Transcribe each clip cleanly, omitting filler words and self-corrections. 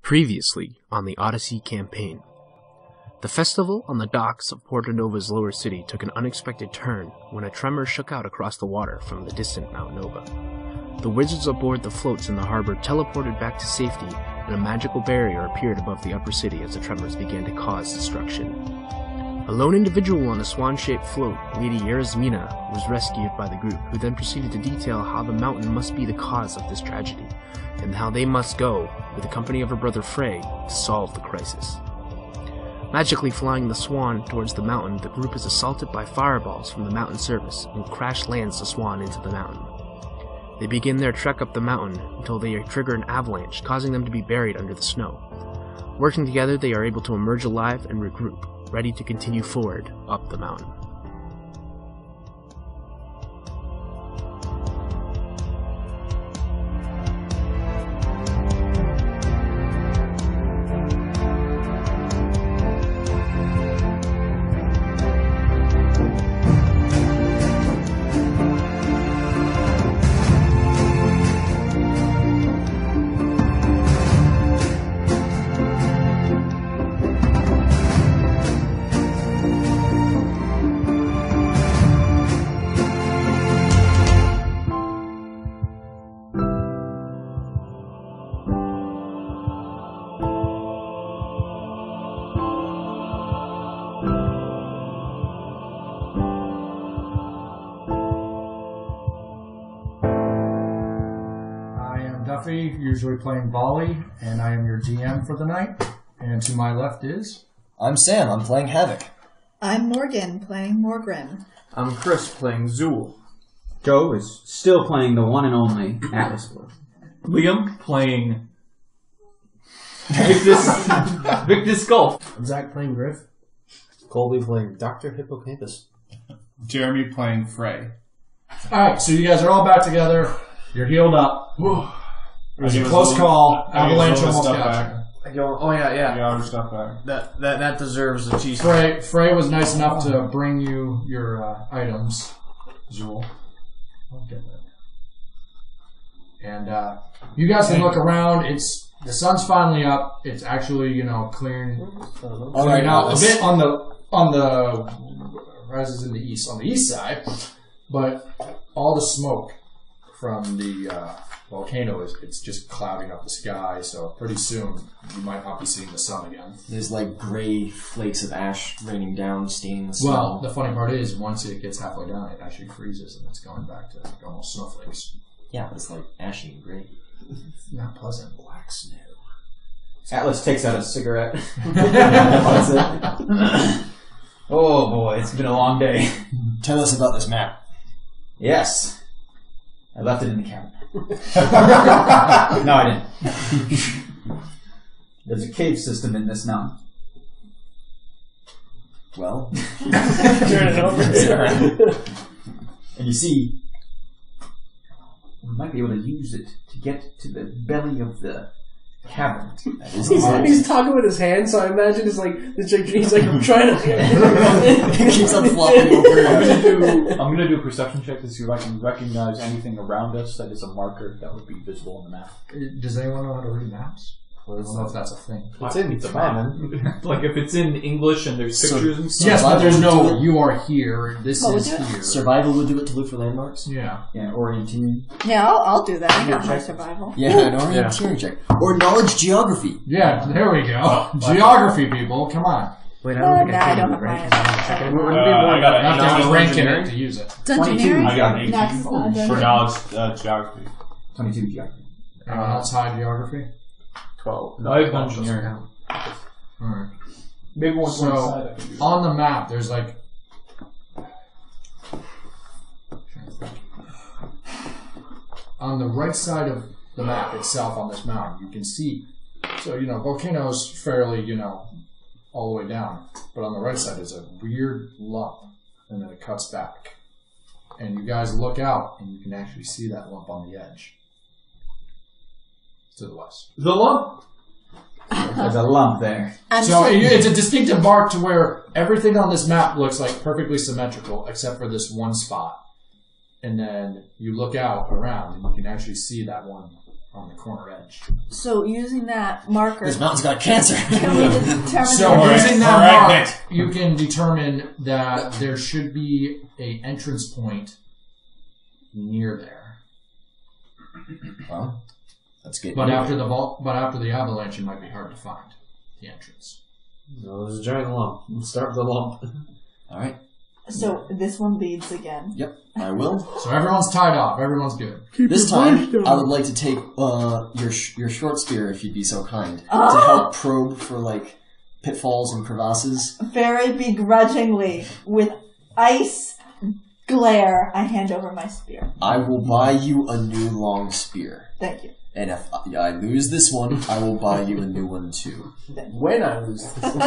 Previously on the Odyssey Campaign. The festival on the docks of Porto Nova's lower city took an unexpected turn when a tremor shook out across the water from the distant Mount Nova. The wizards aboard the floats in the harbor teleported back to safety, and a magical barrier appeared above the upper city as the tremors began to cause destruction. A lone individual on a swan-shaped float, Lady Yasmina, was rescued by the group, who then proceeded to detail how the mountain must be the cause of this tragedy, and how they must go, with the company of her brother Frey, to solve the crisis. Magically flying the swan towards the mountain, the group is assaulted by fireballs from the mountain surface and crash lands the swan into the mountain. They begin their trek up the mountain until they trigger an avalanche, causing them to be buried under the snow. Working together, they are able to emerge alive and regroup, ready to continue forward up the mountain. Usually playing volley, and I am your GM for the night. And to my left is... I'm Sam, I'm playing Havoc. I'm Morgan, playing Morgrim. I'm Chris, playing Zool. Joe is still playing the one and only Atlas. Liam, playing... Victus Gulf. I'm Zach, playing Griff. Colby, playing Dr. Hippocampus. Jeremy, playing Frey. Alright, so you guys are all back together. You're healed up. It was a close call. Avalanche almost got you. Oh yeah. Got our stuff back. That deserves a cheese. Frey was nice enough to bring you your items, Zool. I'll get that. And you guys can look around. The sun's finally up. It's actually clearing out a bit on the rises in the east on the east side, but all the smoke from the volcano it's just clouding up the sky, so pretty soon you might not be seeing the sun again. There's like gray flakes of ash raining down, staining the snow. Well, the funny part is, once it gets halfway down, it actually freezes and it's going back to almost snowflakes. Yeah, it's like ashy and gray. Not pleasant. Black snow. Atlas takes out a cigarette. Oh boy, it's been a long day. Tell us about this map. Yes. I left it in the cabin. No, I didn't. There's a cave system in this mountain. Well, Turn it over. And you see, we might be able to use it to get to the belly of the cavern. He's talking with his hands, so I imagine it's like he's like trying to. He keeps on flopping over. I'm gonna do a perception check to see if I can recognize anything around us that is a marker that would be visible on the map. Does anyone know how to read maps? I don't know if that's a thing. It's common. Like if it's in English and there's pictures and stuff. Yes, but there's no, you are here, this is here. Survival would do it to look for landmarks? Yeah. Yeah, orienteering. Yeah, I'll do that. I got my survival. Yeah, an orienteering check. Or knowledge geography. Yeah, there we go. Geography, people, come on. Wait, I don't have mine. I got You have to have a rank in it to use it. It's engineering? I got an 18 Next, for knowledge geography. 22 geography. Anyone else high geography? 12. No, I have engineering. Alright. Maybe one So, on the map, there's like... On the right side of the map itself on this mountain, you can see... So, volcano's fairly, all the way down. But on the right side is a weird lump, and then it cuts back. And you guys look out, and you can actually see that lump on the edge. To the west. The lump? There's a lump there. So it's a distinctive mark to where everything on this map looks like perfectly symmetrical except for this one spot. And then you look out around and you can actually see that one on the corner edge. So using that marker, This mountain's got cancer. can we determine? So using that mark, you can determine that there should be a entrance point near there. Well, that's good. But after the avalanche, it might be hard to find the entrance. No, there's a giant lump. We'll start with the lump. All right. So this one leads again. Yep, I will. So everyone's tied off. Everyone's good. This time, I would like to take your short spear, if you'd be so kind, to help probe for like pitfalls and crevasses. Very begrudgingly, with ice glare, I hand over my spear. I will buy you a new long spear, Thank you. and if I lose this one, I will buy you a new one too. When I lose this. When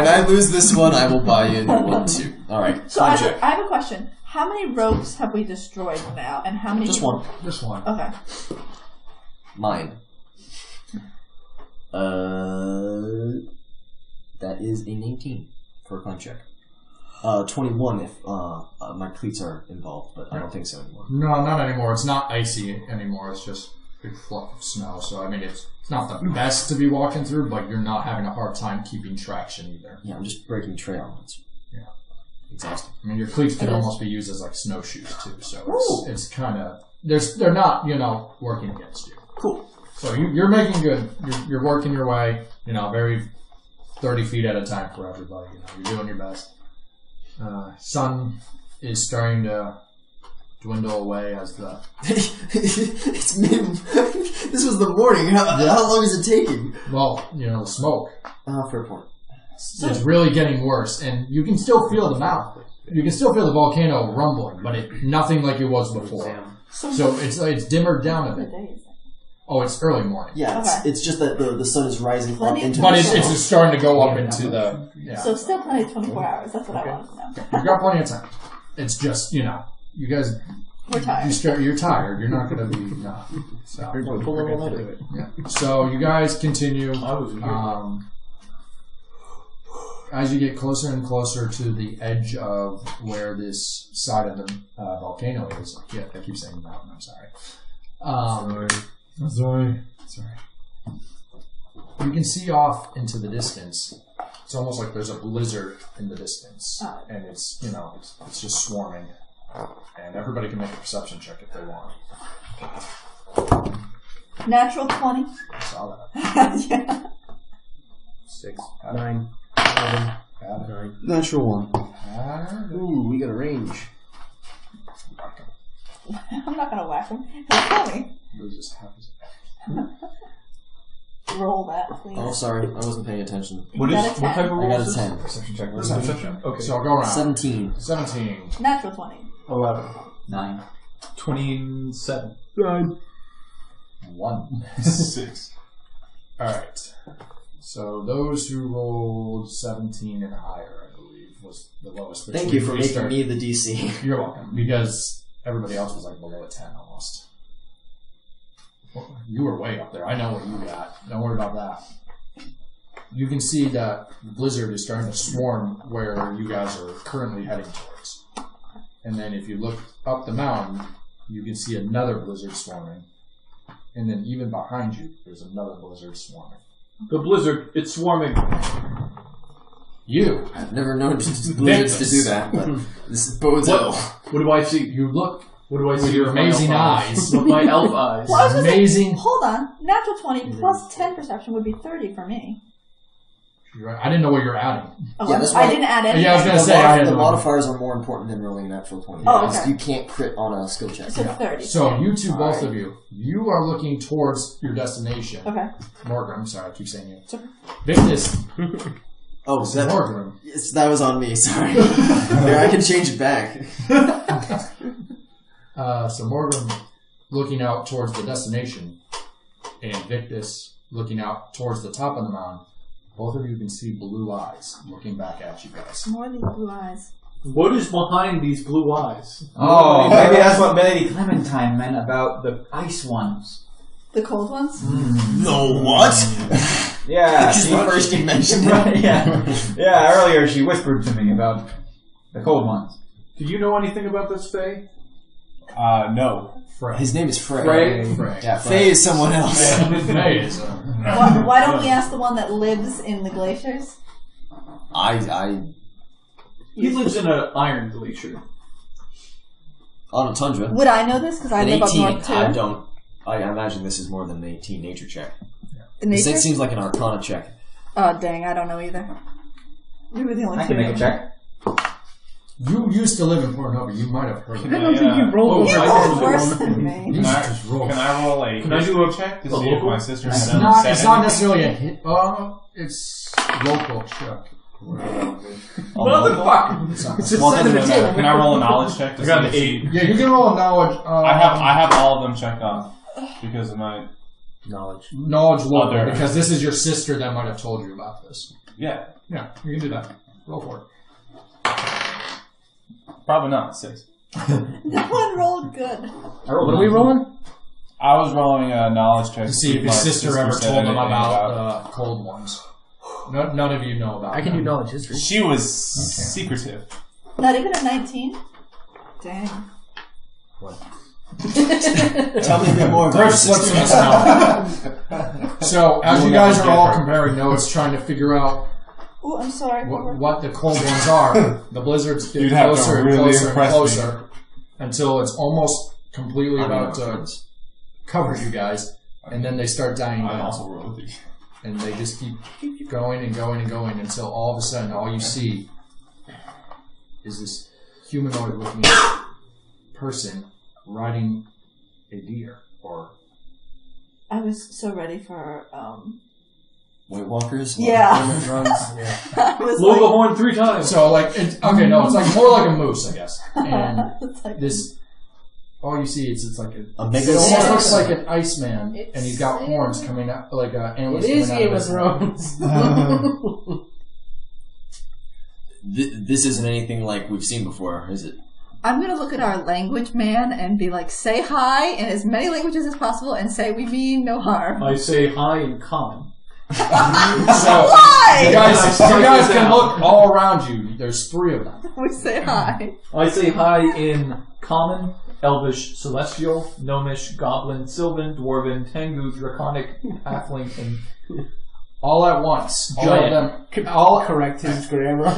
I lose this one, I will buy you a new one too. All right. So I have a question. How many ropes have we destroyed now, and how many? Just one. This one. Okay. Mine. That is a 19 for a climb check. 21 if my cleats are involved, but I don't think so anymore. No, not anymore. It's not icy anymore. It's just a big fluff of snow. So I mean, it's not the best to be walking through, but you're not having a hard time keeping traction either. Yeah, I'm just breaking trail. It's exhausting. I mean, your cleats could almost be used as like snowshoes too. So it's kind of they're not working against you. Cool. So you're making good. You're working your way. Very 30 feet at a time for everybody. You're doing your best. Sun is starting to dwindle away as the. It's mid. This was the morning. How long is it taking? Well, the smoke. Fair point. It's really getting worse, and you can still feel the mountain. You can still feel the volcano rumbling, but nothing like it was before. So it's dimmered down a bit. Oh, it's early morning. Yeah, it's just that the sun is rising up into but the it's just starting to go up into the... Yeah. So still plenty of 24 hours. That's what I wanted to know. You've got plenty of time. It's just, you guys... We're tired. You're tired. You're not going to be... No. So, so you guys continue. As you get closer and closer to the edge of where this side of the volcano is... Yeah, I keep saying mountain. I'm sorry. Sorry. You can see off into the distance. It's almost like there's a blizzard in the distance, and it's it's just swarming. And everybody can make a perception check if they want. Natural 20. I saw that. Yeah. 6, 9, 11, 9. Natural 1. Ooh, we got a range. I'm not gonna whack him. He'll kill me. Roll that, please. Oh, sorry, I wasn't paying attention. What type of roll? I got a 10. Perception check. Okay. So I'll go around. 17. 17. Natural 20. 11. 9. 27. 9. 1. 6. Alright. So those who rolled 17 and higher, I believe, was the lowest. Thank you for making me the DC. You're welcome. Because everybody else was like below a 10 almost. Well, you were way up there. I know what you got. Don't worry about that. You can see that the blizzard is starting to swarm where you guys are currently heading towards. And then if you look up the mountain, you can see another blizzard swarming. And then even behind you, there's another blizzard swarming. The blizzard, it's swarming. You. I've never known blizzards to do that, but this is bodes ill. What do I see? You look What do I see with your amazing eyes. With my elf eyes. Well, I was gonna say, Amazing. hold on. Natural 20 plus 10 perception would be 30 for me. I didn't know what you're adding. Oh, Yeah, that's I why- didn't add anything. Yeah, I was going to say I had The modifiers are more important than rolling a natural 20. Oh, because okay. You can't crit on a skill check. So 30. So you two, both of you, you are looking towards your destination. Okay. Morgan, I'm sorry, I keep saying it. It's okay. Victus, Oh, so that, Morgan. that was on me, sorry. Here, I can change it back. So Morgan looking out towards the destination, and Victus looking out towards the top of the mountain. Both of you can see blue eyes looking back at you guys. More than blue eyes. What is behind these blue eyes? Oh, maybe that's what Lady Clementine meant about the ice ones. The cold ones? No, what? Yeah, This is the first you mentioned it. yeah. Earlier she whispered to me about the cold ones. Do you know anything about this Fae? No. Frey. His name is Frey. Frey. Yeah, Frey is someone else. Frey is. Why don't we ask the one that lives in the glaciers? He lives in an iron glacier. On a tundra. Would I know this? Because I An live up 18. north too. I don't. I imagine this is more than an 18 nature check. Nature? It seems like an Arcana check. Oh, dang, I don't know either. We were the only I can two. make a check. You used to live in Port Nova. You might have heard of I it. don't think you rolled You over. rolled worse than me. You should just roll. Can I roll a Can I do a check to a see if local? my sister It's has not. said It's not anything? necessarily a hit. It's local check. Motherfucker! It's not- It's just Well, side of the doesn't matter. table. Can I roll a knowledge check to I got see an if she- 8. Yeah, you can roll a knowledge. I have all of them checked off because of my Knowledge. knowledge local Other. because this is your sister that might have told you about this. yeah. Yeah, you can do that. Roll for it. Probably not 6. No one rolled good. What are we rolling? I was rolling a knowledge check To see if my your sister ever said told them anything about cold ones. None of you know about I can them. do knowledge history. She was secretive. Not even a 19? Dang. Tell me a bit more about your Griff slips sister. in the snow. So, as you guys are all comparing notes, trying to figure out Oh, I'm sorry. what the cold ones are, the blizzards get You'd have to closer and really closer and impress me. closer until it's almost completely about to friends. cover you guys, and then they start dying I down. also rolled a 3. And they just keep going and going and going until all of a sudden all you see is this humanoid looking person riding a deer or I was so ready for, White Walkers? Yeah. Tournament runs? I was Blow the like, horn 3 times. so like it's like more like a moose, I guess. And it's like, this all you see is it's like A it mega almost swan. looks like an Iceman, It's and he's got horns coming out like antlers It is coming out Game of of his Thrones. This isn't anything like we've seen before, is it? I'm going to look at our language man and be like, say hi in as many languages as possible and say we mean no harm. I say hi in common. So Why? you guys can look all around you. There's 3 of them. We say hi. I say hi in common, elvish, celestial, gnomish, goblin, sylvan, dwarven, tengu, draconic, halfling, and All at once. All Giant. of them. All Correct his grammar.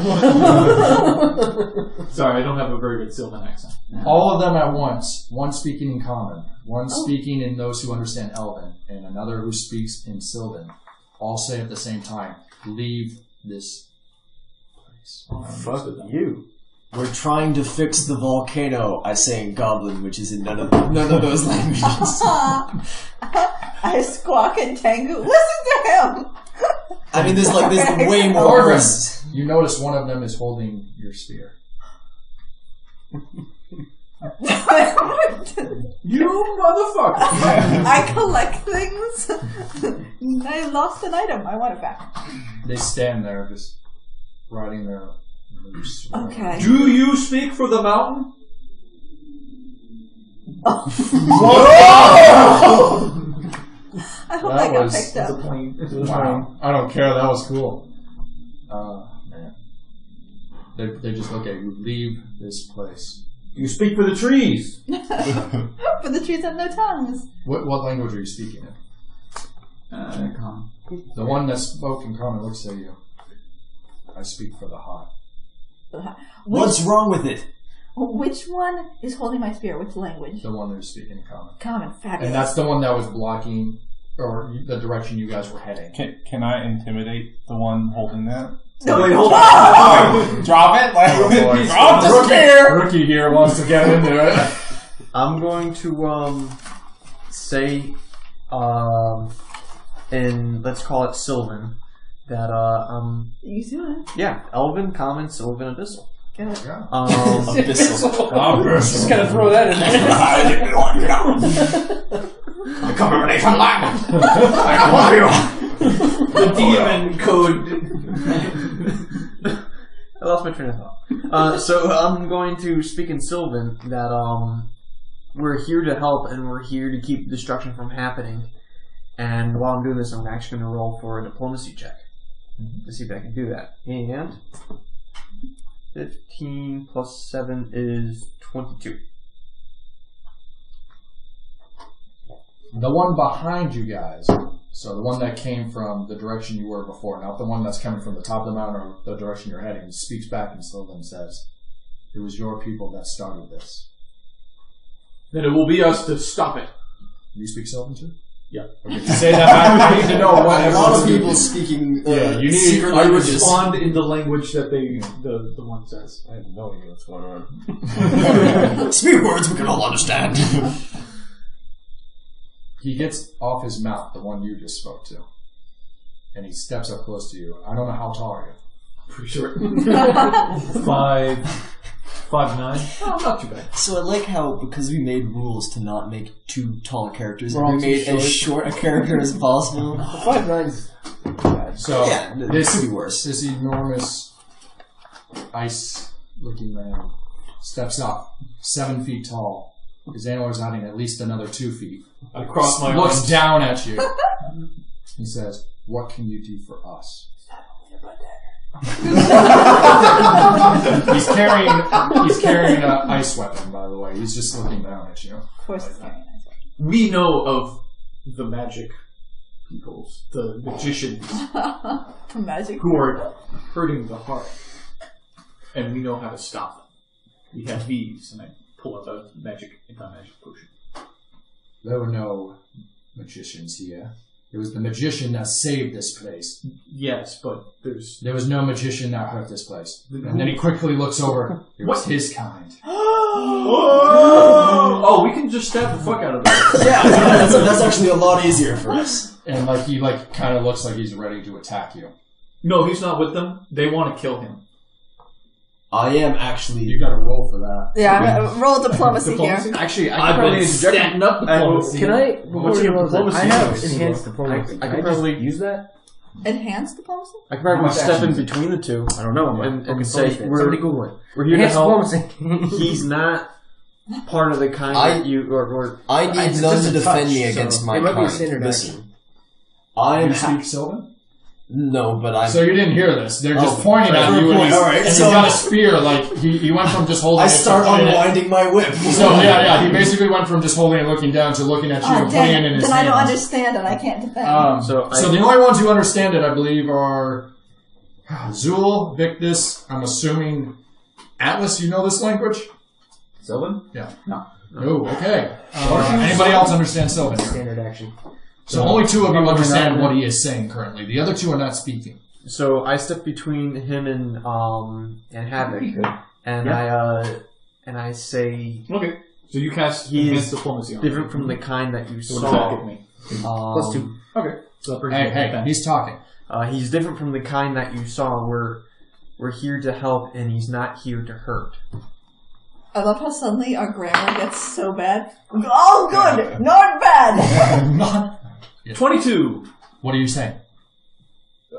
sorry, I don't have a very good sylvan accent. All of them at once. One speaking in common, one speaking in those who understand Elven, and another who speaks in Sylvan. All say at the same time, leave this place. Fuck you. We're trying to fix the volcano, I say in Goblin, which is in none of those languages. I squawk and Tengu. Listen to him! I mean, there's way more Orphans. words. You notice one of them is holding your spear. You motherfucker! I collect things. I lost an item. I want it back. They stand there just riding their moose. Okay. Do you speak for the mountain? I hope That I got was- picked It's a up. plane. Wow. I don't care. That was cool. Man. They just look at you. Leave this place. You speak for the trees. For the trees have no tongues. What language are you speaking in? Common. The one that spoke in common looks at you. I speak for the hot. What's wrong with it? Which one is holding my spear? Which language? The one that's speaking in common. Common. Fabulous. And that's the one that was blocking, or the direction you guys were heading. Can I intimidate the one holding that? No. Wait, hold on. Drop it? Like, boy. drop the spear! Rookie here wants to get into it. I'm going to say in let's call it Sylvan that You do it. yeah, Elven, Common, Sylvan, Abyssal. Get it. Yeah. Abyssal. Just gotta throw that in there. I come from a nation land. The demon code. I lost my train of thought. So I'm going to speak in Sylvan that we're here to help and we're here to keep destruction from happening. And while I'm doing this, I'm actually going to roll for a diplomacy check to see if I can do that. And 15 plus 7 is 22. The one behind you guys, so the one that came from the direction you were before, not the one that's coming from the top of the mountain or the direction you're heading, speaks back in Sylvan and says, "It was your people that started this." Then it will be us to stop it. You speak Sylvan too? Yeah. Okay, say that back. I need to know what A lot of everyone's people doing. speaking Yeah, you need- secret I languages. respond in the language that the one says. I have no idea what's going on. Speak words we can all understand. He gets off his mount, the one you just spoke to, and he steps up close to you. I don't know how tall are you. Pretty short. 5'9". Oh, not too bad. So I like how, because we made rules to not make too tall characters, We're all we too made as short. short a character as possible. 5'9's bad. So Yeah, this could be worse. This enormous ice-looking man steps up, 7 feet tall. His antlers adding at least another 2 feet. I cross my Looks arms. down at you. He says, "What can you do for us?" He's carrying an ice weapon, by the way. He's just looking down at you. Of course it's carrying that. We know of the magic peoples, the magicians Magic. who are hurting the heart, and we know how to stop them. We have these, and I pull out a anti-magic potion. There were no magicians here. It was the magician that saved this place. Yes, but There was no magician that hurt this place. And then he quickly looks over. It was his kind. Oh, we can just stab the fuck out of them. Yeah, that's actually a lot easier for us. And he kind of looks like he's ready to attack you. No, he's not with them. They want to kill him. I am actually. You got to roll for that. Yeah, roll diplomacy here. Actually, I I've could probably been standing up diplomacy. Can I? What's your diplomacy? I have bonus? enhanced diplomacy. I Can could I just probably use that. Enhanced diplomacy? I could probably How much step in action? between the two. I don't know, and say Somebody we're Google it. here to Enhanced help. diplomacy. He's not part of the kind I- that you or I need It's none just to a defend touch, me so against my it might be a kind. standard Listen, I am You speak Sylvan? no, but I'm. So you didn't hear this. They're just Oh, pointing at fair you, point. and Alright, he's so- got a spear. He went from just holding I it to start putting it. unwinding my whip. So yeah, he basically went from just holding it, looking down, to looking at you Oh, and putting it dang. in his Then I hands. don't understand it. I can't defend. So So I- the only ones who understand it, I believe, are Zul, Victus. I'm assuming Atlas. You know this language? Sylvan? Yeah. No. Oh, okay. Anybody else understand Sylvan? Standard action. So only 2 of you understand what he is saying currently. The other 2 are not speaking. So I step between him and Havoc, and I say Okay. So you cast He enhanced is diplomacy on different from the kind that you So what does that saw. give me? +2. Okay. So that brings me Hey, to he's talking. He's different from the kind that you saw. We're here to help, and he's not here to hurt. I love how suddenly our grammar gets so bad. Oh, good! Not bad! Not. 22. What are you saying?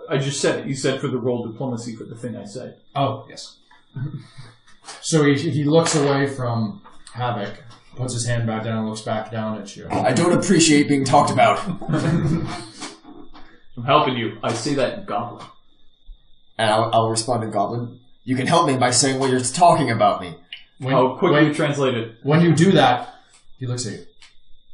I just said it. You said for the roll diplomacy for the thing I said. Oh, yes. So he looks away from Havoc, puts his hand back down, and looks back down at you. I don't appreciate being talked about. I'm helping you. I say that in Goblin. And I'll respond in Goblin. You can help me by saying what you're talking about me. How quickly you translate it. When you do that, he looks at you.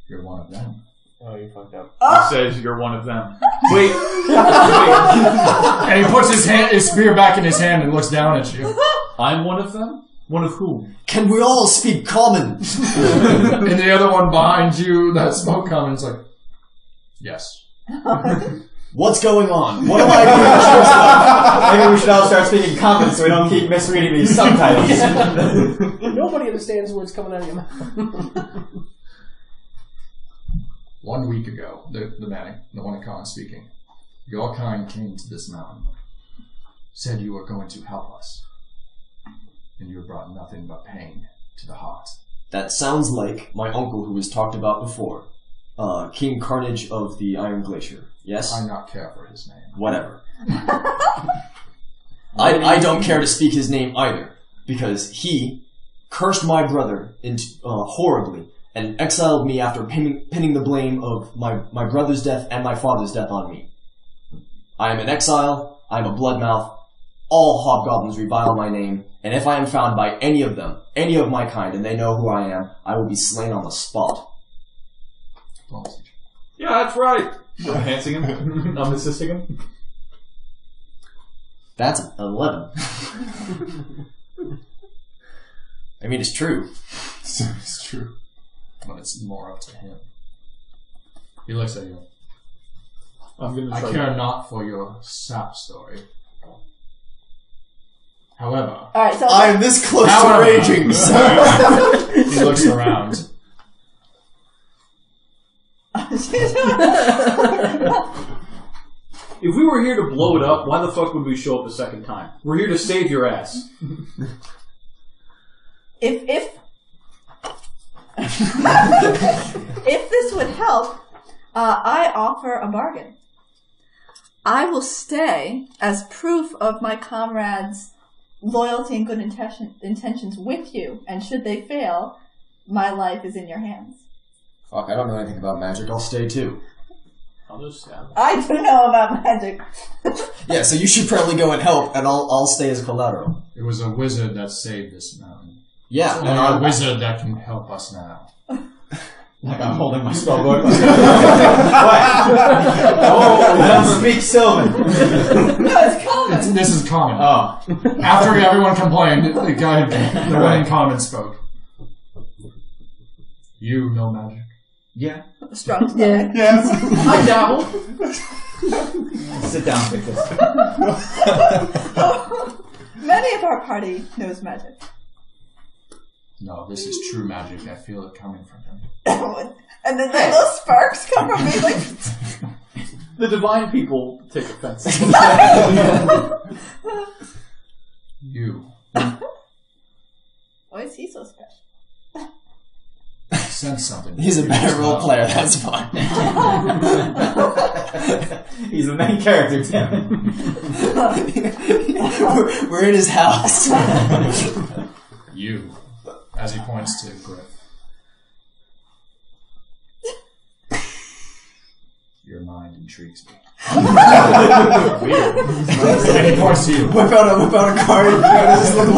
You're one of them. Oh, you fucked up. He says you're one of them. Wait. And he puts his spear back in his hand and looks down at you. I'm one of them? One of whom? Can we all speak common? And the other one behind you that spoke common is like, yes. What's going on? What am I doing? Maybe we should all start speaking common so we don't keep misreading these subtitles. Nobody understands words coming out of your mouth. 1 week ago, the one at Khan speaking, your kind came to this mountain, said you were going to help us, and you have brought nothing but pain to the heart. That sounds like my uncle who was talked about before. King Carnage of the Iron Glacier. Yes? I not care for his name. Whatever. I don't care to speak his name either, because he cursed my brother horribly and exiled me after pinning the blame of my brother's death and my father's death on me. I am in exile, I am a bloodmouth, all hobgoblins revile my name, and if I am found by any of them, any of my kind, and they know who I am, I will be slain on the spot. Diplomacy check. Yeah, that's right. I'm enhancing him. I'm assisting him. That's 11. I mean, it's true. It's true. But it's more up to him. He looks at you. I'm gonna I try. care not for your sap story. However, Alright, so I am this close to However- raging, so... he looks around. If we were here to blow it up, why the fuck would we show up a second time? We're here to save your ass. if if this would help, I offer a bargain. I will stay as proof of my comrades' loyalty and good intentions with you, and should they fail, my life is in your hands. Fuck, I don't know anything about magic. I'll stay too. I'll just stab. I do know about magic. Yeah, so you should probably go and help, and I'll stay as collateral. It was a wizard that saved this mountain. Yeah, Only a wizard that can help us now. Like I'm holding my spellbook. What? Oh, speak Sylvan. No, it's common. This is common. Oh. After everyone complained, the guy, the one in common spoke. You know magic. Yeah. Strong stomach. Yes. I dabble. Sit down, Victus. Many of our party knows magic. No, this is true magic. I feel it coming from him. And then those sparks come from me like... The divine people take offense. You. Why is he so special? Sense something. He's a better role player, that's fine. He's the main character, Tim. We're in his house. You. As he points to Griff. Your mind intrigues me. Weird. And he points to you. Whip out a card. What does this look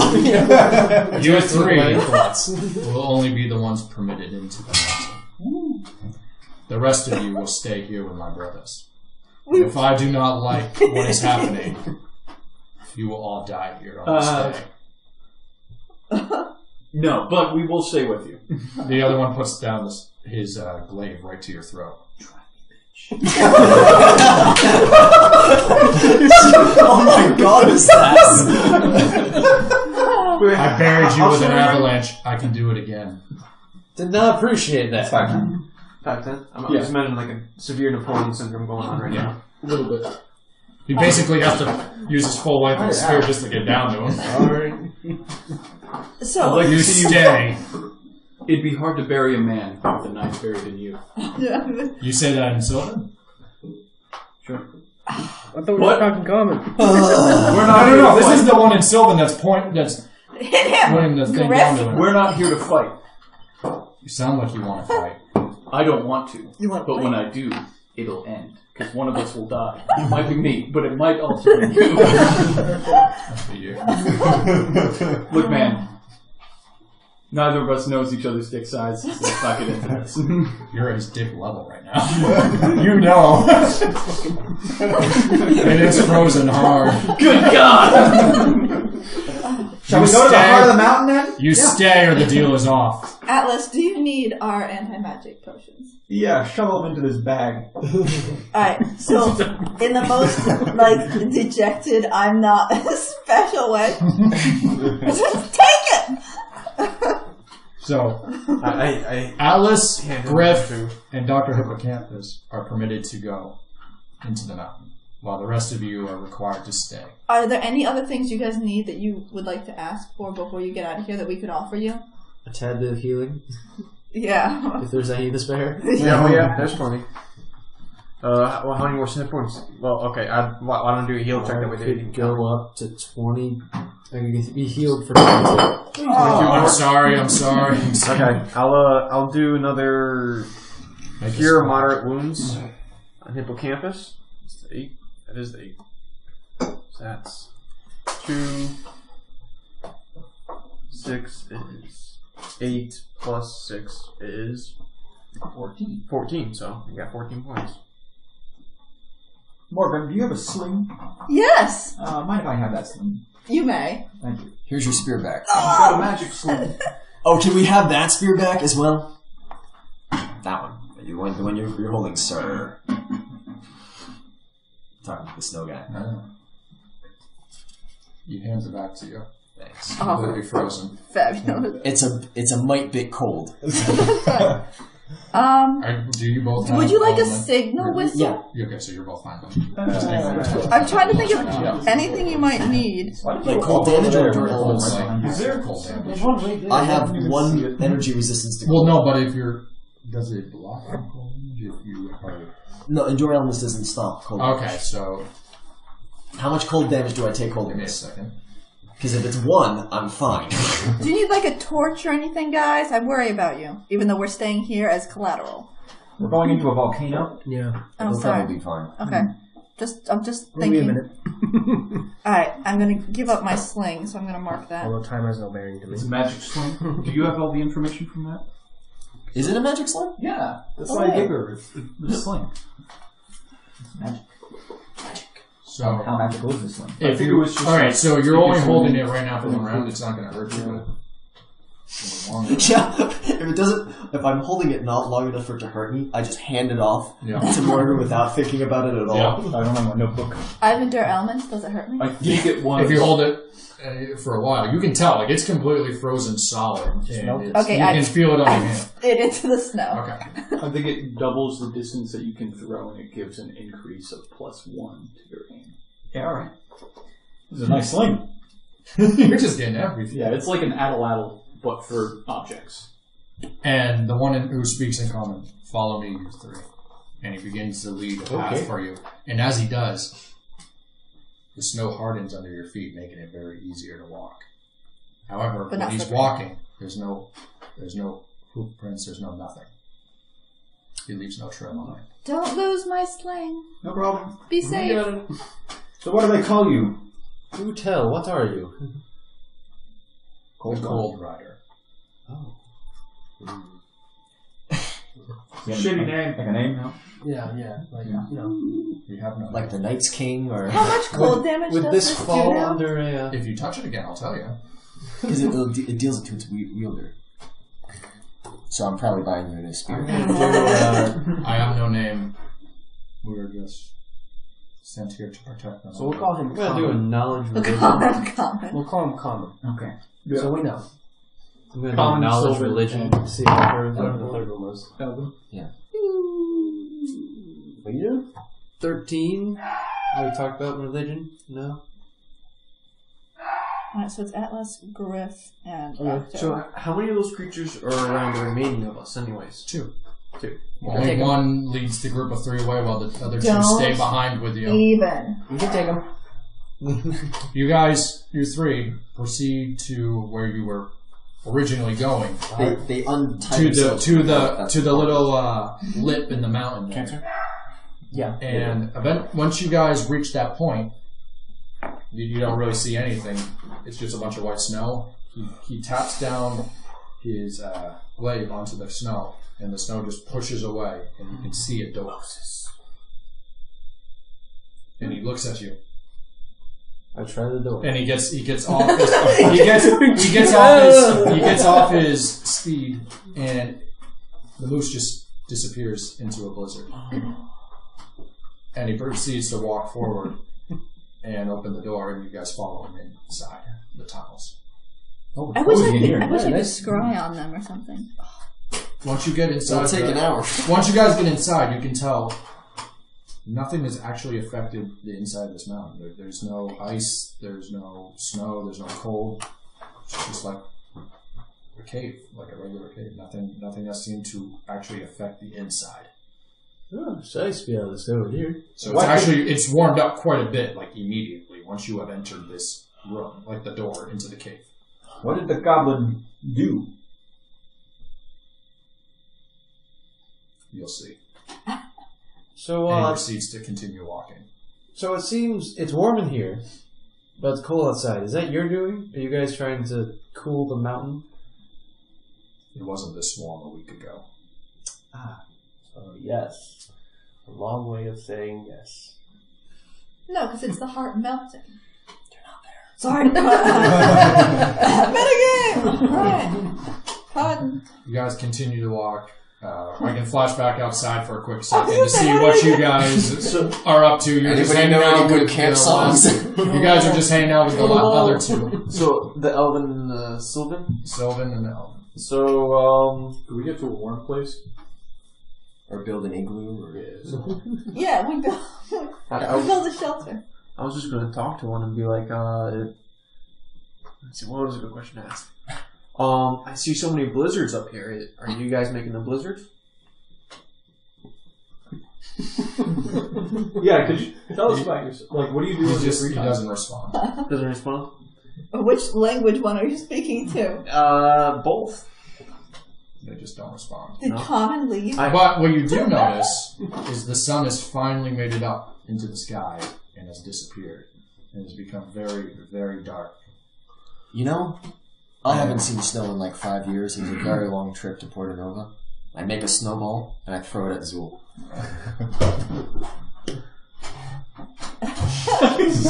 like? You three will only be the ones permitted into the mountain. The rest of you will stay here with my brothers. And if I do not like what is happening, you will all die here on this day. No, but we will stay with you. The other one puts down his glaive right to your throat. Oh my god, is that? I buried you with an avalanche. I can do it again. Did not appreciate that. 5'10". 5'10"? I'm Yeah. just imagining like a severe Napoleon syndrome going on right now. A little bit. He basically has to use his full length of the spear just to get down to him. Alright. So, You stay. It'd be hard to bury a man with a knife buried in you. You say that in Sylvan? Sure. I thought we were What? talking common. We're not I here don't know. to This fight. is the one in Sylvan that's hit him! pointing the thing Griff. down to him. We're not here to fight. You sound like you want to fight. I don't want to. You want to But fight? when I do, it'll end. Because one of us will die. It might be me, but it might also be you. Must be you. Look, man. Neither of us knows each other's dick size, so let's not get into this. You're at his dick level right now. You know. It is frozen hard. Good God! Shall we go to the heart of the mountain then? You stay or the deal is off. Atlas, do you need our anti-magic potions? Yeah, shovel them into this bag. Alright, so in the most, dejected, I'm not special way, take it! So, I Atlas, Yeah, Griff, true. and Dr. Hippocampus are permitted to go into the mountain, while the rest of you are required to stay. Are there any other things you guys need that you would like to ask for before you get out of here that we could offer you? a tad bit of healing, Yeah. if there's any to spare. Yeah, there's plenty. How many more set points? Well, okay, why don't I do a heal check that we did? Go up to 20. I can be healed for 22. I'm sorry. Okay, I'll do another cure moderate wounds on hippocampus. That's the 8. That is the 8. So that's 2. 6 is 8 plus 6 is 14. 14, so you got 14 points. Morgan, do you have a sling? Yes, Mind if I have that sling? you may. Thank you. Here's your spear back. I've got a magic sling. Oh, can we have that spear back as well? That one. The one you're holding, sir. Talking to the snow guy. He hands it back to you. Thanks. Completely frozen. Fabulous. It's a mite bit cold. Do you both have Would you like a element? signal whistle? Yeah. Okay, so you're both fine. I'm trying to think of anything you might need. Like cold damage or enduring Cold, elements? is there cold damage? I have 1 energy resistance to Well, cold. no, but if you're... Does it block from cold damage if you are... No, endure elements doesn't stop cold damage. Okay, so... How much cold damage do I take holding Give me a this? second. Because if it's 1, I'm fine. Do you need like a torch or anything, guys? I worry about you, even though we're staying here as collateral. We're going into a volcano. Yeah. Oh, We'll sorry. probably be fine. Okay. I'm just Give me a thinking. minute. Alright, I'm gonna give up my sling, so I'm gonna mark that. Although time has no bearing to me. It's a magic sling. Do you have all the information from that? Is it a magic sling? Yeah. That's Oh, why I yeah. gave her the sling. It's magic. So... How magical is this sling? I If think you, it was just all right, like- so you're only holding it right now for the round. It's not going to hurt you. Yeah. If I'm holding it not long enough for it to hurt me, I just hand it off Yeah. to Morgan without thinking about it at all. Yeah. I don't have my notebook. I have endure elements. Does it hurt me? I think it was. If you hold it for a while, you can tell like it's completely frozen solid. And it's, Okay, you I- can feel it on your hand. It into the snow. Okay. I think it doubles the distance that you can throw, and it gives an increase of +1 to your aim. Yeah, alright. This is a nice sling. You're just getting everything. Yeah, it's like an addle, but for objects. And the one who speaks in common, follow me, you 3. And he begins to lead a path for you. And as he does, the snow hardens under your feet, making it very easier to walk. However, But when not he's slippery. walking, there's no hoof prints, there's no nothing. He leaves no trail on it. Don't lose my sling. No problem. Be safe. So what do they call you? Do tell, what are you? The Cold Rider. Shitty name. Like a name now? Yeah. Like, you know. You have no Like the Night's King, or How much cold damage Would does this this fall do now? under a... If you touch it again, I'll tell you. because it deals it to its wielder. So I'm probably buying you a new spear. I have no name. We're just sent here to protect them. So we'll call him I'm going to do a Common. knowledge Look religion. at common. We'll call him Common. Okay. So we know. I'm going to do a Common, knowledge Sylvan, religion. and- See if I've heard of Whatever that. the third one was. Elven. What you do? 13? We talked about religion? No? Alright, so it's Atlas, Griff, and Okay. Octo. So how many of those creatures are around the remaining of us anyways? 2. 2. Only Take 'em. one leads the group of 3 away while the other 2 Don't stay behind with you. Even. You can take him. You guys, you 3, proceed to where you were originally going. They untie To themselves. the That's little lip in the mountain there. Yeah. And once you guys reach that point, you don't really see anything. It's just a bunch of white snow. He taps down his blade onto the snow, and the snow just pushes away, and you can see a door. And he looks at you, I try the door. and he gets off his speed, and the moose just disappears into a blizzard. And he proceeds to walk forward and open the door, and you guys follow him inside the tunnels. I wish I here. could Nice. scry on them or something. Once you get inside, It'll take an hour. Once you guys get inside, you can tell nothing has actually affected the inside of this mountain. There's no ice, there's no snow, there's no cold. It's just like a cave, like a regular cave. Nothing has seemed to actually affect the inside. Oh, it's nice to be able to stay over here. So it's warmed up quite a bit, like immediately once you have entered this room, like the door into the cave. What did the goblin do? You'll see. So, And he proceeds to continue walking. so it seems it's warm in here, but it's cold outside. Is that your doing? Are you guys trying to cool the mountain? It wasn't this warm a week ago. Yes. A long way of saying yes. No, because it's the heart melting. They're not there. Sorry. Metagame! Alright. Pardon. You guys continue to walk. I can flash back outside for a quick second to see what you guys are up to. You're just hanging out with camp songs. You guys are just hanging out with the other two. So the elven Sylvan. Sylvan and the elven. So Can we get to a warm place? Or build an igloo. Or... Yeah, we build a shelter. I was just going to talk to one and be like, let's see, what was a good question to ask? I see so many blizzards up here. Are you guys making the blizzards? Yeah, could you tell us about yourself? Like, what do you do in your free He time? doesn't respond. Doesn't respond? Which language one are you speaking to? Both. They just don't respond. Did Common leave? But what you do notice is the sun has finally made it up into the sky and has disappeared. And has become very, very dark. You know, I haven't seen snow in like 5 years. It was a very long trip to Porto Nova. I make a snowball and I throw it at Zool. He's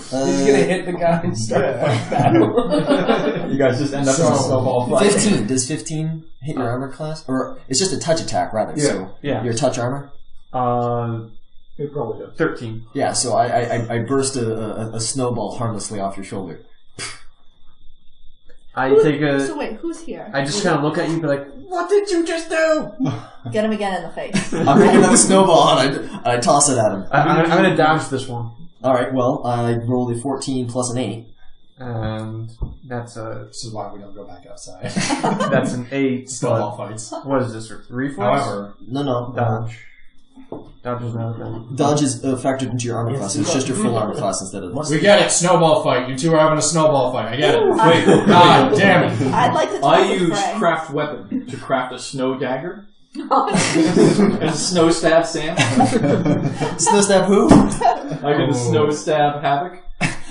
gonna hit the guy and start a battle. You guys just end up in a snowball fight. 15. Does 15 hit your armor class? Or it's just a touch attack, rather. Yeah. So Yeah. your touch armor? It probably does. 13. Yeah, so I burst a snowball harmlessly off your shoulder. So wait, who's here? I just kind of look at you and be like, what did you just do? Get him again in the face. I make another snowball and I toss it at him. I'm going to dodge this one. Alright, well, I rolled a 14 plus an 8. And that's This is why we don't go back outside. that's an 8. Snowball fights. What is this? Reflex? However, No. Dodge. Dodge is not that. Dodge is factored into your armor class. It's just your full armor class instead of... we get it. Snowball fight. You two are having a snowball fight. I get it. Wait, God damn it. I'd like to talk I with use Frey. craft weapon to craft a snow dagger. And snow stab Sam. Snow stab who? I can snow stab Havoc.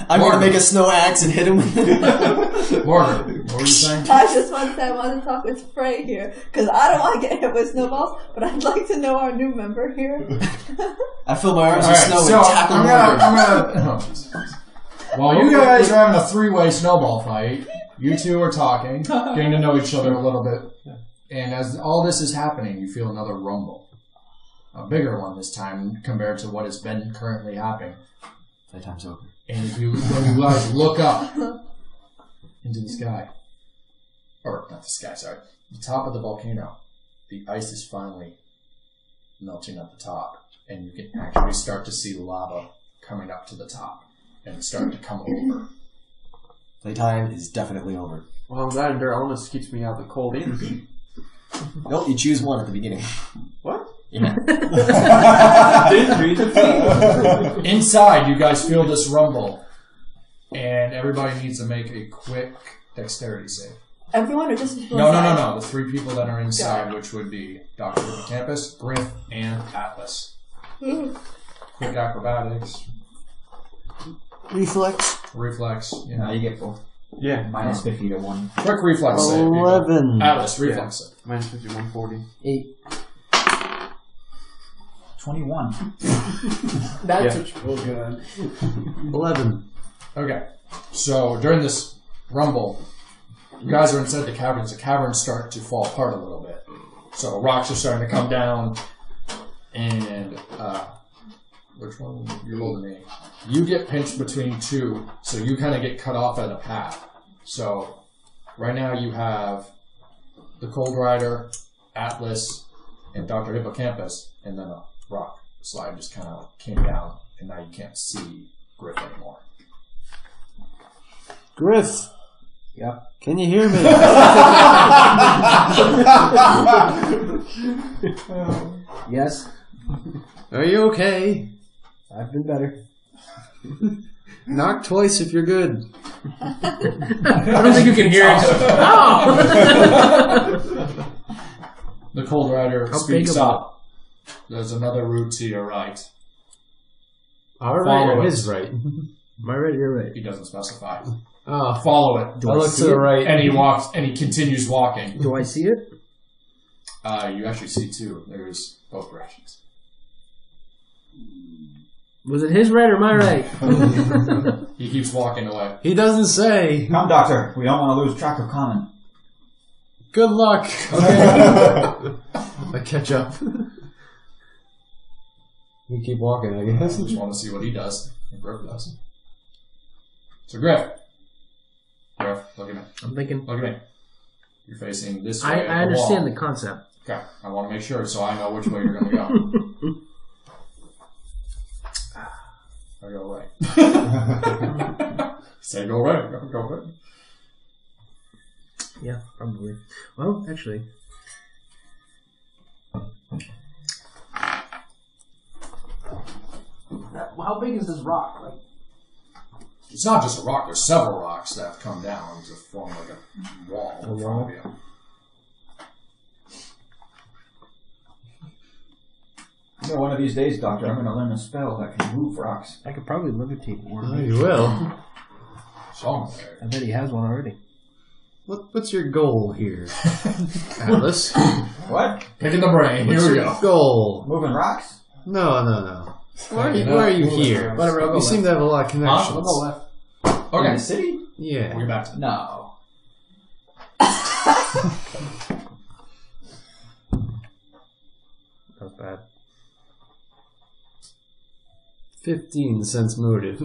I'm going to make a snow axe and hit him with it. Morgan, what were you saying? I just want to say I want to talk with Frey here because I don't want to get hit with snowballs, but I'd like to know our new member here. I fill my arms All with right, snow so and tackle Morgan. While you guys are having a three-way snowball fight, you two are talking, getting to know each other a little bit. And as all this is happening, you feel another rumble. A bigger one this time compared to what has been currently happening. Playtime's over. And when you guys look up into the sky, or not the sky, sorry, the top of the volcano, the ice is finally melting at the top, and you can actually start to see lava coming up to the top and start to come over. Playtime is definitely over. Well, I'm glad Endure Elements keeps me out of the cold ends. Nope, you choose one at the beginning. What? Yeah. Didn't read the feed. Inside, you guys feel this rumble, and everybody needs to make a quick dexterity save. Everyone or just the people No. inside? The three people that are inside, which would be Dr. Hippocampus, Griff, and Atlas. Quick acrobatics. Reflex. You know. You get full. Yeah. Minus 50 to 1. Quick reflex save. 11. Atlas, reflex save. Minus 50, 140. 8. 21. That's what you rolled good on. 11. Okay. So during this rumble, you guys are inside the caverns. The caverns start to fall apart a little bit. So rocks are starting to come down, and which one? You rolled an 8. You get pinched between two, so you kind of get cut off at a path. So right now you have the Cold Rider, Atlas, and Dr. Hippocampus, and then a rock slide just kind of came down, and now you can't see Griff anymore. Griff. Yep. Can you hear me? Yes. Are you okay? I've been better. Knock twice if you're good. I don't think you can hear it. Oh! The Cold Rider How speaks big of a- up. There's another route to your right. All Follow right, it. it is right. Am I right? You're right. He doesn't specify. Oh, Follow it. I look to the right. And he walks, and he continues walking. Do I see it? You actually see two. There's both directions. Was it his right or my right? He keeps walking away. He doesn't say. Come, Doctor. We don't want to lose track of Common. Good luck. Okay. I catch up. We keep walking, I guess. Just want to see what he does. And Griff does. So Griff, look at me. I'm thinking. Look at me. You're facing this way. I understand the concept. Okay, I want to make sure so I know which way you're going to go. I go right. Say go right. Go right. Yeah, probably. Well, actually. How big is this rock? Like, it's not just a rock. There's several rocks that have come down to form like a wall in front of you. You know, one of these days, Doctor, I'm going to learn a spell that can move rocks. I could probably levitate one. Oh, you will. I bet he has one already. What's your goal here, Atlas? What? Picking the brain. What's Here we your go. goal? Moving rocks? No. Why are you here? You seem to have a lot of connections. I'll go left. Okay. In the city? Yeah. We'll get back to that. No. Not bad. 15 cents motive.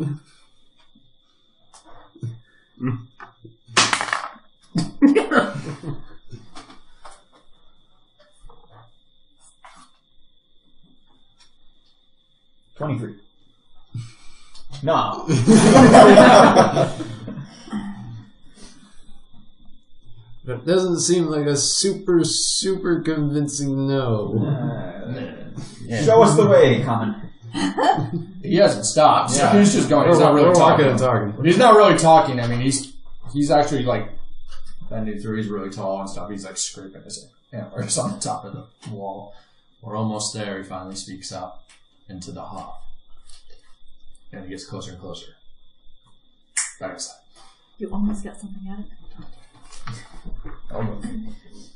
$23. No. That doesn't seem like a super convincing no. Show us the way, Common. He hasn't stopped. So Yeah. he's just going. He's not really talking. He's not really talking. I mean, he's actually like bending through. He's really tall and stuff. He's like scraping his antlers on the top of the wall. We're almost there. He finally speaks up into the hop. And he gets closer and closer. Back inside. You almost got something out of it.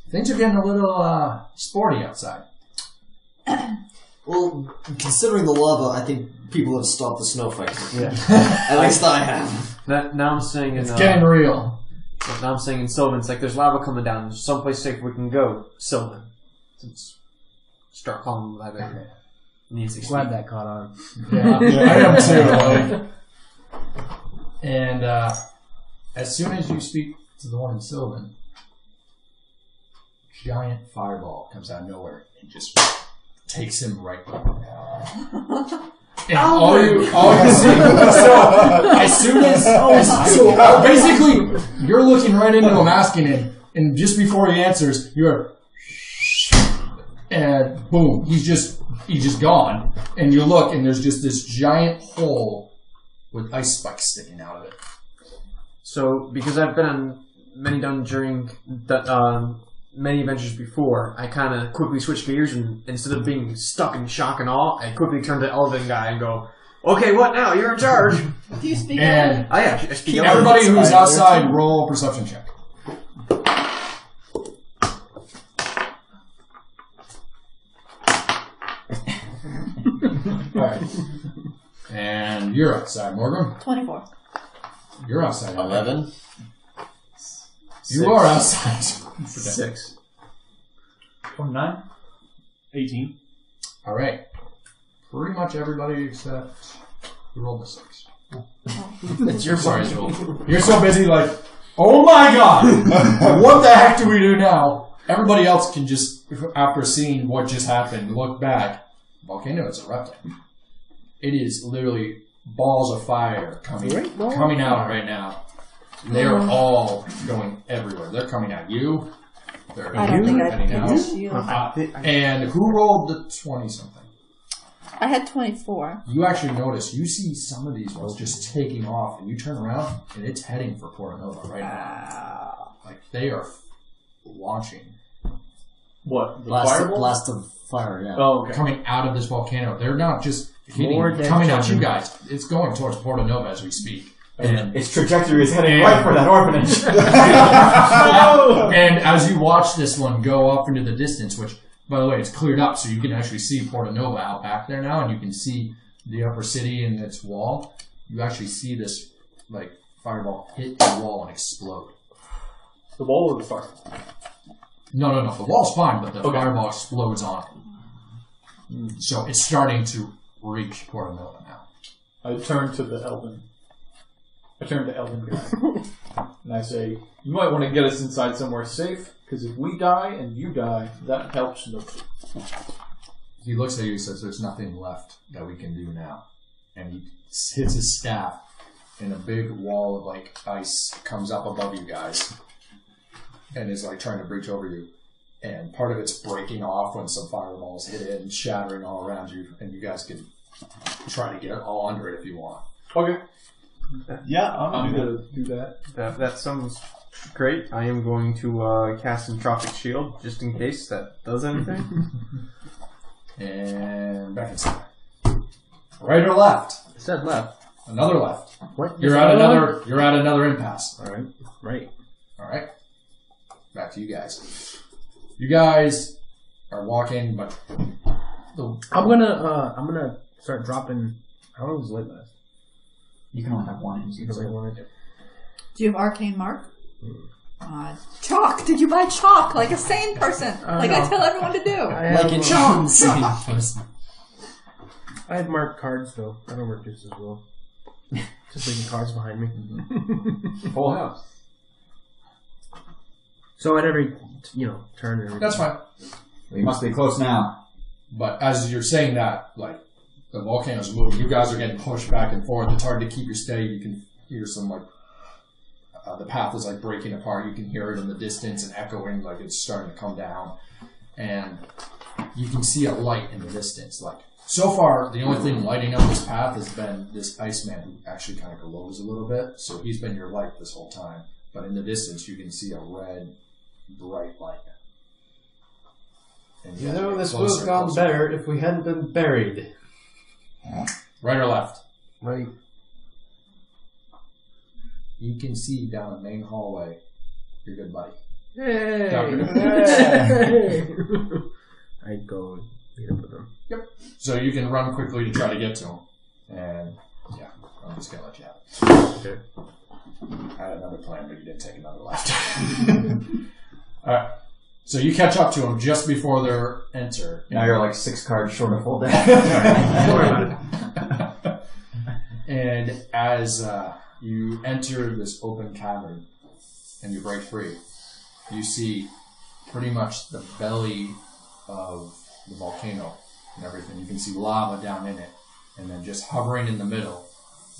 Things are getting a little sporty outside. Well, considering the lava, I think people have stopped the snow fight. Yeah. At least I have. Now I'm saying It's getting real. Now I'm saying in Sylvan, it's like there's lava coming down. There's someplace safe we can go. Sylvan. Since start calling that area. Glad that caught on. Yeah, I am too. And as soon as you speak to the one in Sylvan, giant fireball comes out of nowhere and just takes him right down. And all you see. So as soon as basically you're looking right into him, asking him, and just before he answers, you're and boom, he's just gone. And you look, and there's just this giant hole with ice spikes sticking out of it. So, because I've been on many many adventures before, I kind of quickly switch gears, and instead of being stuck in shock and awe, I quickly turn to the Elven guy and go, "Okay, what now? You're in charge." Do you speak And I speak Elven. everybody who's outside, roll a perception check. Alright. And you're outside, Morgan. 24. You're outside. 11. You are outside. 6. 29? 18. Alright. Pretty much everybody except who rolled a 6. It's your Sorry, Joel. You're so busy like, oh my god! What the heck do we do now? Everybody else can just, after seeing what just happened, look back. Volcano is erupting. It is literally balls of fire coming out right now. They are all going everywhere. They're coming at you. They're I don't think I heading out. finished you. And who rolled the 20-something? I had 24. You actually notice, you see some of these ones just taking off, and you turn around, and it's heading for Porta Nova right now. Like, they are launching. What? The Blast fireball? of fire, yeah. Oh, okay. Coming out of this volcano. They're not just hitting, More than coming at you children. guys. It's going towards Porta Nova as we speak. And its trajectory is heading right for that orphanage. And as you watch this one go off into the distance, which, by the way, it's cleared up, so you can actually see Porta Nova out back there now, and you can see the upper city and its wall. You actually see this, like, fireball hit the wall and explode. The wall or the fire? No. The wall's fine, but the fireball explodes on it. So it's starting to reach Porta Nova now. I turn to Elven guy. And I say, you might want to get us inside somewhere safe, because if we die and you die, that helps nobody. He looks at you and says, there's nothing left that we can do now. And he hits his staff, and a big wall of, like, ice comes up above you guys. And is, like, trying to breach over you. And part of it's breaking off when some fireballs hit it and shattering all around you. And you guys can try to get all under it if you want. Okay. Yeah, I'm going to do that. That sounds great. I am going to cast Entropic Shield, just in case that does anything. And back inside. Right or left? I said left. Another left. What? You're at another impasse. All right. Right. All right. Back to you guys. You guys are walking, but I'm gonna start dropping. How long does light last? You can only have one. Because I wanted to. Do you have arcane mark? Chalk. Did you buy chalk like a sane person? Like I tell everyone to do. Like in chalk. I have marked cards though. I don't work just as well. Just leaving cards behind me. Full house. So at every turn. Every that's fine. We must be close now. But as you're saying that, like, the volcano's moving, you guys are getting pushed back and forth. It's hard to keep you steady. You can hear some, like, the path is, like, breaking apart. You can hear it in the distance and echoing, like it's starting to come down. And you can see a light in the distance. Like, so far, the only thing lighting up this path has been this Iceman, who actually kind of glows a little bit. So he's been your light this whole time. But in the distance, you can see a red, bright light. And You know, this would have gone better if we hadn't been buried. Right or left? Right. You can see down the main hallway your good buddy. Hey! Hey! I go and meet up with him. Yep. So you can run quickly to try to get to him. And, yeah, I'm just going to let you have it. Okay. I had another plan, but you didn't take another left. Alright. So you catch up to them just before they're enter. Now you're like 6 cards short of full deck. Don't worry about it. And as you enter this open cavern and you break free, you see pretty much the belly of the volcano and everything. You can see lava down in it. And then just hovering in the middle,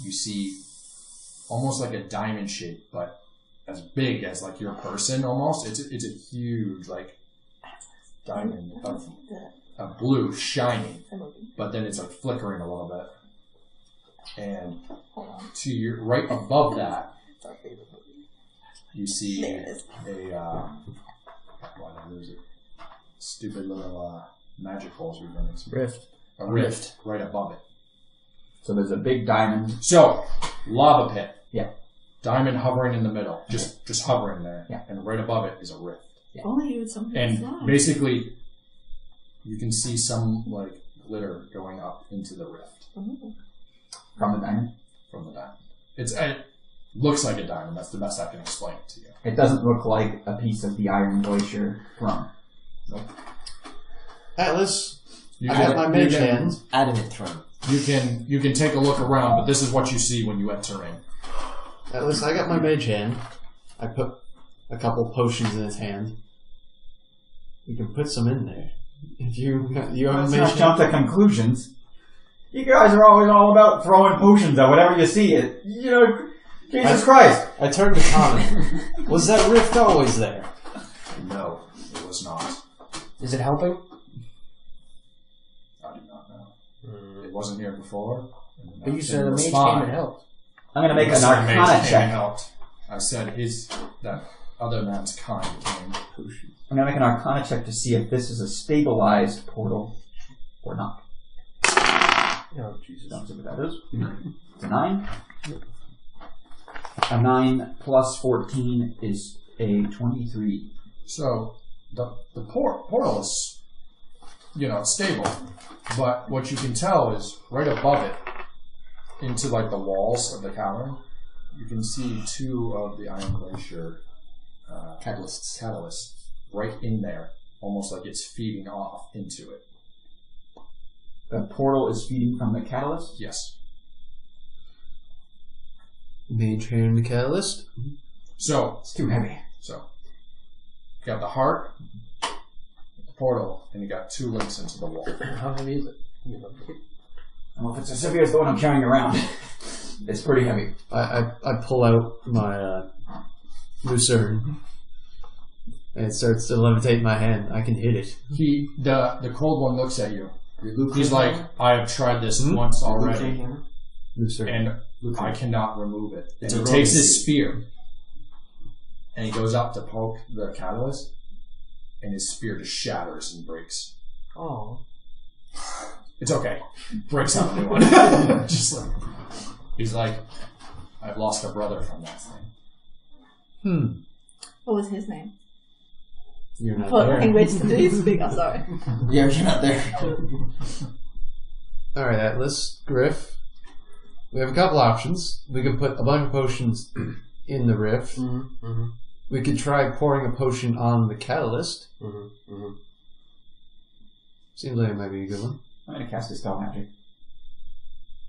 you see almost like a diamond shape, but as big as like your person almost. It's a huge like diamond of blue shining, but then it's like flickering a little bit. And to your right above that, you see there's a stupid little magic holes we've done. Rift. A rift right above it. So there's a big diamond. So lava pit. Yeah. Diamond hovering in the middle, just hovering there, yeah. And right above it is a rift. Yeah. Only you would something. And basically, you can see some like glitter going up into the rift. Mm-hmm. From the diamond? From the diamond. It looks like a diamond. That's the best I can explain it to you. It doesn't look like a piece of the Iron Glacier throne. Nope. Atlas, I have my mage hand. Adamant throne. You can take a look around, but this is what you see when you enter in. At least I got my mage hand. I put a couple potions in his hand. You can put some in there. If you have Let's a mage not jump hand. to conclusions. You guys are always all about throwing potions at whatever you see. Jesus Christ! I turned to Common. Was that rift always there? No, it was not. Is it helping? I do not know. It wasn't here before. But you said a mage came and helped. I'm going to make an Mage came Arcana and check. helped. I said that other man's kind came. I'm going to make an Arcana check to see if this is a stabilized portal or not. Oh, Jesus. Don't see what that is. It's a 9. A 9 plus 14 is a 23. So the portal is, stable, but what you can tell is right above it, into like the walls of the cavern, you can see 2 of the Iron Glacier catalysts right in there, almost like it's feeding off into it. The portal is feeding from the catalyst? Yes. Mage hand catalyst. So It's too heavy. you got the heart, the portal, and you got 2 links into the wall. How heavy is it? I don't know if it's as heavy as the one I'm carrying around. It's pretty heavy. I pull out my lucerne. And it starts to levitate my hand. I can hit it. The cold one looks at you. He's like, I have tried this once already, Lucerne. and I cannot remove it. And he takes his spear, and he goes up to poke the catalyst, and his spear just shatters and breaks. Oh. It's okay. Breaks out a new one. He's like, I've lost a brother from that thing. What was his name? You're not What there. language did he speak? I'm sorry. Yeah, you're not there. Alright, Atlas, Griff. We have a couple options. We could put a bunch of potions in the rift. We could try pouring a potion on the catalyst. Seems like it might be a good one. I'm going to cast Dispel Magic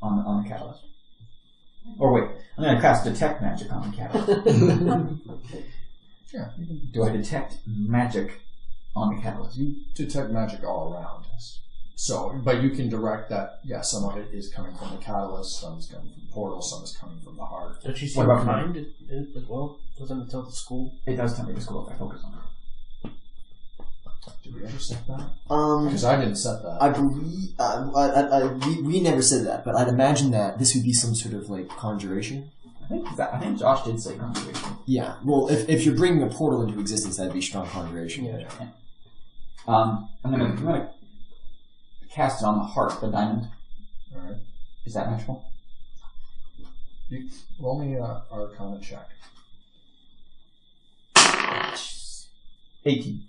on the catalyst. Or wait, I'm going to cast Detect Magic on the catalyst. Yeah. Do I detect magic on the catalyst? You detect magic all around. So, but you can direct that, some of it is coming from the catalyst, some is coming from the portal, some is coming from the heart. Don't you see What what about kind as well? Doesn't it tell the school? It does tell me to school if I focus on it. Did we ever set that? Because I didn't set that. I believe we never said that, but I'd imagine that this would be some sort of like conjuration. I think Josh did say conjuration. Yeah. Well, if you're bringing a portal into existence, that'd be strong conjuration. Yeah. I'm gonna cast it on the heart, the diamond. All right. Is that natural? Roll me an Arcana check. 18.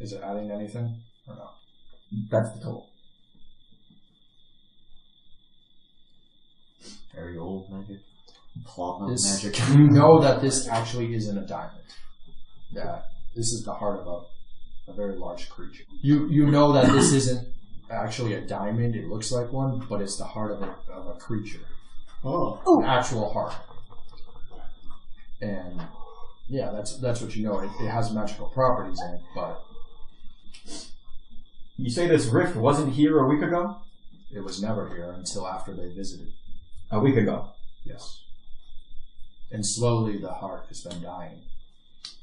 Is it adding anything or no? That's the total. Very old magic. Plot This, magic. you know that this actually isn't a diamond. That this is the heart of a very large creature. You know that this isn't actually a diamond. It looks like one, but it's the heart of a creature. Oh. An actual heart. And yeah, that's what you know. It has magical properties in it, but You say this rift wasn't here a week ago? it was never here until after they visited. A week ago. Yes. And slowly the heart has been dying.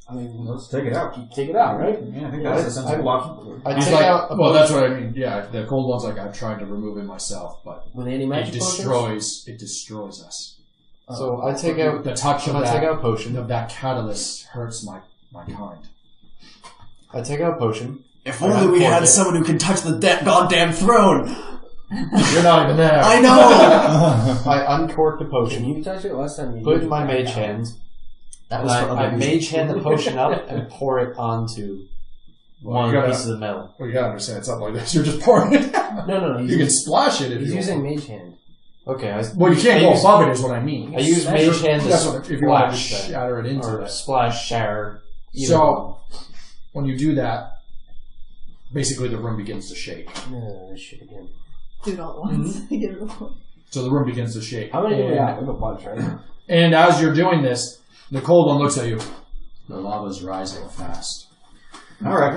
I mean, Let's take it out. take it out, right? Yeah, I think that's a sensible option. I He's take like, out well, that's what I mean. Yeah, the cold one's like, I've tried to remove it myself, but With any it magic destroys us. So I take out The touch of I take that, out potion. of that catalyst hurts my kind. I take out potion. If only we had someone who could touch the goddamn throne. You're not even there. I know. I uncork the Can potion. you touch it? Last time you Put it used in my it. mage hand. That And was for I other mage reasons. hand the potion up and pour it onto one you of the gotta- pieces of metal. Well, you gotta understand, it's not like this. You're just pouring it down. No. You can splash it if He's you using want. mage hand. Okay. Well, you can't I go use- above it, is what I mean. I use mage hand to That's what, if you want to splash that. shatter it into Or it. splash, shatter. either So, when you do that, basically the room begins to shake. No, this shit again. Do it all at once. Get it over. So the room begins to shake. How many do we And- have? We have a bunch, right? And as you're doing this, the cold one looks at you. The lava's rising fast. Alright.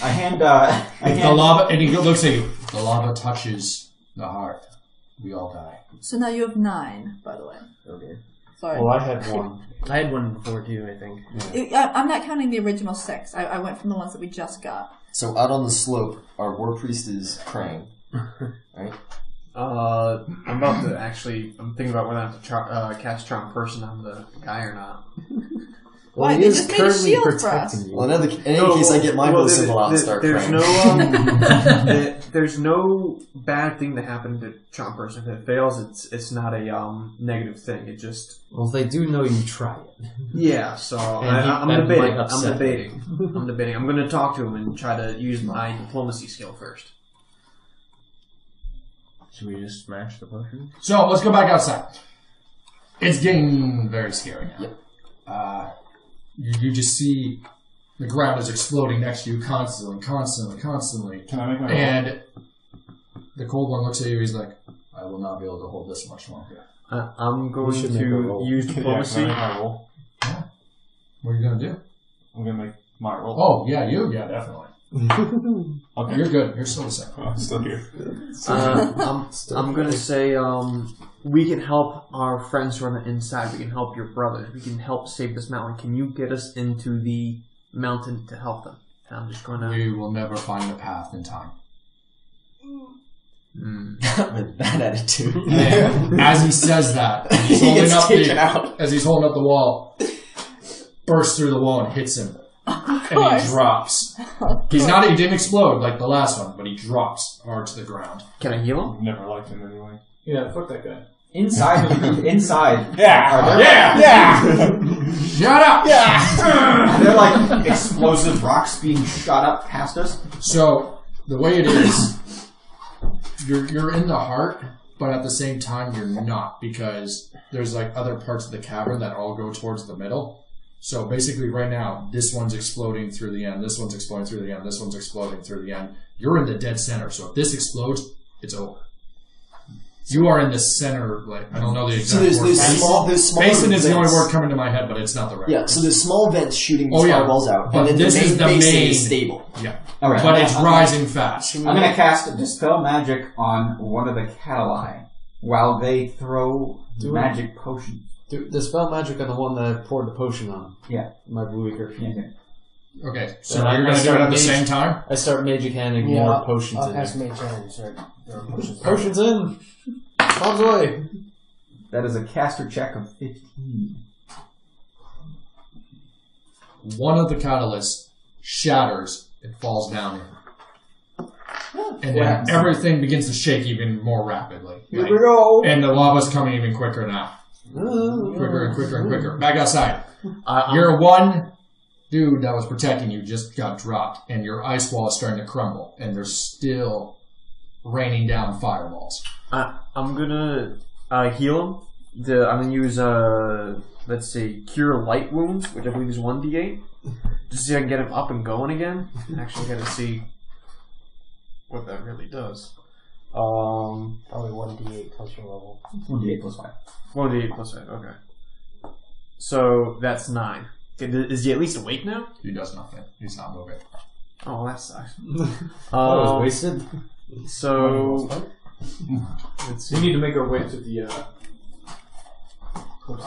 I hand, The lava, and he looks at you. The lava touches the heart. We all die. So now you have 9, by the way. Okay. Sorry. Well, I had one. I had one before too, I think. I'm not counting the original 6. I went from the ones that we just got. So out on the slope, our war priest is praying. Right? I'm about to actually. I'm thinking about whether I have to cast Charm Person on the guy or not. Why? he They is just made a currently shield for us. protecting you. Well, in any case, I get my whole symbol out and start There's praying. there's no bad thing that happened to Chompers. If it fails, it's not a negative thing. It just Well, they do know you try it. yeah. So I'm that debating. might upset them. I'm debating. I'm going to talk to him and try to use my diplomacy skill first. Should we just smash the potion? So let's go back outside. It's getting very scary now. Yep. You just see the ground is exploding next to you constantly. Can I make my And the cold one looks at you. He's like, "I will not be able to hold this much longer." I'm going should make a to roll. use roll? diplomacy. Can I make my roll? What are you gonna do? I'm gonna make my roll. Oh yeah, definitely. Okay. You're good. You're still the same. I'm still here. I'm going to say we can help our friends from the inside. We can help your brothers. We can help save this mountain. Can you get us into the mountain to help them? And I'm just going to... We will never find a path in time. With that attitude. And as he says that, he's He gets holding taken up out. as he's holding up the wall, bursts through the wall and hits him, and he drops. He didn't explode like the last one, but he drops hard to the ground. Can I heal him? I've never liked him anyway. Yeah, fuck that guy. Inside, Yeah! Are there, Yeah! Shut up! are there like explosive rocks being shot up past us? So the way it is, you're in the heart, but at the same time you're not, because there's like other parts of the cavern that all go towards the middle. So basically right now, this one's exploding through the end, this one's exploding through the end, this one's exploding through the end. You're in the dead center, so if this explodes, it's over. You are in the center, like, I don't know the So exact word. there's small Basin is the only vents. word coming to my head, but it's not the right Yeah, word. so there's small vents shooting these Oh, yeah. fireballs out, But and then this the main is the basin main- is stable. Yeah. All right, But it's I'm rising fast. I'm going to cast Dispel Magic on one of the Catalai while they throw magic potions. Dispel magic on the one that I poured the potion on. Yeah. My blue eater. Okay, so Then you're going to do it at the same time? I start magic handing Yeah, more potions I'll in. cast Mage Hand and start throwing potions. Potions in! Bombs away! That is a caster check of 15. One of the catalysts shatters and falls down in. And then everything begins to shake even more rapidly. Here we go. And the lava's coming even quicker now. Quicker and quicker and quicker. Back outside. Your one dude that was protecting you just got dropped, and your ice wall is starting to crumble, and there's still raining down fireballs. I'm gonna heal him. I'm gonna use let's see, cure light wounds, which I believe is 1d8, just so I can get him up and going again. Actually, I gotta see what that really does. Probably 1d8 plus your level. 1d8 plus 5. 1d8 plus 5. Okay. So that's 9. Is he at least awake now? He does nothing. He's not moving. Oh, that sucks. was wasted. So So we need to make our way to the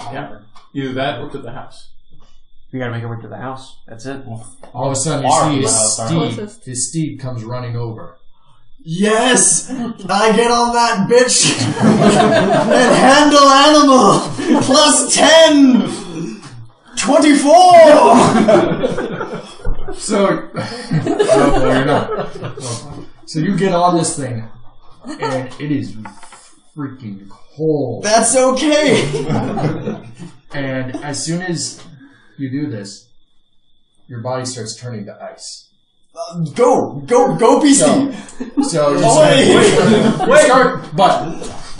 cavern. Either that or to the house. we gotta make our way to the house. That's it. All of a sudden, you see his steed comes running over. Yes! I get on that bitch and handle animal! Plus 10! 24! So, no, you're not. So you get on this thing, and it is freaking cold. That's okay! And as soon as you do this, your body starts turning to ice. Go, BC! So you start, but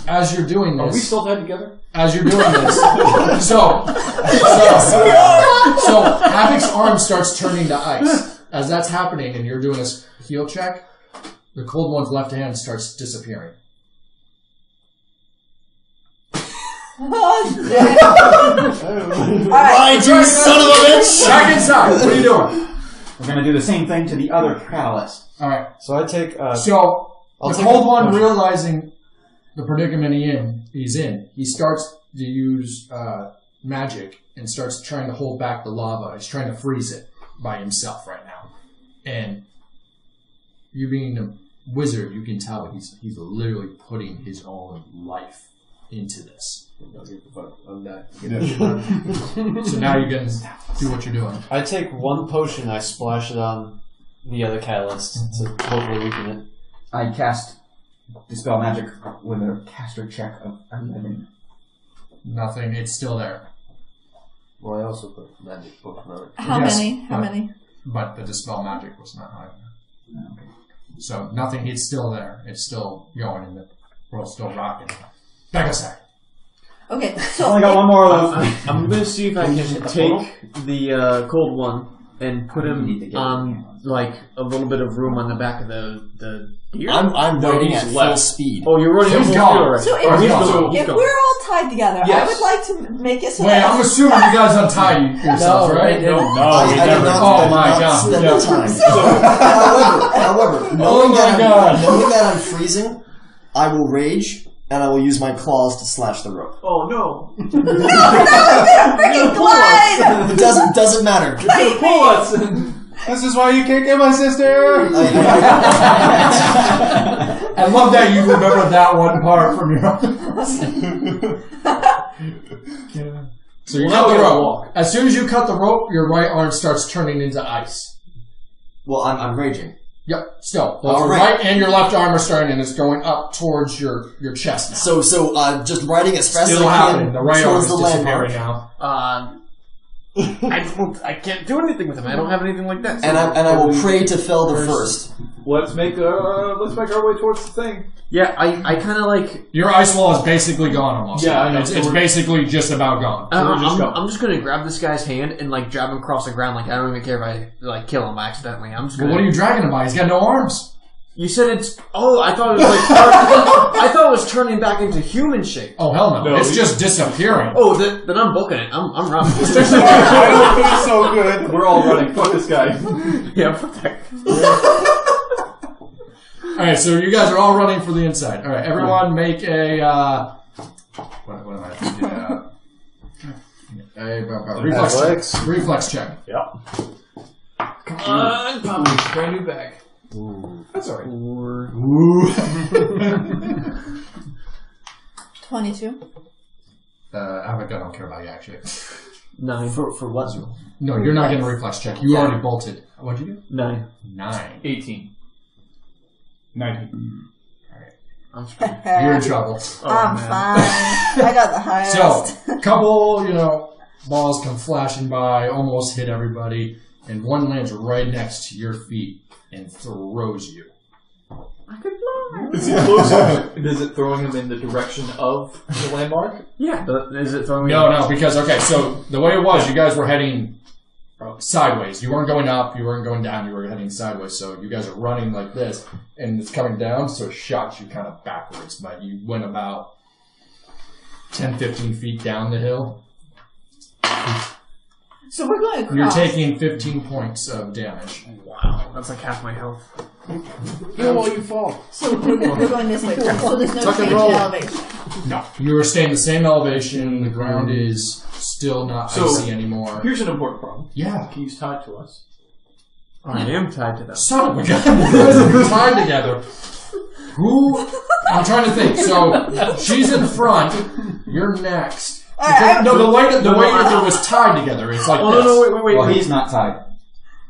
as you're doing this, Are we still tied together? as you're doing this, so Havoc's arm starts turning to ice. As that's happening, and you're doing this heal check, the cold one's left hand starts disappearing. Right, you son of a bitch! Back inside. What are you doing? We're going to do the same thing to the other catalyst. All right. So I take. So I'll the take cold a one, potion. realizing the predicament he's in, he starts to use magic and starts trying to hold back the lava. He's trying to freeze it by himself right now. And you being a wizard, you can tell he's literally putting his own life into this. I'm not. So now you can do what you're doing. I take one potion, I splash it on the other catalyst to hopefully weaken it. I cast Dispel Magic with a caster check of 11. Nothing. It's still there. Well, I also put magic book on it. How many? How many? But the Dispel Magic was not high. Okay. So nothing. It's still there. It's still going, and the world's still rocking. Back a sec. Okay, I so only got one more of those. I'm going to see if I can take the cold one and put him on like a little bit of room on the back of the deer. I'm riding at full speed. Oh, you're running at full speed already. So if we're all tied together, I would like to make it so Wait, I'm assuming you guys untie yourselves, right? No, I did not. Oh my god. Spend the time. However, knowing that I'm freezing, I will rage. And I will use my claws to slash the rope. Oh no! freaking glide! It doesn't matter. Pull us! This is why you can't get my sister! I love that you remember that one part from your So you cut the rope. As soon as you cut the rope, your right arm starts turning into ice. Well, I'm raging. Yep, still. Your right and your left arm are starting, and it's going up towards your chest now. So just riding as fast as I can the right arm is towards the disappearing landmark. now. I can't do anything with him. I don't have anything like that. And I will pray to Felder first. Let's make our way towards the thing. Yeah, I kind of like... Your ice wall is basically gone almost. Yeah, I know. It's basically just about gone. I'm just going to grab this guy's hand and like drag him across the ground. Like I don't even care if I like kill him accidentally. I'm just gonna... Well, what are you dragging him by? He's got no arms. You said it's... Oh, I thought it was like... I thought it was turning back into human shape. Oh, hell no. It's just disappearing. Oh, then I'm booking it. I'm running. I don't feel so good. We're all running. Fuck this guy. Yeah, fuck that. Alright, so you guys are all running for the inside. Alright, everyone make a... what am I thinking? Reflex check. Yep. Come on, Poppy. Brand new bag. Ooh. That's alright. 22. I don't care about you, actually. 9. For what? No, you're not getting a reflex check. You already bolted. What'd you do? 9. 9. 18. 19. I'm screwed. You're in trouble. I'm fine. I got the highest. So, couple, balls come flashing by, almost hit everybody, and one lands right next to your feet and throws you. I could fly. Is it closer? Is it throwing him in the direction of the landmark? Yeah. Is it throwing me? No, because, so the way it was, you guys were heading sideways. You weren't going up, you weren't going down, you were heading sideways. So you guys are running like this, and it's coming down, so it shot you kind of backwards. But you went about 10, 15 feet down the hill. So we're going across. You're taking 15 points of damage. Wow, that's like half my health. Heal while you fall. So we're going this way. So there's no Tuck and change in roll. elevation. No. You are staying the same elevation. The ground is still not icy anymore. Here's an important problem. Yeah. He's tied to us. I am tied to them. Son of a gun. You guys are tied together. Who? I'm trying to think. So, she's in front. You're next. The way it was tied together. It's like this. No, wait. Well, he's not tied.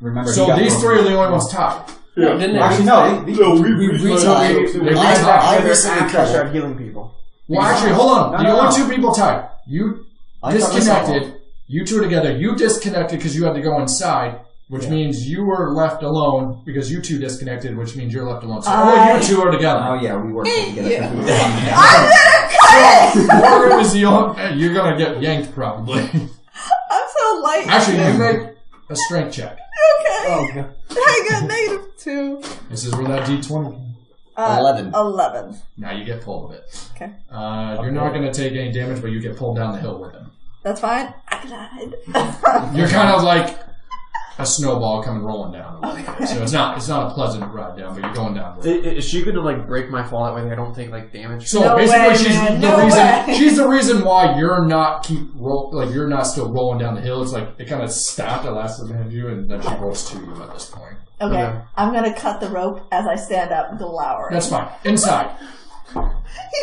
Remember, So these three are the only ones tied. Yeah. Actually, no. They I recently after I cut started healing people. Well, actually, hold on. The only two people tied. You I cut myself disconnected. You two are together. You disconnected because you had to go inside, which means you were left alone because you two disconnected, which means you're left alone. So only you two are together. Oh, yeah, we worked together. I'm gonna cut it! Morgan is the only... You're going to get yanked, probably. I'm so light. Actually, you make a strength check. Okay. Oh, God. I got -2. This is where that D20 came. 11. 11. Now you get pulled of it. Okay. You're not going to take any damage, but you get pulled down the hill with him. That's fine. I died. You're kind of like a snowball coming rolling down. Okay. So it's not a pleasant ride down, but you're going down with it. Is she gonna like break my fall that way? I don't take like damage. So No basically, way, she's man. the No reason. way. She's the reason why you're not you're not still rolling down the hill. It's like it kind of stopped at last minute you, and then she rolls to you at this point. Okay. I'm gonna cut the rope as I stand up, glowering. That's fine. Inside.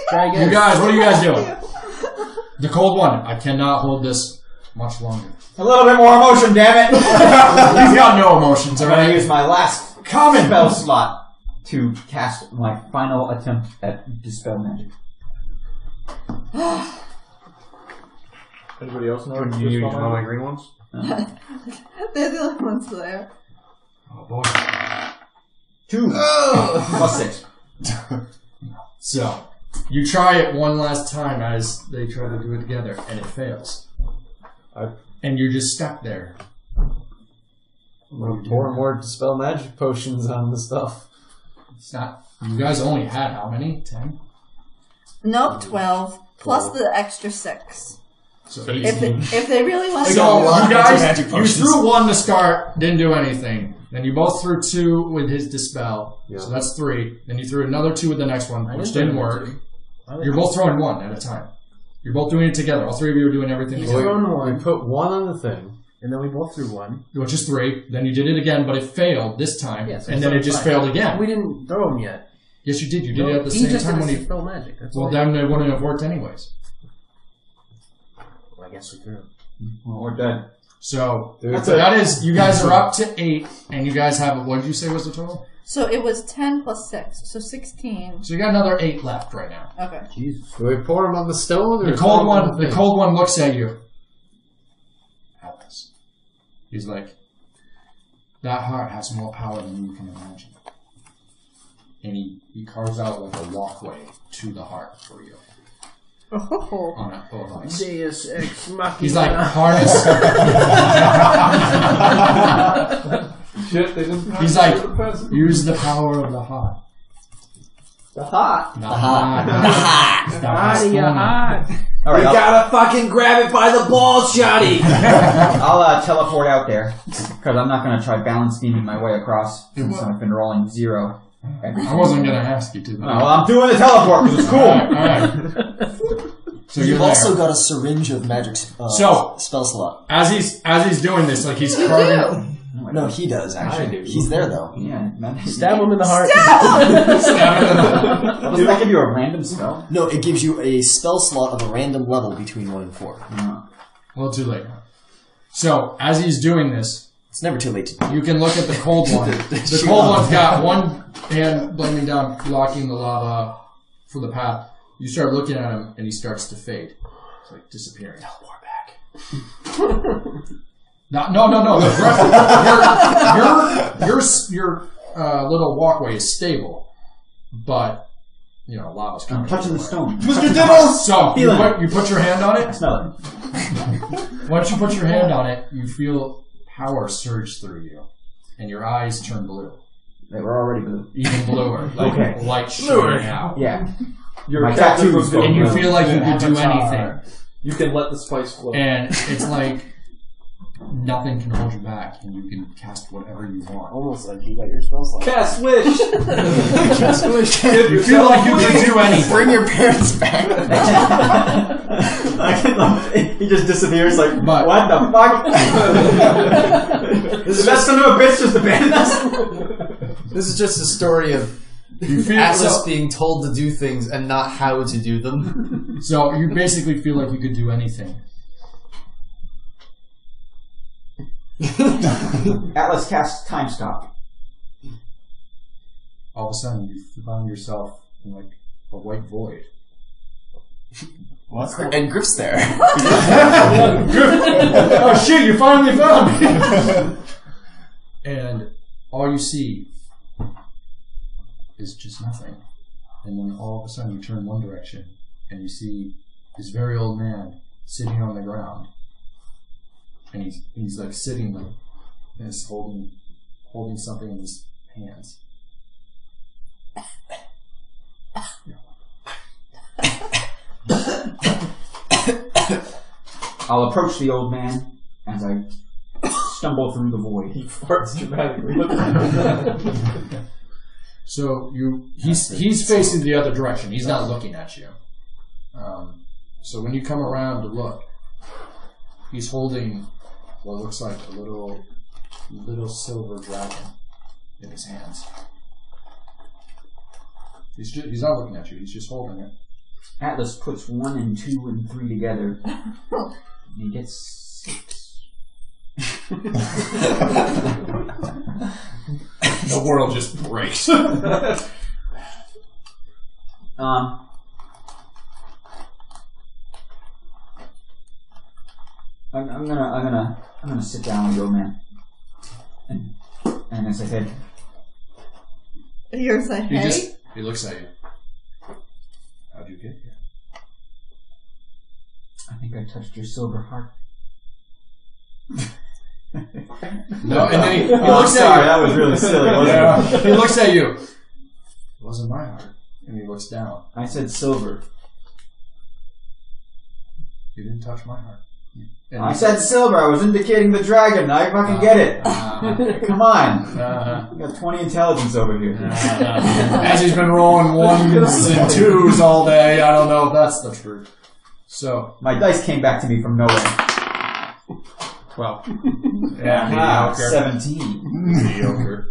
Try again. You guys, what are you guys doing? The cold one. I cannot hold this much longer. A little bit more emotion, damn it! He's got no emotions, I'm going alright? to use my last spell slot to cast my final attempt at Dispel Magic. Anybody else know? Do you use one of my green ones? They're the only ones there. Oh boy. 2 plus 6. So, you try it one last time as they try to do it together, and it fails. And you're just stuck there. We'll pour more dispel magic potions on the stuff. It's not. You guys only had how many? 10? Nope, 12. Plus the extra 6. So If they really want to So, go, you guys, you threw 1 to start, didn't do anything. Then you both threw 2 with his dispel. Yeah. So that's 3. Then you threw another 2 with the next one, which didn't work. You're both throwing 1 at a time. You're both doing it together. All 3 of you are doing everything together. We put 1 on the thing. And then we both threw 1. Which is 3. Then you did it again, but it failed this time. Yeah, so and then it just failed again. We didn't throw him yet. Yes, you did. You did it at the same time when he spell magic. That's well, then it wouldn't have worked anyways. Well, I guess we threw him. Well, we're dead. So that is, you guys are up to 8, and you guys have, what did you say was the total? so it was 10 plus 6, so 16. So you got another 8 left right now. Okay. Jesus. Do we pour them on the stone? Or The cold one looks at you. Atlas. He's like, that heart has more power than you can imagine. And he carves out like a walkway to the heart for you. Oh. On a boat of ice. Deus ex machina. He's like, harness. Shit, they didn't. He's like, use the power of the heart. The heart. The heart. The Out of your heart. All right, You gotta fucking grab it by the balls, Shotty. I'll teleport out there because I'm not going to try balance beaming my way across since I've been rolling 0 every I time. wasn't gonna ask you to. Oh, well, I'm doing the teleport because it's cool. Alright. So You've you're also there. got a syringe of magic So- spell slot. As he's doing this, like he's carving. No, he does actually. I do. He's there though. Yeah, man. Stab him in the heart. Doesn't that give you a random spell? No, it gives you a spell slot of a random level between 1 and 4. Well, too late now. So as he's doing this, It's never too late to do. you can look at the cold one. The cold one's got one hand blaming down, blocking the lava for the path. You start looking at him, and he starts to fade. It's like disappearing. Teleport back. No. The your little walkway is stable, but lava's coming. I'm touching the everywhere. stone. Mr. Diddles! So you put your hand on it. Smell it. Once you put your hand on it, you feel power surge through you, and your eyes turn blue, They were already blue. even bluer, like Okay. light shining out. Yeah. Your My tattoos go And you blue. feel like you could do Avatar. anything, You can let the spice flow. and it's like nothing can hold you back, and you can cast whatever you want. Almost like you got your spell slot. Cast wish. You feel like you can do anything. Bring your parents back. He just disappears like, But- what the fuck? This is that son of a bitch just abandoned us? This is just a story of You feel Atlas being told to do things and not how to do them. so you basically feel like you could do anything. Atlas casts time stop. All of a sudden, you found yourself in like a white void. What? And Griff's there. Oh shit! You finally found me. And all you see is just nothing. And then all of a sudden, you turn one direction, and you see this very old man sitting on the ground. And he's like sitting like this, holding something in his hands. I'll approach the old man as I stumble through the void. He farts dramatically. So he's facing the other direction. He's not looking at you. So when you come around to look, he's holding what looks like a little silver dragon in his hands. He's not looking at you. He's just holding it. Atlas puts 1 and 2 and 3 together. He gets 6. The world just breaks. I'm gonna sit down with your man, and I say, hey. You're saying, hey? He looks at you. How'd you get here? I think I touched your silver heart. No, and then he looks at you. That was really silly, wasn't it? He looks at you. It wasn't my heart. And he looks down. I said silver. You didn't touch my heart. And I said silver. I was indicating the dragon. I fucking get it. Come on. We got 20 intelligence over here. As he's been rolling 1s and 2s all day, I don't know if that's the truth. So my dice came back to me from nowhere. 12. Yeah, mediocre. 17. Mediocre.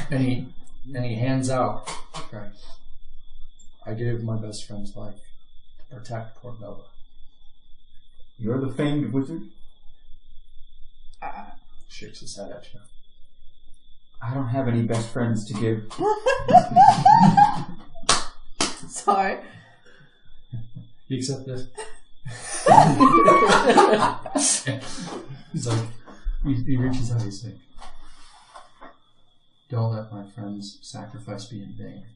And he hands out. Okay. I gave my best friend's life to protect Port Nova. You're the famed wizard? Shakes his head at you. I don't have any best friends to give. Sorry. You accept this? He's like, he reaches out, he's like, don't let my friend's sacrifice be in vain.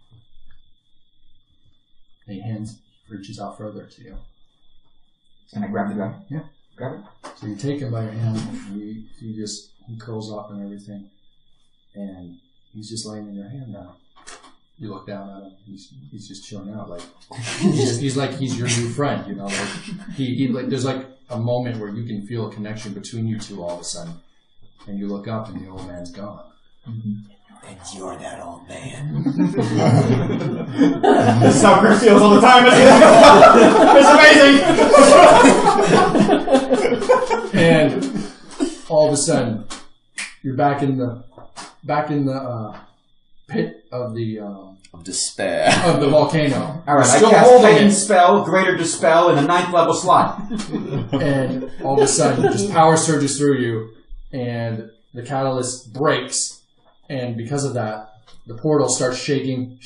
And he reaches out further to you. Can I grab the dragon? Yeah. Grab it? So you take him by your hand, and he curls up and everything, and he's just laying in your hand now. You look down at him, he's just chilling out, like, he's like, he's your new friend, you know, like, he like, there's like a moment where you can feel a connection between you two all of a sudden, and you look up and the old man's gone. Mm-hmm. And you're that old man. This is how Griff feels all the time. It's amazing. And all of a sudden, you're back in the pit of the Of despair. of the volcano. All right, Still I cast holding Titan it, spell, Greater Dispel, in the 9th level slot. and all of a sudden, just power surges through you, and the catalyst breaks. And because of that, the portal starts shaking,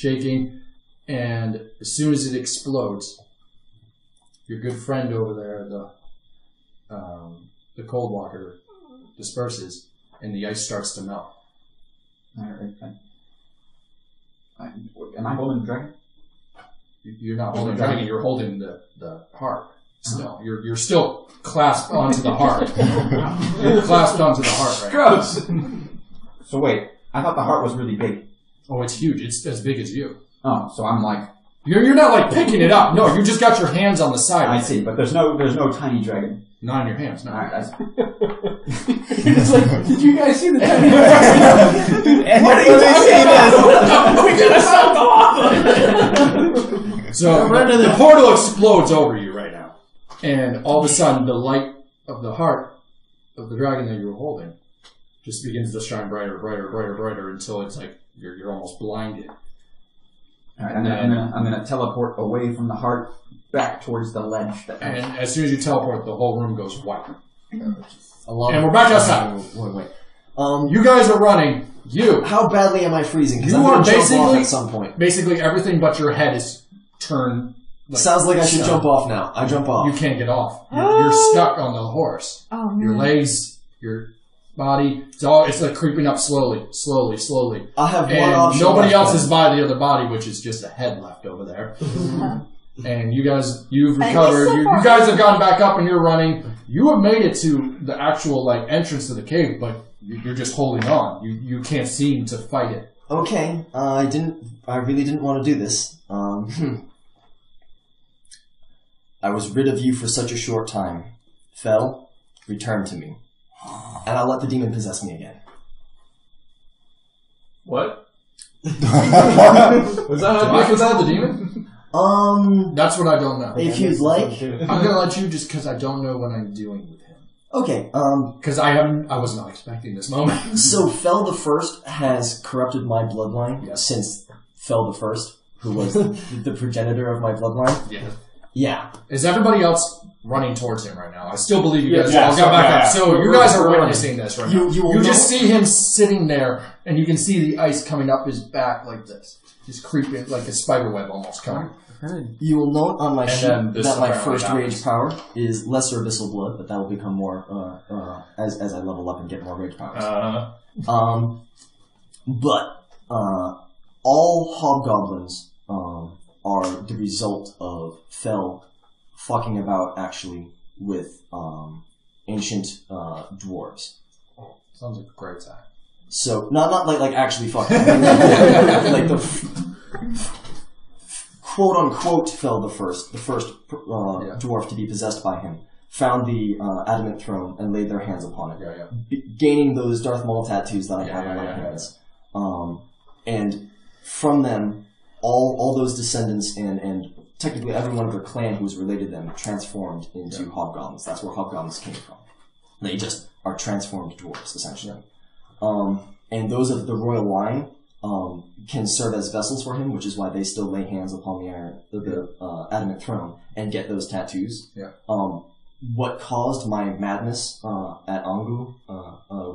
and as soon as it explodes, your good friend over there, the cold water, disperses, and the ice starts to melt. All right. Am I holding the dragon? You're not holding the dragon. You're holding the harp. Still, you're still clasped onto the harp. You're clasped onto the harp, right? Gross. So wait. I thought the heart was really big. Oh, it's huge. It's as big as you. Oh, so I'm like... You're not like picking it up. No, you just got your hands on the side. I see, but there's no tiny dragon. Not in your hands, no. Alright, It's like, did you guys see the tiny dragon? What are you talking We gotta stop the lava! So the portal explodes over you right now. And all of a sudden, the light of the heart of the dragon that you were holding just begins to shine brighter until it's like you're almost blinded. All right, I'm gonna teleport away from the heart, back towards the ledge. And as soon as you teleport, the whole room goes white. And we're back outside. Wait. You guys are running. How badly am I freezing? You are basically at some point. Basically, everything but your head is turned. Sounds like I should jump off now. I jump off. You can't get off. You're stuck on the horse. Oh, man. Your legs, your body, it's like creeping up slowly. I have one and option. nobody else is by the other body, which is just a head left over there. And you've recovered. You guys have gotten back up and you're running. You have made it to the actual entrance to the cave, but you're just holding on. You can't seem to fight it. Okay, I really didn't want to do this. I was rid of you for such a short time. Fell, return to me. And I'll let the demon possess me again. What? Was that without the demon? That's what I don't know. If you'd like. I'm gonna let you just because I don't know what I'm doing with him. Okay, because I was not expecting this moment. So Fell the First has corrupted my bloodline since Fell the First. who was the progenitor of my bloodline. Yeah. Yeah. Is everybody else running towards him right now? I still believe you guys Yeah, all got back up. So you guys are we're witnessing this right now. You just see him sitting there, and you can see the ice coming up his back like this. Just creeping, like a spider web almost coming. You will note on my sheet this that my apparently first happens. rage power is lesser abyssal blood, but that will become more as I level up and get more rage powers. But all hobgoblins are the result of Fel fucking about actually with ancient dwarves. Sounds like a great time. So not like actually fucking, like the quote unquote Fel the first dwarf to be possessed by him, found the adamant throne and laid their hands upon it, gaining those Darth Maul tattoos that I have on my hands. And from them, all those descendants and technically everyone of their clan who was related to them transformed into hobgoblins. That's where hobgoblins came from. They just are transformed dwarves, essentially. And those of the royal line can serve as vessels for him, which is why they still lay hands upon the adamant throne and get those tattoos. Yeah. What caused my madness at Angu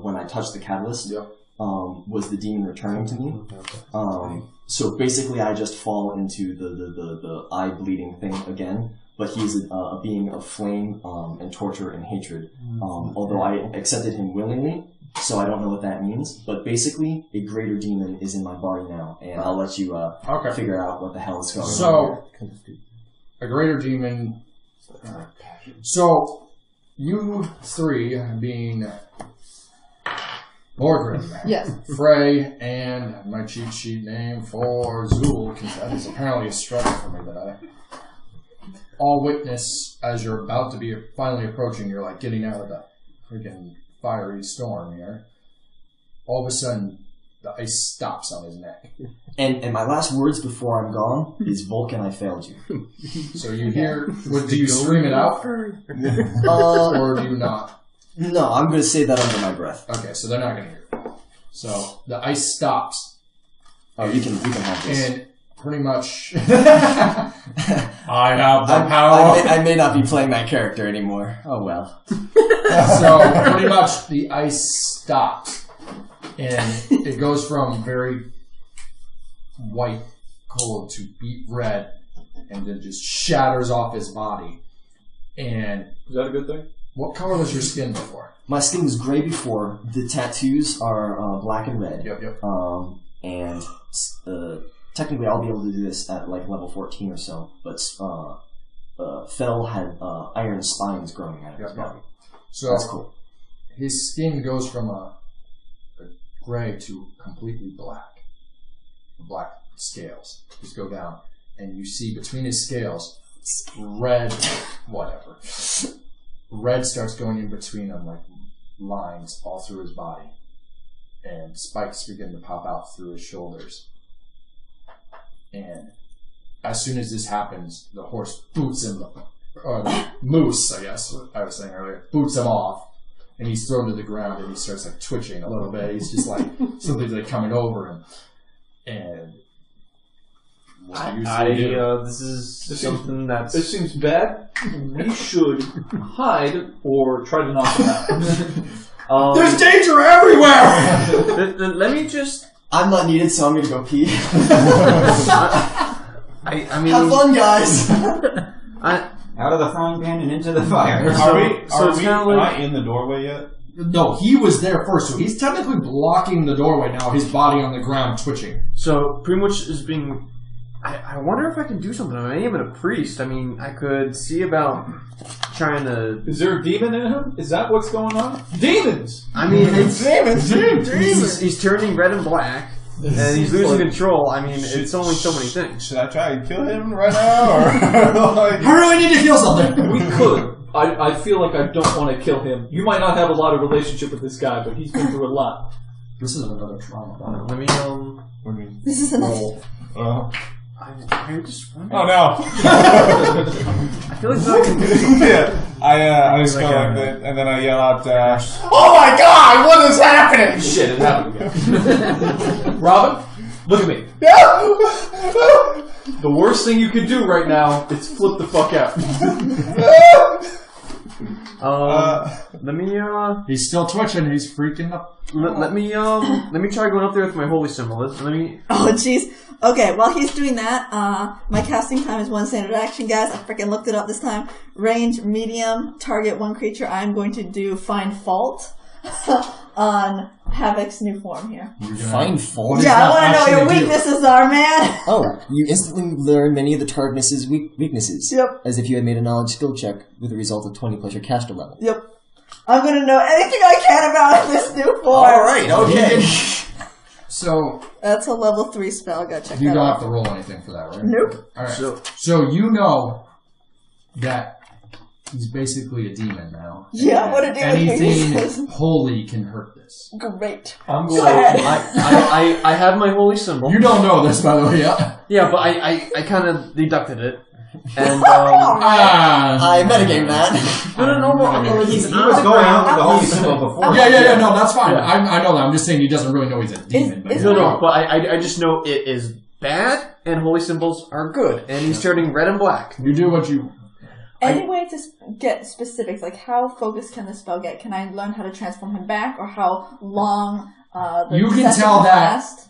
when I touched the catalyst was the demon returning to me. So basically, I just fall into the eye bleeding thing again. But he's a being of flame and torture and hatred. Although I accepted him willingly, so I don't know what that means. But basically, a greater demon is in my body now, and I'll let you figure out what the hell is going on. So, a greater demon. So, you three being Morgrim, Yes. Frey, and my cheat sheet name for Zool, because that is apparently a struggle for me that I all witness as you're about to be finally approaching. You're like getting out of the freaking fiery storm here. All of a sudden, the ice stops on his neck. And my last words before I'm gone is, Vulcan, I failed you. So you hear, do you scream it out? Or do you not? No, I'm going to say that under my breath. Okay, so they're not going to hear it. So the ice stops. Oh, you can have this. And pretty much, I have the power. I may not be playing that character anymore. Oh well. So pretty much the ice stops, and it goes from very white cold to beet red, and then just shatters off his body. And is that a good thing? What color was your skin before? My skin was gray before. The tattoos are black and red. Yep. And technically, I'll be able to do this at like level 14 or so. But Fel had iron spines growing out of his body. So that's cool. His skin goes from a gray to completely black. Black scales just go down, and you see between his scales red, whatever. Red starts going in between them like lines all through his body, and spikes begin to pop out through his shoulders. And as soon as this happens, the horse boots him, moose, I guess I was saying earlier, boots him off, and he's thrown to the ground, and he starts like twitching a little bit. He's just like something's like coming over him, and this is something that's... This seems bad. We should hide or try to knock him out. There's danger everywhere! Let me just... I'm not needed, so I'm going to go pee. I mean... Have fun, guys! Out of the frying pan and into the fire. Am I in the doorway yet? No, he was there first, so he's technically blocking the doorway now, his body on the ground twitching. So, pretty much is being... I wonder if I can do something. I am a priest. I mean, I could see about trying to... Is there a demon in him? Is that what's going on? Demons! I mean, it's... Demons! He's turning red and black, and he's losing control. I mean, it's only so many things. Should I try and kill him right now? Or like... I really need to kill something! We could. I feel like I don't want to kill him. You might not have a lot of relationship with this guy, but he's been through a lot. This isn't another trauma. Let me, This is another... I just wonder. Oh no! I feel like I can do something. Yeah, I just go like that, and then I yell out, "Oh my God! What is happening?" Shit, it happened again. Robin, look at me. The worst thing you could do right now is flip the fuck out. Let me He's still twitching. He's freaking up. let me try going up there with my holy symbol. Let me. Oh, jeez. Okay, while he's doing that, my casting time is 1 standard action, guys. I freaking looked it up this time. Range, medium, target 1 creature. I'm going to do Find Fault on Havoc's new form here. Find fault? Yeah, I want to know what your weaknesses are, man. Oh, you instantly learn many of the target's weaknesses. Yep. As if you had made a knowledge skill check with a result of 20 plus your caster level. Yep. I'm going to know anything I can about this new form. Alright, okay. So That's a level 3 spell. Gotta check you that don't out. have to roll anything for that, right? Nope. All right. So you know that he's basically a demon now. Yeah, And what a demon anything is. holy can hurt this. Great. I'm Go going. ahead. I have my holy symbol. You don't know this, by the way, yeah? Yeah, but I kind of deducted it. And I metagame that. no. I mean, He was going out with the holy symbol before. Yeah, no, that's fine. I know that. I'm just saying he doesn't really know he's a demon. But No, but I just know it is bad, and holy symbols are good, and he's turning red and black. You do what you... Any way to get specifics, like how focused can the spell get? Can I learn how to transform him back, or how long the You can session tell will that last?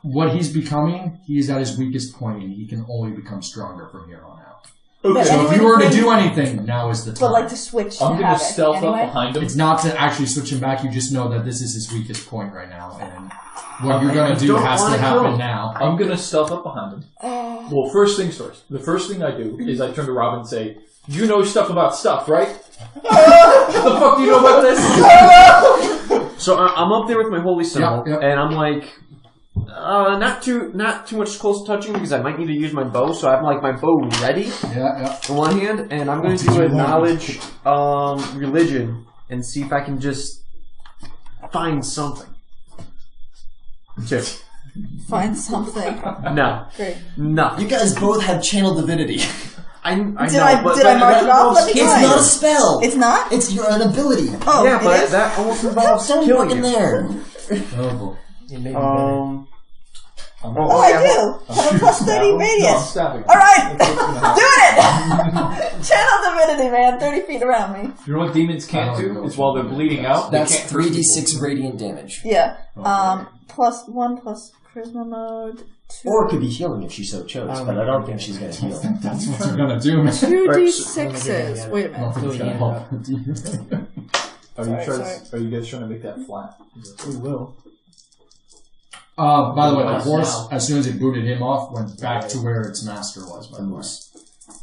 what he's becoming, he's at his weakest point, and he can only become stronger from here on out. Okay. So if you were to do anything, now is the time. But like to switch I'm to going to Havoc stealth anyway? up behind him. It's not to actually switch him back, you just know that this is his weakest point right now, and what you're going to do has to happen now. I'm going to stealth up behind him. Well, first things first. The first thing I do is I turn to Rob and say, "You know stuff about stuff, right?" What the fuck do you know about this? So I'm up there with my holy symbol, Yep. and I'm like, not too much close touching because I might need to use my bow. So I have like my bow ready Yeah. on one hand, and I'm going to do a knowledge, religion, and see if I can just find something. Two. Find something. No. Great. No. You guys both have channel divinity. I Did know, I but mark it off? Let me It's try. not a spell. It's not? It's an ability. Oh, yeah, it but is? that almost involves Don't killing fucking you. there. Oh, I do. Have a plus 30 No, radius. stabbing. All right. Doing it. Channel divinity, man. 30 feet around me. You know what demons can't do? Is while they're bleeding out, they That's can't hurt 3d6 radiant damage. Yeah. Plus 1 plus charisma mode. 2. Or it could be healing if she so chose, but I don't think she's going to heal. That's what you're going to do, man. 2d6s. Wait a minute. Are you guys trying to make that flat? We will. By the way, the horse, as soon as it booted him off, went back to where its master was, by the way.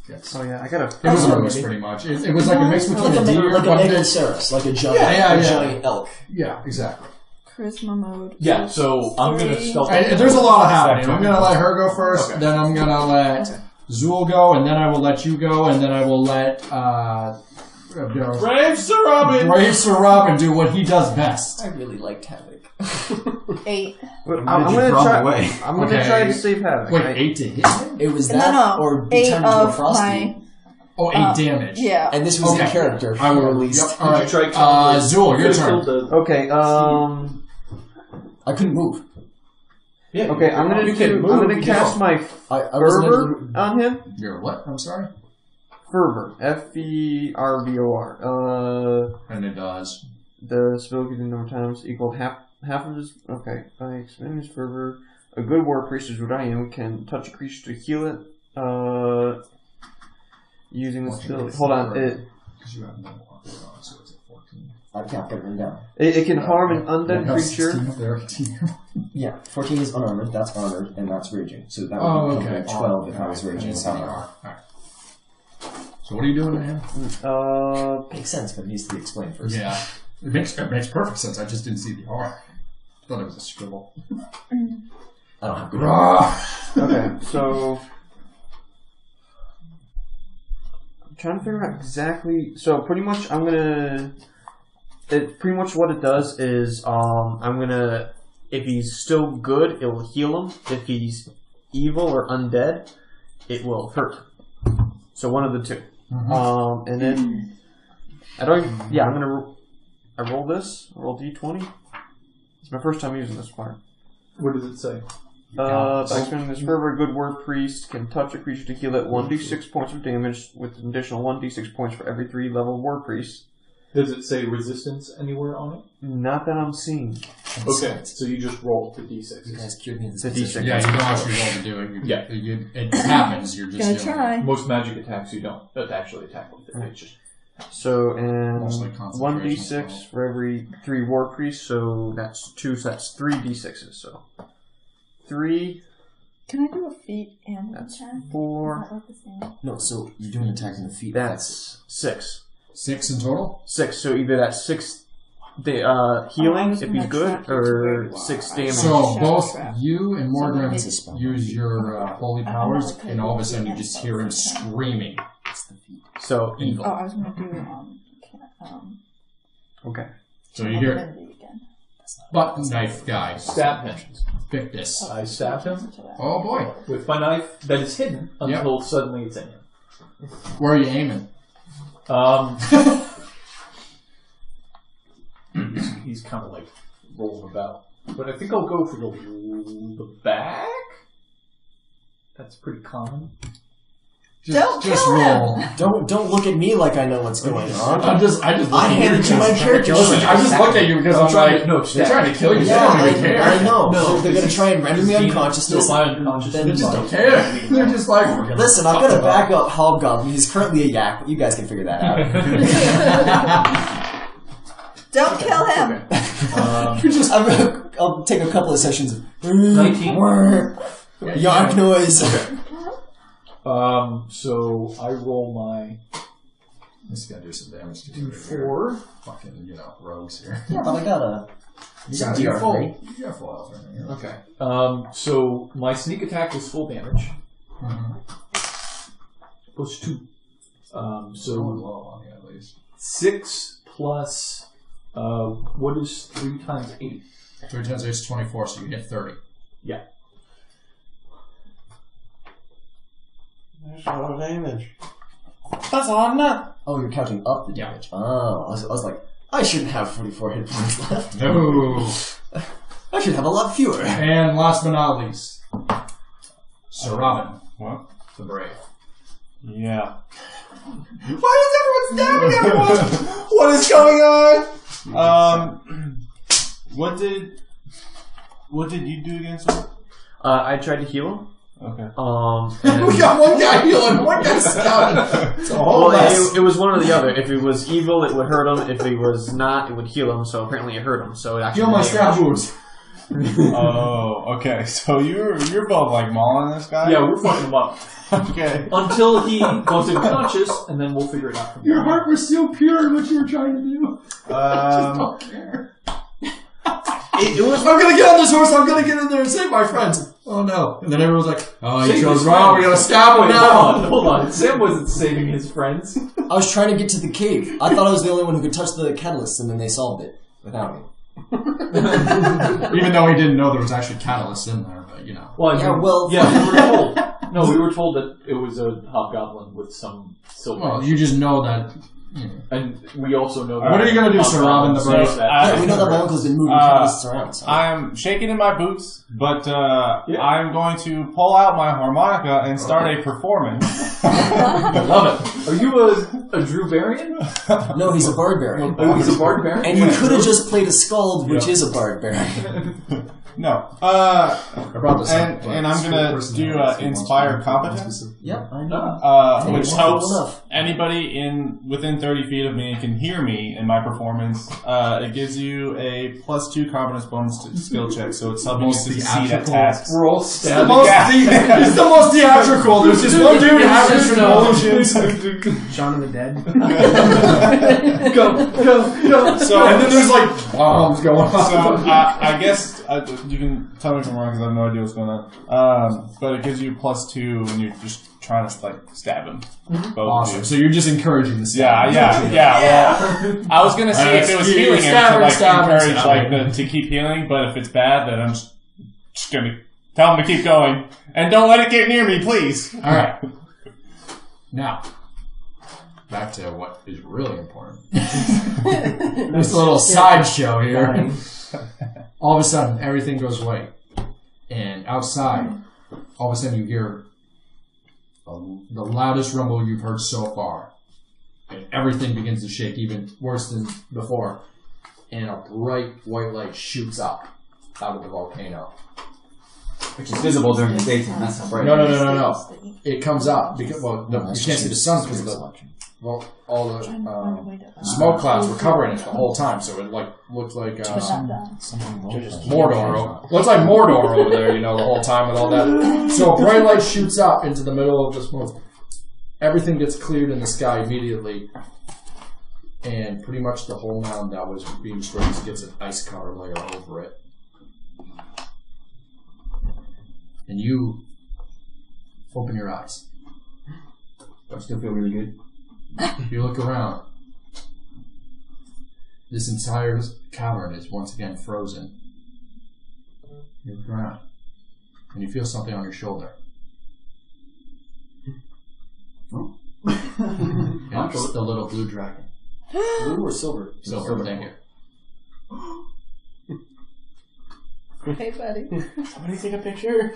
Yes. Oh yeah, I gotta. It was a moose, pretty much. It was like a mix between a deer Like a and Megacerus, like a giant elk. Yeah, exactly. Charisma mode. Yeah, so I'm going to stealth up. And there's a lot happening. I'm going to let her go first, then I'm going to let Zool go, and then I will let you go, and then I will let Brave Sir Robin! Brave Sir Robin do what he does best. I really liked Havoc. 8. I'm gonna try. I'm gonna Okay. try to save Havoc. Wait, 8 to hit him? It was that, No. or be 8 turned into a of Frosty. my... Oh, 8 damage. Yeah. And this was Okay. the character. I will release. Yep. All right. Did you try Zool, your turn. Okay. I couldn't move. Yeah, Okay. I'm gonna cast my I wasn't able to fervor on him. Your what? I'm sorry? Fervor. Fervor. And it does. The spell given number of times equal half of his. Okay. By expanding his fervor, a good war priest, as what I am, can touch a creature to heal it. Using this ability. Hold on. Because you have no armor on, so it's at 14. I've got it written down. It can harm an undead No, creature. 16 up there. Yeah, 14 is unarmored, that's armored, and that's raging. So that Oh, would be okay. 12 if I was raging. Alright. So what are you doing to him? Makes sense, but it needs to be explained first. Yeah. It makes perfect sense. I just didn't see the R. I thought it was a scribble. I don't have good Okay, so I'm trying to figure out exactly. So pretty much, I'm gonna. Pretty much what it does is, I'm gonna. If he's still good, it will heal him. If he's evil or undead, it will hurt. So one of the two. And then I don't. Yeah, I'm gonna. I roll this. I roll d20. It's my first time using this part. What does it say? Backspin, this forever good word priest can touch a creature to heal it 1d6 points of damage with an additional 1d6 points for every 3 level word priest. Does it say resistance anywhere on it? Not that I'm seeing. Okay, so you just roll the d6. You guys cured me in It's a this. d6. Yeah, you don't actually roll to do it. It happens. You're just Gonna doing try. Most magic attacks you don't actually attack with it. It's just So, and Mostly concentration 1d6 spell. for every 3 war priests, so that's 2, so that's 3 d6s, so. 3, Can I do a feat and an that's attack? 4, Is that what the same? No, so you're doing attack in the feet. that's 6. 6 in total? 6, so either that's 6 healing, if he's good, or 6 damage. So both you and Morgan It's a spell. use your holy powers, and all of a sudden you just hear him screaming. It's the feet. So, evil. Oh, I was going to do Okay. So you hear Divinity again. butt knife guy. stab him. Victus. I stab him Oh boy. with my knife that is hidden until suddenly it's in him. Where are you aiming? He's kind of like rolling about, but I think I'll go for the back. That's pretty common. Don't just kill roll. him! Don't look at me like I know what's going on. I just I looked at you handed you my because- character Listen, sheet. I just looked at you because I'm trying like, to- no, they're trying to kill you. Yeah, They don't even care. I know. No, they're gonna try and render me unconscious. my unconscious. They just don't care. They're just like, we're gonna Listen, I'm talk gonna about- back up Hobgoblin. He's currently a yak, but you guys can figure that out. Don't kill him! I'll take a couple of sessions of 19. yark noise. So I roll my This gotta do some damage to d4. fucking, rogues here. Yeah, but I got a. You got DR, full. right? You got full health right now. Okay. So my sneak attack is full damage. Plus 2. Going So low on you at least. 6 plus what is 3 times 8? 3 times 8 is 24, so you get 30. Yeah. There's a lot of damage. That's a lot of nut. Oh, you're counting up the damage. Oh, I was like, I shouldn't have 44 hit points left. No. I should have a lot fewer. And last but not least, Sir Robin, What? the brave. Yeah. Why is everyone stabbing everyone? What is going on? What did you do against him? I tried to heal him. Okay. And We got one guy healing, one guy stabbing. It's a whole mess. it was one or the other. If it was evil, it would hurt him. If it was not, it would heal him. So apparently it hurt him. So it actually Heal my made stab him. wounds. Oh, okay. So you're both like mauling this guy? Yeah, we're fucking him up. Okay. Until he goes unconscious, and then we'll figure it out from there. Your heart was still pure in what you were trying to do. I just don't care. It was. I'm gonna get on this horse, I'm gonna get in there and save my friends. Oh no. And then everyone's like, oh, Save you chose his wrong, friends. we're gonna stab him Wait, now. hold on. Sam wasn't saving his friends. I was trying to get to the cave. I thought I was the only one who could touch the catalyst, and then they solved it without me. Even though he didn't know there was actually catalyst in there, but Well, I mean, Yeah, well- yeah, we were told. No, we were told that it was a hobgoblin with some silver. Well, you just know that. And we also know that. What are you gonna do, Sir Robin the hobgoblins Brave? that- Yeah, we know that my uncle's been moving catalysts around. So. I'm shaking in my boots, but I'm going to pull out my harmonica and start a performance. I love it. Are you a Druvarian? No, he's a barbarian. Oh, he's a barbarian? And you could have just played a skald, which is a barbarian. No. brought this up, And I'm gonna do inspire competence, Yep, I know. which Hey, helps wonderful enough. anybody within 30 feet of me can hear me in my performance. It gives you a +2 competence bonus to skill check, so it's helping you Most succeed at theatrical. tasks. We're all It's the stabbing. most it's the most theatrical. There's just one dude having some Shaun of the Dead. Go. So, and then there's like bombs going off. So I guess you can tell me if I'm wrong because I have no idea what's going on. But it gives you +2 when you're just trying to stab him. Both Awesome. of you. So you're just encouraging the stab. Yeah. Well, I was gonna see if it was You're healing him stabbing, to stabbing, encourage stabbing. to keep healing. But if it's bad, then I'm just gonna tell him to keep going and don't let it get near me, please. All right. Now, back to what is really important. This little sideshow here. All of a sudden, everything goes white, and and outside, all of a sudden you hear the loudest rumble you've heard so far. And everything begins to shake, even worse than before. And a bright white light shoots up out of the volcano. Which is visible during the daytime. That's how bright. No. It comes up because you can't see the sun because of all the smoke clouds were covering it the whole time. So it looked like Mordor. Looks like Mordor over there, the whole time with all that. So a bright light shoots up into the middle of the smoke. Everything gets cleared in the sky immediately, and pretty much the whole mound that was being destroyed gets an ice cover layer over it. And you open your eyes. Do I still feel really good? You look around. This entire cavern is once again frozen. You look around, and you feel something on your shoulder. Oh. And it's the little blue dragon. Blue or silver? Silver, thank you. Hey, buddy. Somebody take a picture.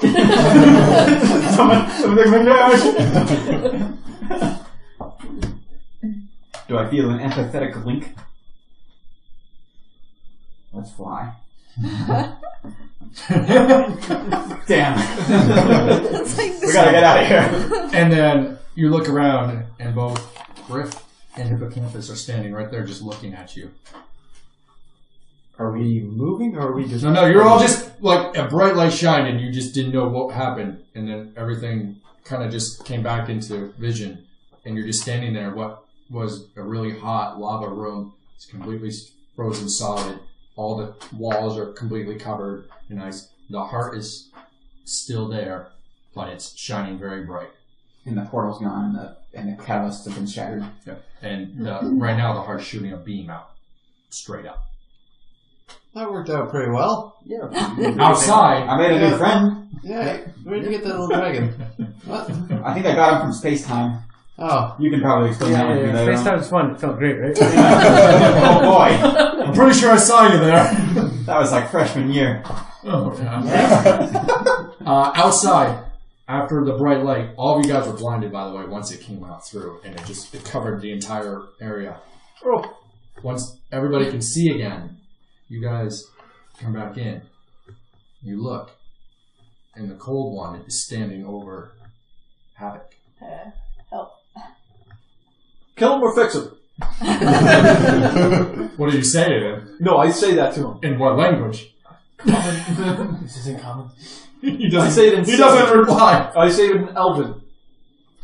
Do I feel an empathetic link? Let's fly. Damn. We gotta get out of here. And then you look around, and both Griff and Hippocampus are standing right there just looking at you. Are we moving, or are we just... No, you're all just, like, a bright light shined, and you just didn't know what happened. And then everything kind of just came back into vision. And you're just standing there. What was a really hot lava room. It's completely frozen solid. All the walls are completely covered in ice. The heart is still there, but it's shining very bright. And the portal's gone, and the catalysts have been shattered. Yep. And right now the heart's shooting a beam out, straight up. That worked out pretty well. Yeah. Outside, I made a new friend. Yeah, where'd you get that little dragon? What? I think I got him from space-time. Oh. You can probably explain that one to me later. Space time's fun. It felt great, right? Oh boy. I'm pretty sure I saw you there. That was like freshman year. Oh, outside, after the bright light, all of you guys were blinded, by the way, once it came out through, and it covered the entire area. Oh. Once everybody can see again, you guys come back in. You look, and the cold one is standing over Havoc. Help. Kill him or fix him. What do you say to him? No, I say that to him. In what language? This isn't common. He doesn't, I say it in he doesn't reply. I say it in Elven.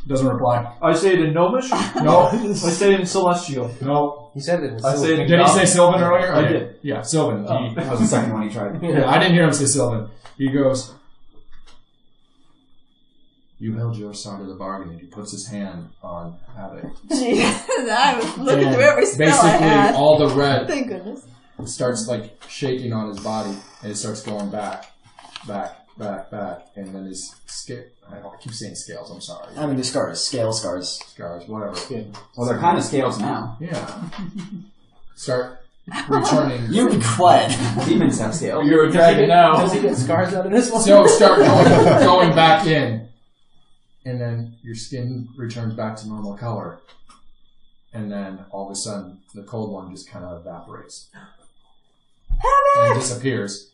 Doesn't reply. I say it in Gnomish. No. I say it in Celestial. No. He said it. I say it in Did he say Sylvan earlier? I did. Yeah, Sylvan. Oh, that was the second one he tried. Yeah, I didn't hear him say Sylvan. He goes, you held your side of the bargain, and he puts his hand on Havoc. I was looking through every spell Basically, I had. all the red Thank goodness. starts like shaking on his body, and it starts going back, and then his I keep saying scales. I'm sorry. I mean, the scars, scales, Scars, whatever. Well, they're kind of scales now. Yeah. Start returning. You be quiet. Demons have scales. You're a dragon now. Does he get scars out of this one? So start going back in, and then your skin returns back to normal color, and then all of a sudden the cold one just kind of evaporates and disappears.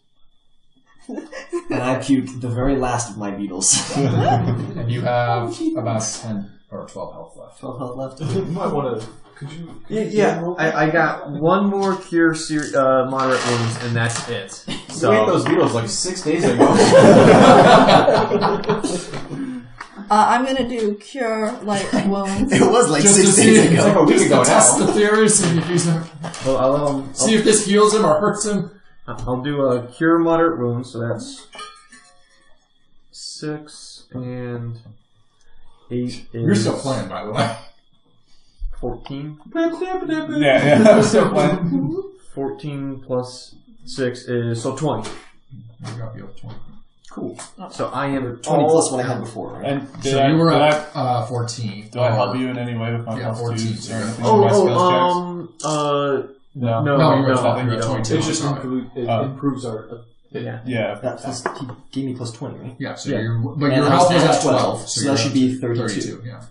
And I puked the very last of my beetles. And you have about 10 or 12 health left. 12 health left. You might want to. Could you? Yeah, I got one more cure moderate wounds, and that's it. So You ate those beetles like 6 days ago. I'm gonna do cure light wounds. It was like Just 6 to see, days ago. Like a week just ago to test now. the theory, see if he's see if this heals him or hurts him. I'll do a cure moderate wounds, so that's 6 and 8 is You're still playing, by the way. 14. Yeah, I was still playing. 14 plus 6 is so 20. You got me up 20. Cool. So I am 20 plus what I had before, right? And So you were at 14. Do I help you in any way with my Yeah, plus 14. twos or anything with my skills checks? No, No. you were at no, 22. It just Oh. improves our Yeah. That plus, he gave me plus 20, right? Yeah, so Yeah. your And health I is was at at 12. so that should be 32. Yeah.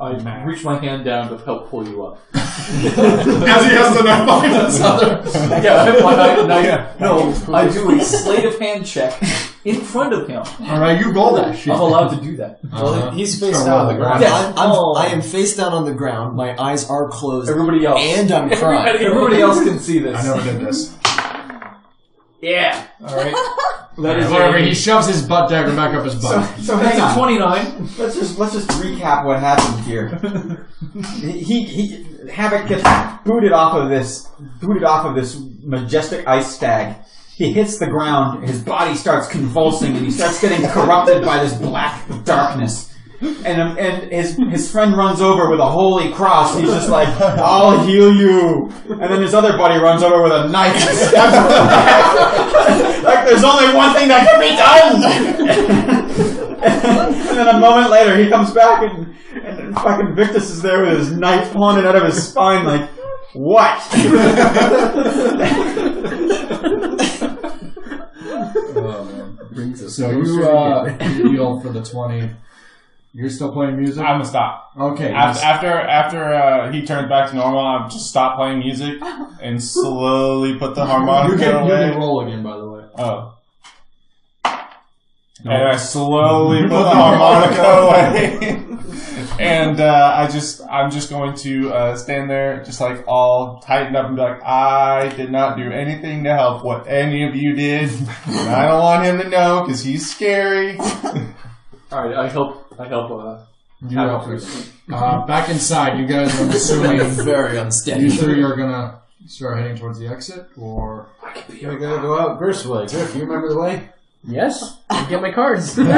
I reach my hand down to help pull you up. As he has to now find us other. I do a sleight of hand check in front of him. Alright, you roll that shit. I'm allowed to do that. Well, he's face Just down on roll the the ground. Yeah. I am face down on the ground. My eyes are closed. Everybody else. And I'm crying. Everybody else can see this. I never did this. Yeah. Alright. That is Whatever, he shoves his butt dagger back up his butt. So hang on. 29. Let's just recap what happened here. Havoc gets booted off of this majestic ice stag. He hits the ground, his body starts convulsing, and he starts getting corrupted by this black darkness. And his friend runs over with a holy cross. He's just like, I'll heal you. And then his other buddy runs over with a knife and stabs him in the back. Like there's only one thing that can be done. And then a moment later, he comes back and fucking Victus is there with his knife pointed out of his spine. Like, what? So you heal for the 20. You're still playing music? I'm gonna stop. Okay. After he turns back to normal, I'll just stop playing music and slowly put the harmonica you away. can roll again, by the way. Oh. And I slowly put the harmonica away. And I'm just going to stand there, just like all tightened up and be like, I did not do anything to help what any of you did. And I don't want him to know because he's scary. Alright, I help. You help back inside, you guys, I'm assuming Very unsteady. you three are gonna start heading towards the exit, or We're gonna go out Griff's way. Griff, you remember the way? Yes. I get my cards. Son of a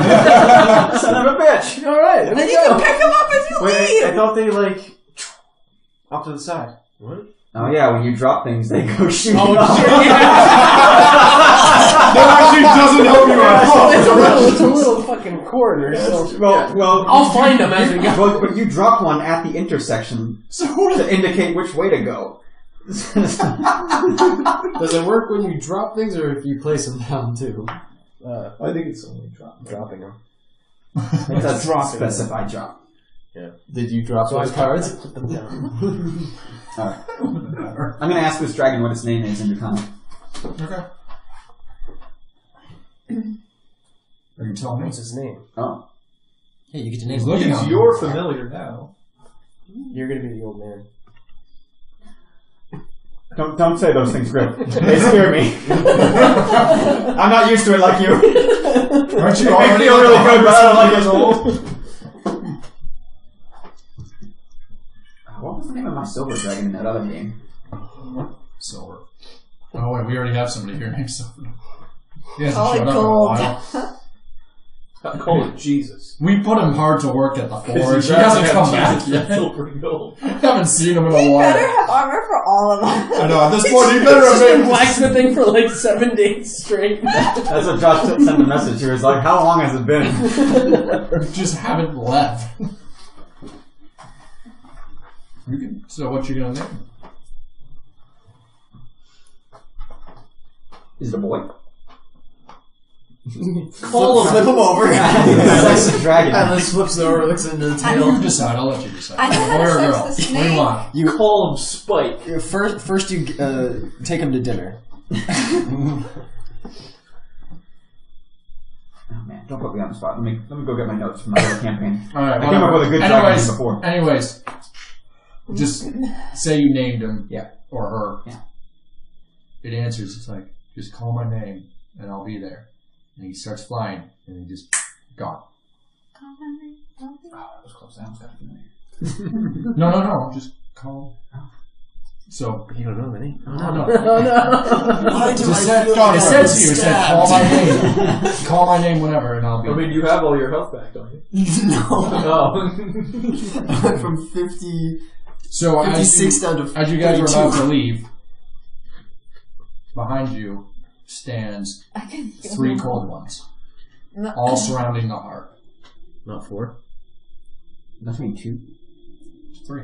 bitch! All right. And you can pick them up if you leave. I thought they off to the side. What? Oh yeah, when you drop things, they go shoot. That actually doesn't help you at all. It's a little fucking corner. So Well, I'll find them as we go. but you drop one at the intersection to indicate which way to go. Does it work when you drop things, or if you place them down too? I think it's only Dropping them. It does specify drop. Yeah. Did you drop those cards? Put them down. Alright. I'm gonna ask this dragon what its name is in Draconic. okay. Are you telling me? What's his name? Oh. Hey, you get to He's name looking it. at You're familiar now. You're gonna be the old man. Don't say those things, Griff. They scare me. I'm not used to it like you. Aren't you It makes me already feel really good, but I don't like years it. old? What was the name of my silver dragon in that other game? Silver. Oh wait, we already have somebody here named Silver. He hasn't Call it showed up in a gold. while. I call it Jesus. We put him hard to work at the forge. He hasn't come back yet. Silver and gold. Haven't seen him in a He while. better have armor for all of us. I know, at this point, he better have He's been made blacksmithing for like 7 days straight. That's what Josh sent a message. He was like, how long has it been? just haven't left. So what you gonna name? Is it a boy? Call him, flip him over. That's a dragon. Atlas flips over, looks into the You tail. decide. I'll let you decide. I know how Boy to or search girl? the What do snake. you want? You call him Spike. First you take him to dinner. Oh man, don't put me on the spot. Let me go get my notes from my little campaign. All right. I came up with a good dragon name before. Anyways, just say you named him. Yeah. Or her. Yeah. It answers. It's like, just call my name and I'll be there. And he starts flying and he just gone. Oh, that was close. That was kind of familiar. No. Just call. So You don't know the name. no. Why do Just I said, feel John, it like said I'm to you. It said stabbed? call my name. Call my name whenever and I'll be. I mean, you have all your health back, don't you? No. Oh. I went from 50, So 56 down to as you guys are 32. about to leave, behind you stands I can hear 3 them. cold ones, No. all surrounding the heart. Not 4. That's me 2. 3.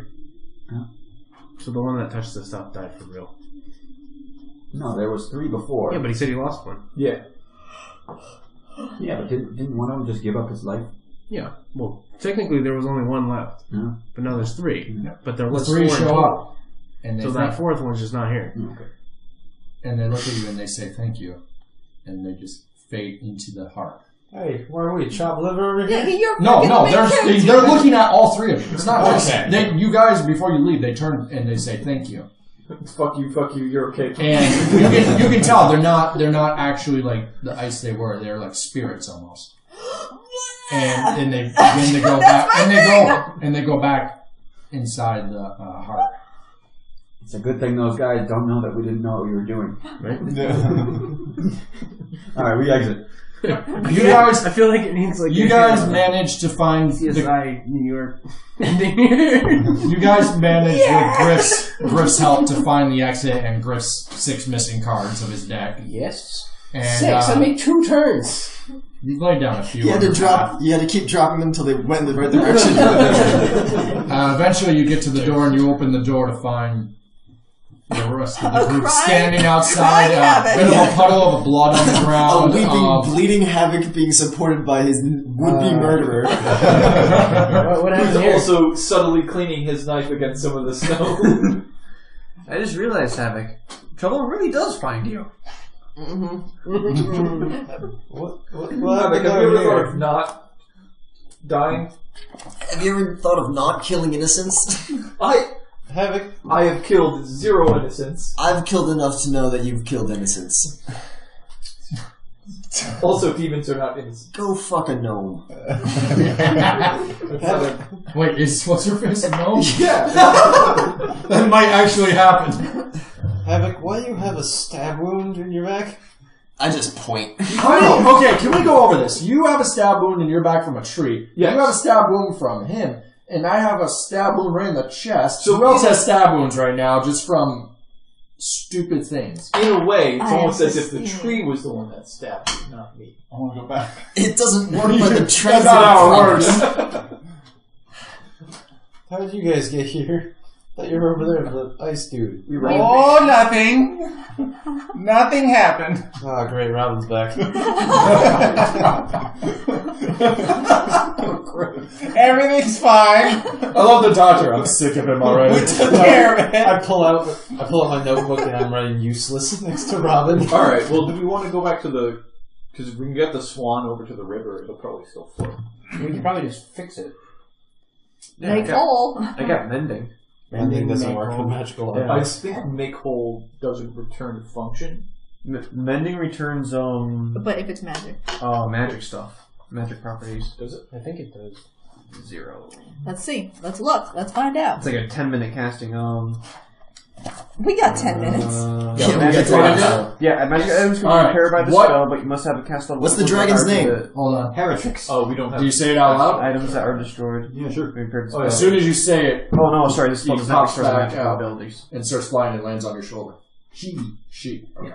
So the one that touched the stuff died for real. No, there was 3 before. Yeah, but he said he lost one. Yeah. Yeah, but didn't one of them just give up his life? Yeah. Well, technically there was only one left, Yeah. but now there's 3. Yeah. But there The was 3 4 in show total. up, and they So that 4th one's just not here. Okay. and they look at you and they say thank you, and they just fade into the heart. Hey, where are we? Chop liver over Yeah, here? you're No, you're the main they're character. looking at all 3 of you. It's not just Okay. you guys. Before you leave, they turn and they say thank you. Fuck you, you're okay. And you can tell they're not actually like the ice they were. They're like spirits almost. And then they go back and they go back inside the heart. It's a good thing those guys don't know that we didn't know what we were doing. Right? Alright, we exit. You guys, I feel like it needs like you guys managed to find the, CSI New York ending here. you guys managed with Griff's help to find the exit and Griff's 6 missing cards of his deck. Yes. And 6. I made 2 turns. you laid down a few. You had to on the drop. You had to keep dropping them until they went in the right direction. Eventually, you get to the door and you open the door to find the rest of the group standing outside. Bit of a puddle of blood on the A ground. weeping, bleeding Havoc being supported by his would-be murderer. What He's happened here? also subtly cleaning his knife against some of the snow. I just realized, Havoc, trouble really does find you. What Havoc, have you ever thought of not dying? Have you ever thought of not killing innocents? Havoc. I have killed 0 innocents. I've killed enough to know that you've killed innocents. Also, demons are not innocent. Go fuck a gnome. Wait, what's her face a gnome? Yeah. That might actually happen. Havoc, why do you have a stab wound in your back? I just point. Okay, can we go over this? You have a stab wound in your back from a tree. Yes. You have a stab wound from him. And I have a stab wound right in the chest. So who else has stab wounds right now just from stupid things? In a way, it's I almost have as to if the see. tree was the one that stabbed you, not me. I want to go back. It doesn't work by the That's transit not how it property. works. How did you guys get here? Thought you were over there with the ice dude. Oh, nothing. Nothing happened. Oh, great, Robin's back. Everything's fine. I love the doctor. I'm sick of him already. Took care of it. I pull out my notebook and I'm writing useless next to Robin. Alright, well, do we want to go back to the... Because if we can get the swan over to the river, it'll probably still float. We can probably just fix it. Make whole. I got mending. Mending doesn't work with magical I items. think make whole doesn't return to function. Mending returns But if it's magic. magic stuff, magic properties. Does it? I think it does. 0. Let's see. Let's look. Let's find out. It's like a 10-minute casting. We got 10 minutes. Magic items. Yeah, magic items can be Alright, repaired by the what- spell, but you must have a cast level. What's the equal to dragon's the name? target. Hold on. Heretics. Oh, we don't have... Do you say it out loud? Items that are destroyed. Yeah, sure. Repaired to Oh, yeah. As spell. soon as you say it, Oh no, sorry, this spell He does not pops restore the back magical out. abilities. and starts flying and lands on your shoulder. She. Okay.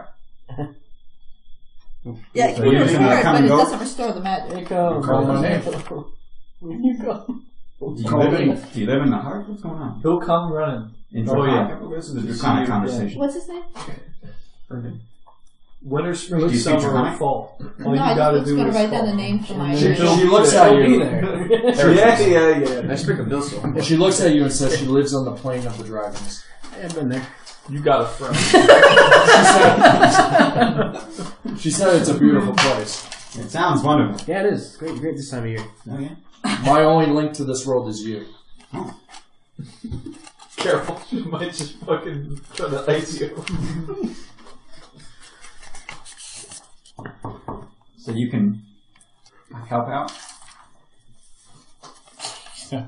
Yeah, you So can you're restore gonna it, come but and it go? doesn't restore the magic. Call my name. Where you go? Do you live in the heart? What's going on? He'll come running. In Oh, yeah. Draconic? This is a draconic conversation. What's his name? Winter, spring, Do you speak summer, or Draconic? fall. All No, you gotta I was do going to is write down fall. the name for my... She looks at you. Yeah. I speak of Dilsel. And she looks at you and says she lives on the plane of the dragons. I've been there. You got a friend. She said it's a beautiful place. It sounds wonderful. Yeah, it is. It's great, great this time of year. Oh, yeah? My only link to this world is you. Careful, she might just fucking try to ice you. So you can help out? I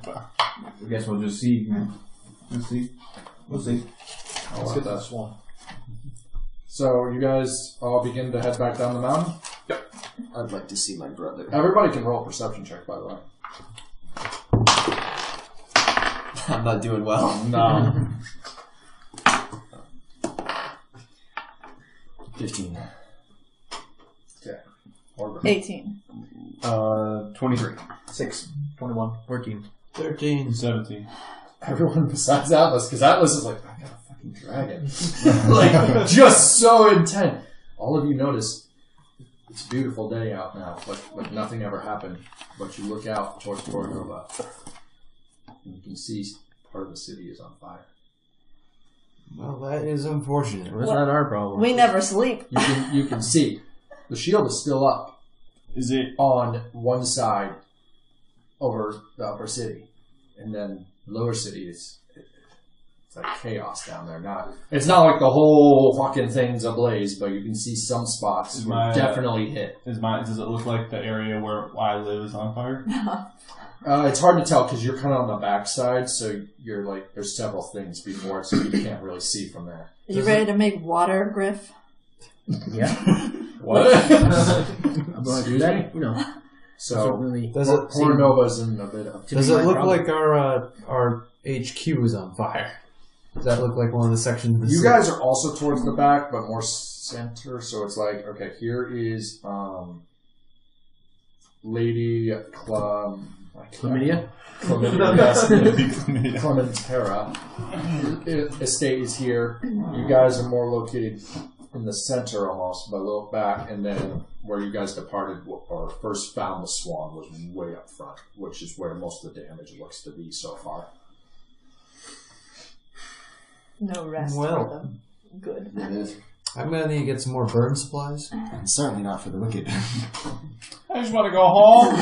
guess we'll just see, man. Let's see. We'll see. Let's get that swan. So you guys all begin to head back down the mountain. I'd like to see my brother. Everybody can roll a perception check, by the way. I'm not doing well. No. 15. 18. 23. 6, 21. 14. 13. 17. Everyone besides Atlas, because Atlas is like, I gotta fucking fucking dragon. Like, just so intent. All of you notice it's a beautiful day out now, like nothing ever happened. But you look out towards Pornova, and you can see part of the city is on fire. Well, that is unfortunate. Where's not our problem? We never sleep. You can see the shield is still up. Is it? On one side over the upper city, and then lower city is it's like chaos down there. It's not like the whole fucking thing's ablaze, but you can see some spots definitely hit. Does it look like the area where I live is on fire? It's hard to tell because you're kind of on the back side, so you're like there's several things before it, so you can't really see from there. Are you ready to make water, Griff? Yeah. What? I'm going to do that. You know. So really Pornova's in a bit of. Does it look like our HQ is on fire? Does that look like one of the sections of the You city? guys are also towards the back, but more center, so it's like, okay, here is Lady Chlamydia? Clementera. Estate is here. You guys are more located in the center almost, but a little back, and then where you guys departed or first found the swan was way up front, which is where most of the damage looks to be so far. No rest for them. Good. It is. I'm gonna need to get some more burn supplies. And certainly not for the wicked. I just want to go home.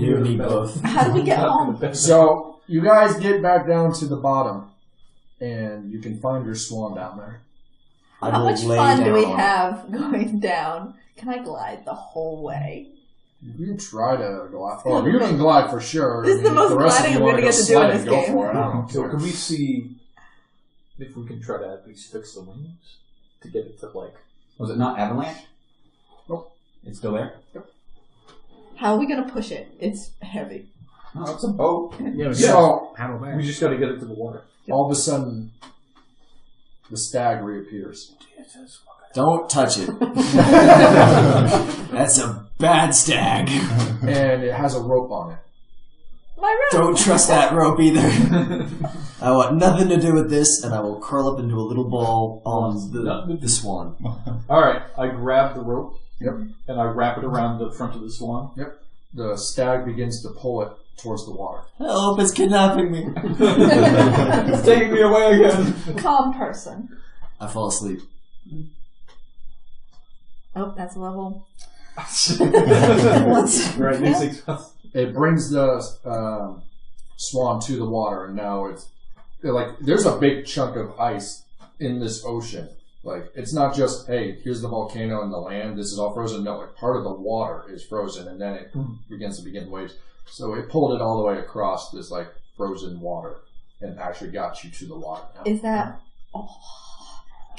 You need both. How do we get home? So you guys get back down to the bottom, and you can find your swan down there. How much fun do we have going down? Can I glide the whole way? You can try to glide. Well, you can glide for sure. This is the most gliding I'm going to get to do in this game. For it. I don't So care. can we see if we can try to at least fix the wings to get it to like? Was it not avalanche? Nope. It's still there? How are we going to push it? It's heavy. No, it's a boat. Yeah. So paddle back. We just got to get it to the water. all of a sudden, the stag reappears. Don't touch it. That's a bad stag. And it has a rope on it. My rope. Don't trust that rope either. I want nothing to do with this, and I will curl up into a little ball on the swan. Alright, I grab the rope. Yep. And I wrap it around the front of the swan. Yep. The stag begins to pull it towards the water. Help, it's kidnapping me. It's taking me away again. Calm person. I fall asleep. Oh, that's a level. Right, next 6 months. It brings the swan to the water, and now there's a big chunk of ice in this ocean. Like, it's not just, hey, here's the volcano and the land, this is all frozen. No, like, part of the water is frozen, and then it begins to begin waves. So it pulled it all the way across this, like, frozen water, and actually got you to the water now. Is that... Oh,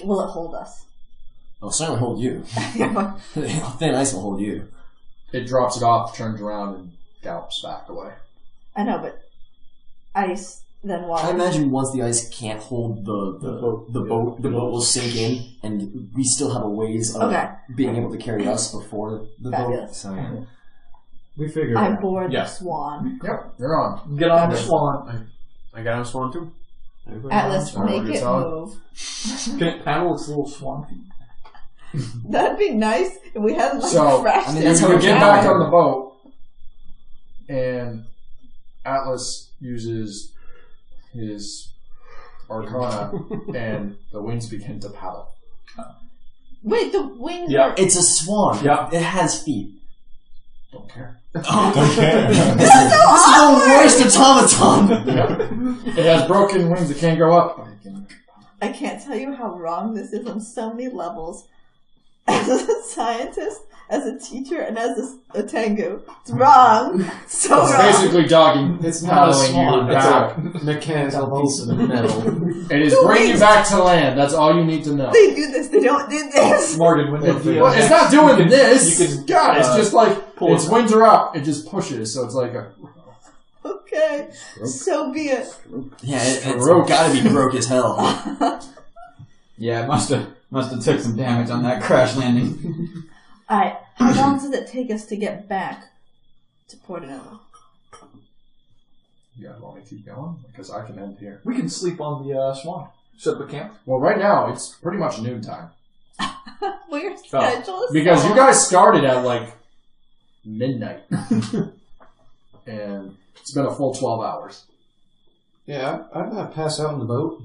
will it hold us? I'll certainly hold you. Thin ice will hold you. It drops it off, turns around, and gallops back away. I know, but ice, then water. I imagine once the ice can't hold the boat will sink in, and we still have a ways of being able to carry us before the boat. So, yeah. We figured I it out. board Yeah. the swan. Yep, you're on. Get on the swan. I got a swan too. Atlas, make it solid. move. Can it paddle its little swan feet? That'd be nice if we hadn't So, crashed I mean, it. that's how You we get can back fly. on the boat, and Atlas uses his arcana, and the wings begin to paddle. Wait, the wings Yeah. are... It's a swan. Yeah. It has feet. Don't care. Okay. This is the worst automaton. It has broken wings. It can't go up. But it can... I can't tell you how wrong this is on so many levels. As a scientist, as a teacher, and as a Tengu. It's wrong. So It's wrong. basically dogging. It's not a paddling swan. you It's back. a mechanical piece of metal. It is bringing you back to land. That's all you need to know. They do this, they don't do this. Morgan, when they Well, it's not doing this. you can, God, it's just like pull its it. wings are up. It just pushes. So it's like a. Okay, so be it. Yeah, it's Stroke. gotta be broke as hell. Yeah, it must have took some damage on that crash landing. Alright, how long does it take us to get back to Portonova? You guys want me to keep going? Because I can end here. We can sleep on the swan. Set up a camp? Well, right now, it's pretty much noontime. Well, your schedule is Because so you guys started at, like, midnight. And it's been a full 12 hours. Yeah, I'm gonna pass out on the boat.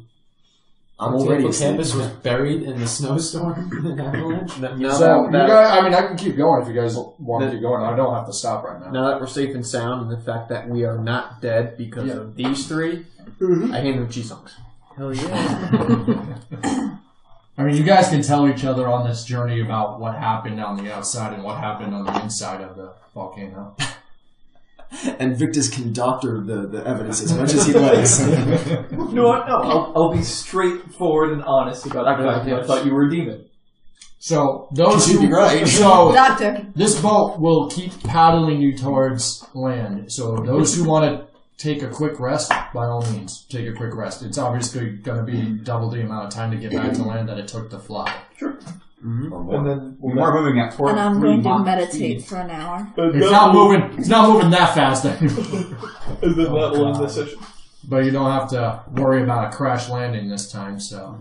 I'm already The asleep. campus was buried in the snowstorm and avalanche. So, you guys, I mean, I can keep going if you guys want to keep going. I don't have to stop right now. Now that we're safe and sound, and the fact that we are not dead because of these three, I hand them cheese songs. Hell yeah. I mean, you guys can tell each other on this journey about what happened on the outside and what happened on the inside of the volcano. And Victus can doctor the evidence as much as he likes. No, I'll be straightforward and honest about the fact that I thought you were a demon. So, those You'd who... be right. So, Doctor. this boat will keep paddling you towards land. So, those who want to take a quick rest, by all means, take a quick rest. It's obviously going to be double the amount of time to get back to land that it took to fly. Sure. Mm-hmm. And then We are moving at And I'm going to 3 meditate for an hour. It's not moving that fast anymore. And then that will end the session. But you don't have to worry about a crash landing this time, so.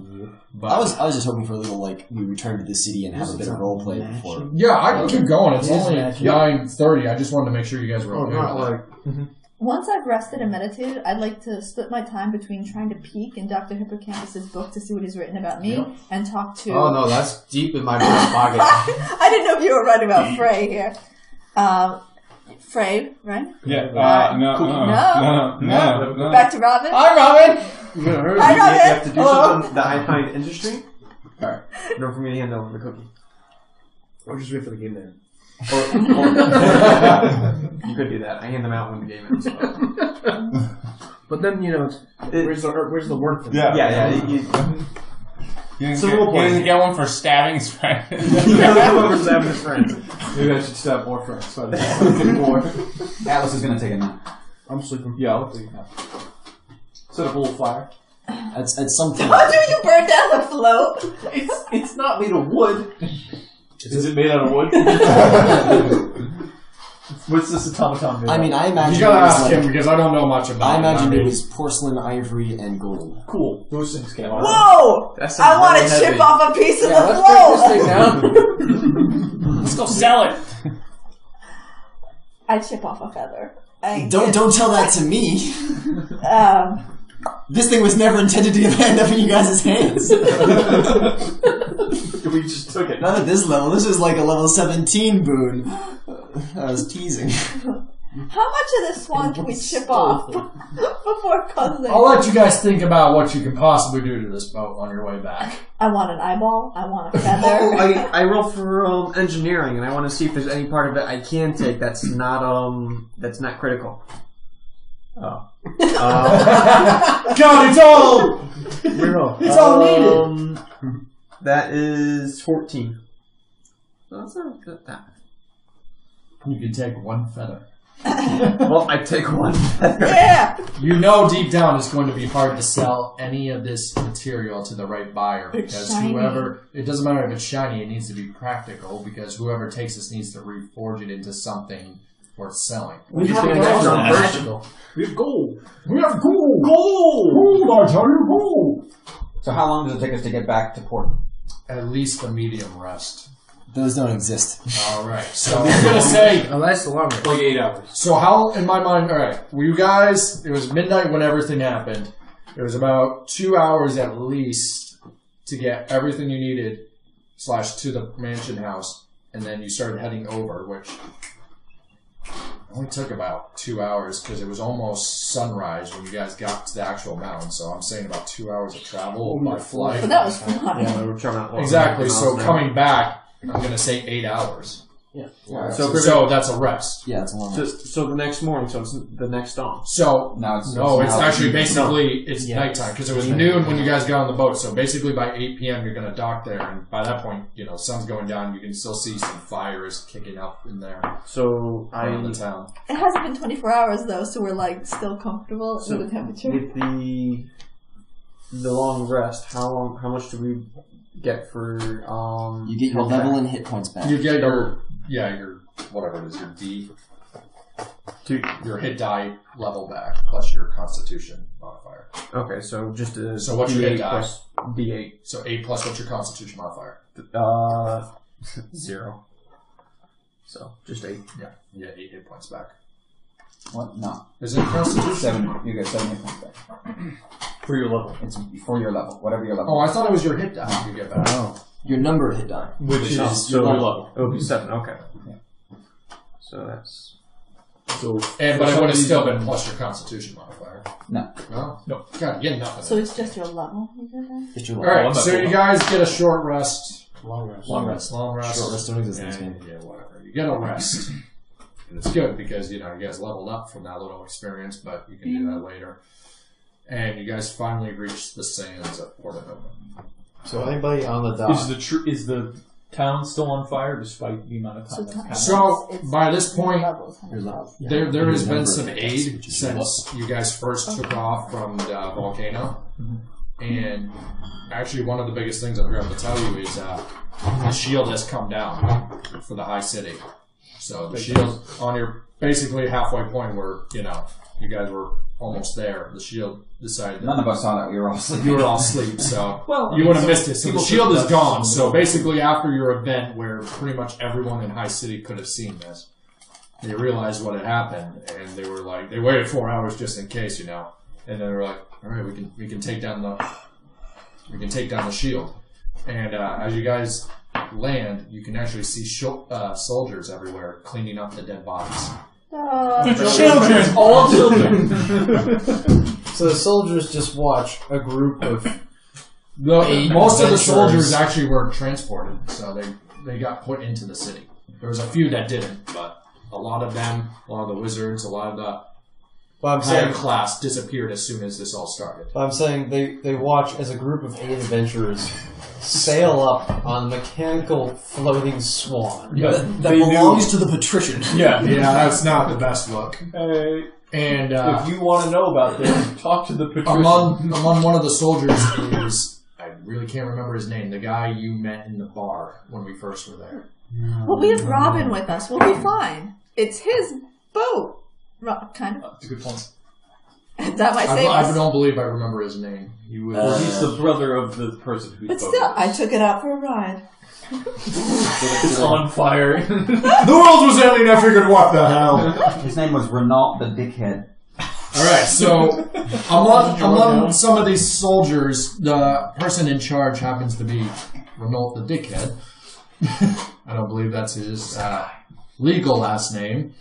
But I was just hoping for a little, like, we return to the city and have a bit of roleplay before. yeah, I can keep going. It's only 9:30. I just wanted to make sure you guys were okay with that. Once I've rested and meditated, I'd like to split my time between trying to peek in Dr. Hippocampus' book to see what he's written about me and talk to... Oh no, that's deep in my back pocket. I didn't know if you were writing about Frey here. Frey, right? Yeah. No. Back to Robin. Hi, Robin! You're gonna hurt I me. got You it. have to do Hello? something that I find interesting. Alright. Don't for me to hand over the cookie. Or just wait for the game to end. Or you could do that. I hand them out when the game ends. But then, you know, where's the word for that? Yeah. You It's a role play. didn't get one for stabbing his friend. Whoever's having his friend. Maybe I should stab more friends. So I don't more. Atlas is going to take a nap. I'm sleeping. Yeah, I'll take that. Set up a little fire. At some point. How do you burn down the float? It's not made of wood. Is it made out of wood? What's this automaton made I mean, I imagine You gotta it was ask like, him because I don't know much about I it. imagine mean, it was porcelain, ivory, and gold. cool. Those things came out. Whoa! That sounds I want to really chip heavy. off a piece of the Let's break this float. thing down. Let's go sell it. I chip off a feather. Don't tell that to me. Um, This thing was never intended to end up in you guys' hands. We just took it. Not at this level. This was like a level 17 boon. I was teasing. how much of this swan can we chip off before causing? I'll let you guys think about what you can possibly do to this boat on your way back. I want an eyeball. I want a Oh, feather. I roll for engineering, and I want to see if there's any part of it I can take that's not critical. Oh. God, it's all! Reroll. It's all needed. That is 14. That's not good. You can take one feather. Well, I take one. Yeah. You know deep down it's going to be hard to sell any of this material to the right buyer It's because shiny. it doesn't matter if it's shiny, it needs to be practical because whoever takes this needs to reforge it into something worth selling. We just get an extra magical. We have gold. We have gold! Gold! I tell you, gold! So how long does it take us to get back to port? At least a medium rest. Those don't exist. Alright, so I'm gonna say... Oh, that's the longer. Like 8 hours. So how, in my mind, alright, well, you guys, it was midnight when everything happened. It was about 2 hours at least to get everything you needed, / to the mansion house, and then you started heading over, which only took about 2 hours because it was almost sunrise when you guys got to the actual mountain, so I'm saying about 2 hours of travel by flight. But that was fun. Yeah, we were trying to Exactly, so coming back, I'm going to say 8 hours. Yeah. So that's a rest. Yeah, it's a long So the next morning, so it's the next dawn. So It's actually basically it's nighttime because it was noon when you guys got on the boat. So basically by 8 p.m. you're gonna dock there, and by that point, sun's going down. You can still see some fires kicking up in there So around the town. It hasn't been 24 hours though, so we're like still comfortable with the temperature. With the long rest, how much do we get for You get your level and hit points back. You get your whatever it is, your D, your hit die level back plus your Constitution modifier. Okay, so just a So what's your hit die? plus D8. So 8 plus what's your Constitution modifier? 0. So just 8. Yeah, you get 8 hit points back. What? No. Is it Constitution? 7. You get 7 hit points back. For your level. It's for your level, whatever your level. Oh, I thought it was your hit die you get back. Oh. Your number hit die. Which is So your level. it would be 7, okay. So that's... So, But it would have still been plus your Constitution modifier. No. No. God, you get nothing. So it's just your level. You get that? It's your Alright, level. so you guys get a short rest. Long rest. Long rest. Short rest don't exist in this And, game. yeah, whatever. You get a rest. And it's good because, you guys leveled up from that little experience, but you can do that later. And you guys finally reach the sands of Portobello. So anybody on the dock? is the town still on fire despite the amount of time that's passed? So, by this point, Your levels. there has been some aid since you guys first took off from the volcano. And actually, one of the biggest things I forgot to tell you is the shield has come down for the high city. So the shield on your basically halfway point where, you guys were almost there. The shield decided None of us saw that. We were all asleep. you were all asleep, so Well, you would have missed it. So the people shield took is that gone. from So the- basically, after your event, where pretty much everyone in High City could have seen this, they realized what had happened, and they were like, they waited 4 hours just in case, and they were like, all right, we can take down the shield, and as you guys land, you can actually see soldiers everywhere cleaning up the dead bodies. Children! All children! So the soldiers just watch a group of Most of the adventurers. soldiers actually were transported, so they got put into the city. There was a few that didn't, but a lot of them, a lot of the wizards, a lot of the Well, I'm higher saying, class disappeared as soon as this all started. they watch as a group of 8 adventurers sail up on a mechanical floating swan. Yeah, That they belongs to the patrician. Yeah. Yeah, that's not the best look. Hey, And if you want to know about this, talk to the patrician. among one of the soldiers is, I really can't remember his name, the guy you met in the bar when we first were there. Well, we have Robin with us. We'll be fine. It's his boat. Kind of. That's a good point. That might save I us. don't believe I remember his name. He was. Well, he's the brother of the person who But spoke. still, I took it out for a ride. It's on fire. The world was ending. I figured, what the hell? His name was Renault the Dickhead. All right, so among some of these soldiers, the person in charge happens to be Renault the Dickhead. I don't believe that's his legal last name.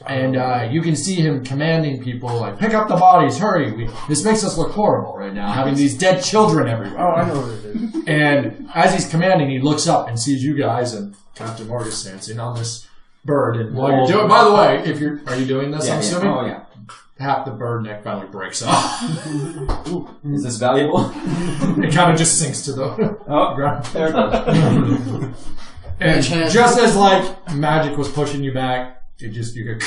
And you can see him commanding people, like, pick up the bodies, hurry. This makes us look horrible right now, having these dead children everywhere. Oh, I know what it is. And as he's commanding, he looks up and sees you guys and Captain Morgan dancing on this bird. And while you're doing, by the way, are you doing this? I'm assuming. Oh, yeah. Half the bird neck finally breaks off. Is this valuable? It kind of just sinks to the ground. There it goes. And just as like magic was pushing you back, you go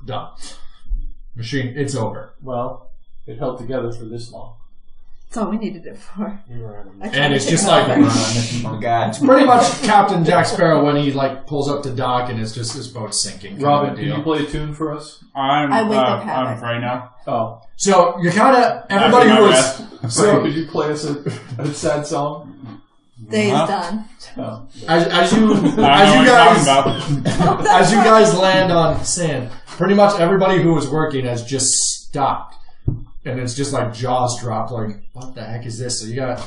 done. Machine, it's over. Well, it held together for this long. That's all we needed it for. And it's just like Oh, God. pretty much Captain Jack Sparrow when he like pulls up to dock and it's just his boat sinking. kind Robin, of a can deal. you play a tune for us? I wake up I'm Havoc. Frey now. Oh. So you're kind of everybody After who my was rest. so Could you play us a sad song? Day's Huh? done. Oh. as you I don't know what you're guys talking about. as you guys land on sand, pretty much everybody who was working has just stopped. And it's just like jaws dropped, like, what the heck is this? So you got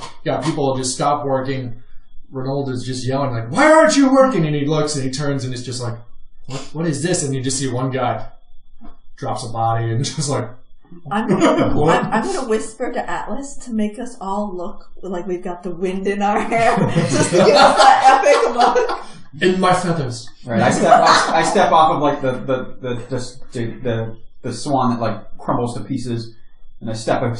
people just stop working. Renaud is just yelling, like, why aren't you working? And he looks and he turns and it's just like, what is this? And you just see one guy drops a body and just like, I'm gonna whisper to Atlas to make us all look like we've got the wind in our hair, just to give us that epic look. in my feathers. Right. I step off of like the swan that like crumbles to pieces, and I step onto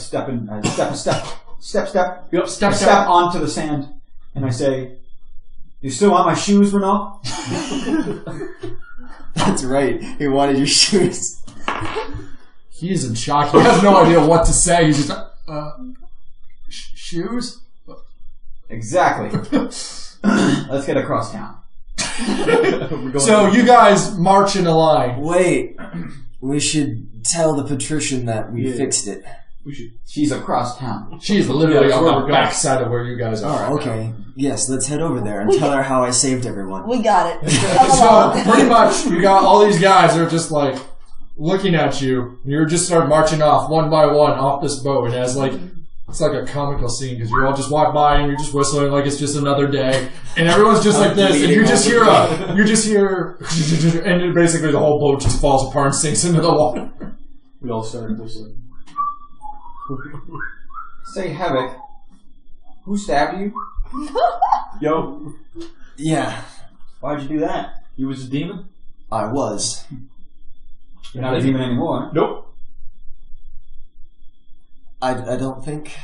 the sand, and I say, "You still want my shoes, Renault?" That's right. He wanted your shoes. He is in shock. He has no idea what to say. He's just like, shoes? Exactly. Let's get across town. So you guys march in a line. Wait. We should tell the patrician that we fixed it. We should. She's across town. She's literally Yeah, on we're the going. backside of where you guys are. Oh, okay. Yes, let's head over there and tell her how I saved everyone. We got it. So pretty much, you got all these guys are just like looking at you. You're just start marching off one by one off this boat, and as like it's like a comical scene because you all just walk by and you're just whistling like it's just another day, and everyone's just like this, and you just hear and basically the whole boat just falls apart and sinks into the water. We all started whistling. Say, Havoc, who stabbed you? Yo, Yeah, Why'd you do that? you was a demon? I was. You're not a demon anymore. Nope. I don't think.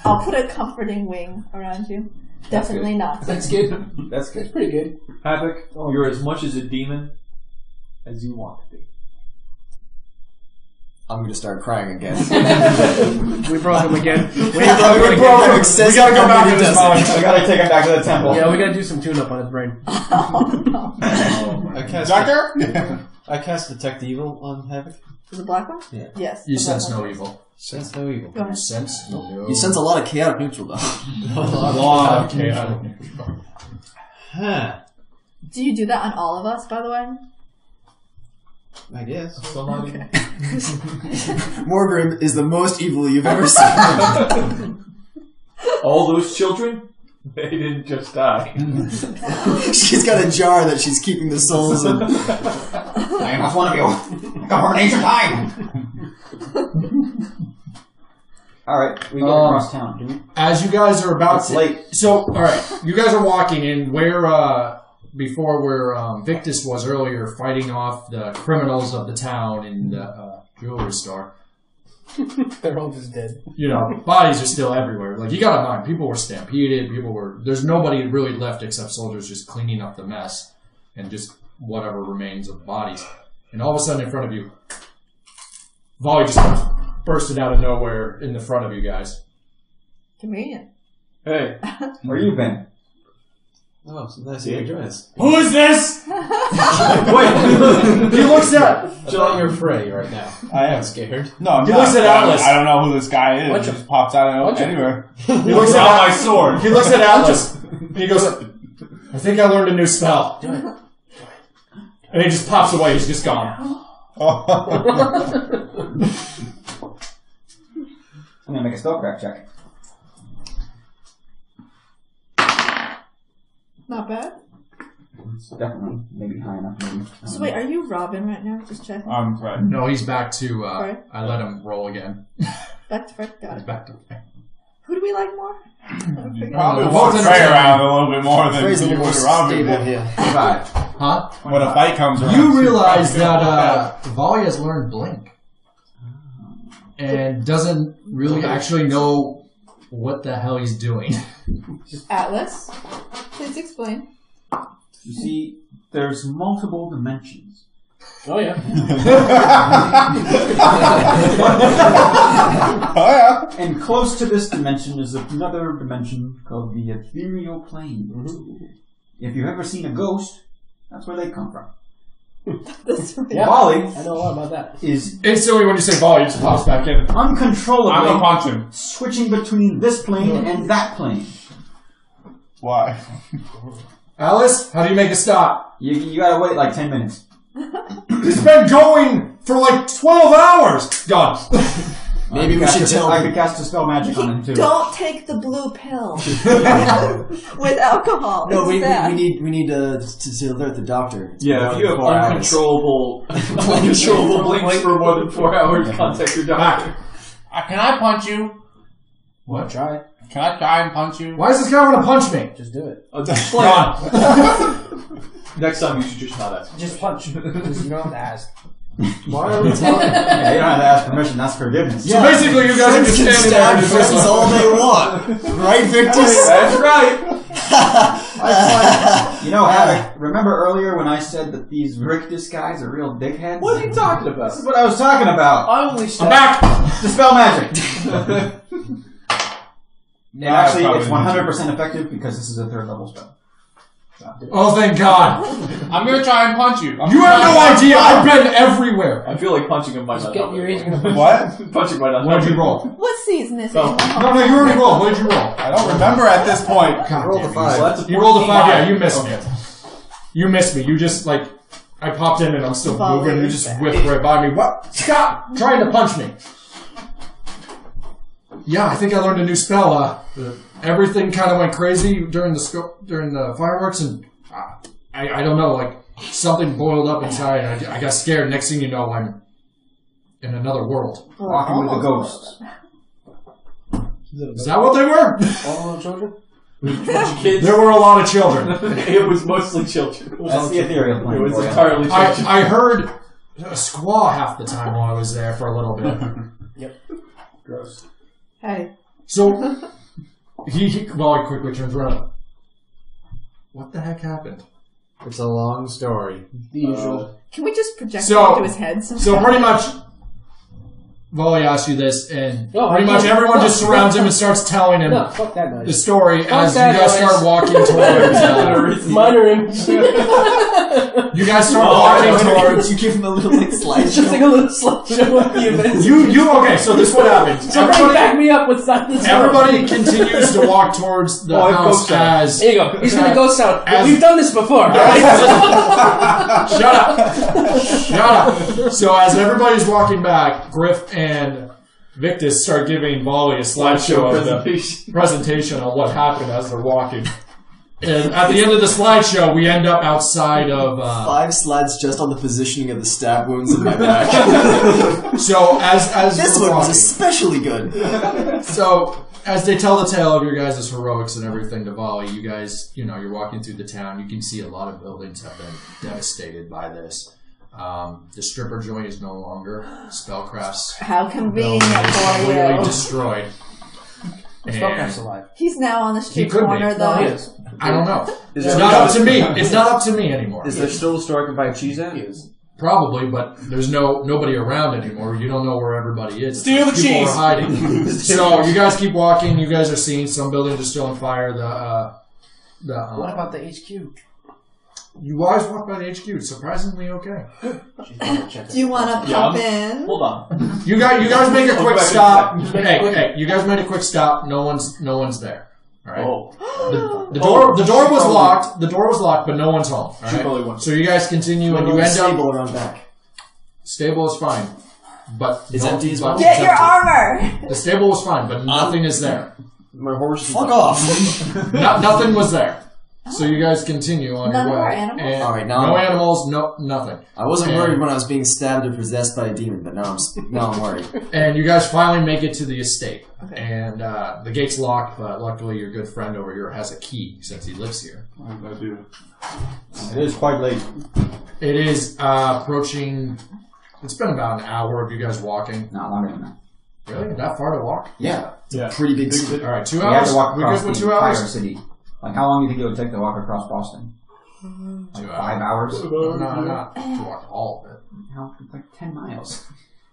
I'll put a comforting wing around you. Definitely not. That's good. That's good. Pretty good. Havoc, you're as much as a demon as you want to be. I'm going to start crying again. We broke him again. We gotta go back to this moment. I gotta take him back to the temple. Yeah, we gotta do some tune-up on his brain. I cast Doctor? I cast Detect Evil on Havoc. Is the black one? Yeah. Yes. You the sense black no one. evil. Sense no evil. Go ahead. Sense no. You sense a lot of chaotic neutral, though. Okay. Huh. Do you do that on all of us, by the way? I guess. Still not even. Morgrim is the most evil you've ever seen. All those children, they didn't just die. She's got a jar that she's keeping the souls in. I must one of you. Govern ancient time. Alright, we go across town, do we? As you guys are about It's to... late. So, alright, you guys are walking in where, before where Victus was earlier, fighting off the criminals of the town in the jewelry store. They're all just dead. You know, bodies are still everywhere. Like, you gotta mind, people were stampeded, there's nobody really left except soldiers just cleaning up the mess and just whatever remains of the bodies. And all of a sudden in front of you, volley just bursted out of nowhere in the front of you guys. Convenient. Hey, Where you been? Oh, so nice of you to join us. Who is this? wait! He looks at... John, you're Frey right now. I am I'm scared. No, I'm He not. looks at Atlas. I don't know who this guy is. Punch He him. just pops out of Punch him. anywhere. He looks at Out my sword. He looks at Atlas. And he goes, I think I learned a new spell. And he just pops away. He's just gone. I'm gonna make a spellcraft check. Not bad. It's definitely maybe high enough. Maybe. So wait, are you Robin right now? Just checking. I'm right. No, he's back to, Right. I let him roll again. Back to Fred. Got He's it. back to Who do we like more? Probably the walk vote's Frey entertaining. around a little bit more than Frey's a you little would more Robin. stable. Yeah. 5. Huh? When a fight comes around. You realize that Volley has learned Blink. And doesn't really actually know what the hell he's doing. Atlas, please explain. You see, there's multiple dimensions. Oh, yeah. Oh yeah. And close to this dimension is another dimension called the ethereal plane. If you've ever seen a ghost, that's where they come from. That's right. Yeah. Wally I know a lot about that. is Instantly when you say Volley, he just pops back in. I'm gonna uncontrollably punch him. switching between this plane and that plane. Why? Alice, how do you make a stop? You gotta wait like 10 minutes. It's been going for like 12 hours! Gone. Maybe we should tell I him. could cast a spell magic on him too. Don't take the blue pill with alcohol. No, we instead. need to alert the doctor. Yeah, if you have 4 hours. uncontrollable blinks for more than 4 hours, contact your doctor. Can I punch you? What? Try it. Can I try and punch you? Why does this guy want to punch me? Just do it. Gone. Next time you should just not ask. Just punch. Just, you don't have to ask. Why are we talking? Yeah, you don't have to ask permission, that's forgiveness. So basically you guys are just Friends can standing there stab and just friends listening. all they want. Right, Victus? That's right! You know, Havoc, remember earlier when I said that these Rictus guys are real dickheads? What are you talking about? This is what I was talking about. I only I'm said... back! Dispel magic. And Yeah, actually, probably it's 100% effective because this is a 3rd level spell. Oh, thank God! I'm gonna try and punch you. You have no idea. I've been everywhere. I feel like punching him might not help. What? Punching might not What did you roll? What season is it? No, you already rolled. What did you roll? I don't remember at this point. God, Roll the damn, 5. So that's a You rolled a 5. Yeah, you 14. missed me. You missed me. You just like I popped in and I'm still moving. And you just whipped right by me. What? Stop trying to punch me. Yeah, I think I learned a new spell. Everything kind of went crazy during the fireworks, and I don't know, like something boiled up inside. I got scared. Next thing you know, I'm in another world. Walking with the ghosts. Is that what they were? All the children? Kids. There were a lot of children. It was mostly children. That's the ethereal plane. It was for you. entirely children. I heard a squaw half the time while I was there for a little bit. Gross. Hey. So he quickly turns around. What the heck happened? It's a long story. The usual. Can we just project So- it into his head sometime? So pretty much, Volley asks you this, and No, pretty I much can't. everyone No, just surrounds him and starts telling him No, fuck that the noise. story as you that guys noise. start walking towards. Minor image. You guys start walking towards. You give him a little like It's slideshow. just like a little slideshow of the events. Okay? So this is what happens. Somebody back me up with something. Everybody continues to walk towards the house as. There you go. He's gonna go south. As- We've done this before. Shut up! Shut up! So as everybody's walking back, Griff and Victus start giving Volley a slideshow of the presentation on what happened as they're walking. And at the end of the slideshow, we end up outside of. 5 slides just on the positioning of the stab wounds in my back. So as This we're one was walking, especially good. so as they tell the tale of your guys' heroics and everything to Volley, you guys, you're walking through the town. You can see a lot of buildings have been devastated by this. The stripper joint is no longer. Spellcraft's How convenient completely for you. destroyed. Spellcraft's alive. He's now on the street could be. corner, No, though. he is. I don't know. Is It's there- not up to me. It's not up to me anymore. Is there still a store I can buy cheese at? He is. Probably, but there's nobody around anymore. You don't know where everybody is. Steal the People cheese. are hiding. So you guys keep walking. You guys are seeing some buildings are still on fire. What about the HQ? You always walk by the HQ. It's surprisingly okay. Do you want to pop in? Hold on. You guys make a quick back stop. in a Hey, you guys made a quick stop. No one's there. All right. Oh. The door was locked. The door was locked, but no one's home. All She right? probably went. So you guys continue, and you end up. stable around back. Stable is fine, but It's empty as well? but Get it's your empty. armor! The stable was fine, but nothing is there. My horse. Fuck off. Nothing was there. So you guys continue on None your of way. our animals? And All right, now no I'm- animals, nothing. I wasn't And- worried when I was being stabbed or possessed by a demon, but now I'm worried. And you guys finally make it to the estate. And the gate's locked, but luckily your good friend over here has a key since he lives here. I do. It is quite late. It is approaching. It's been about an hour of you guys walking. Not longer than that. Really? That far to walk? Yeah, it's Yeah. a pretty big city. All right, 2 We hours? have to walk We across good the with 2 entire hours? city. Like, how long do you think it would take to walk across Boston? Like 5 hours? No, not to walk all of it. How? It's like 10 miles.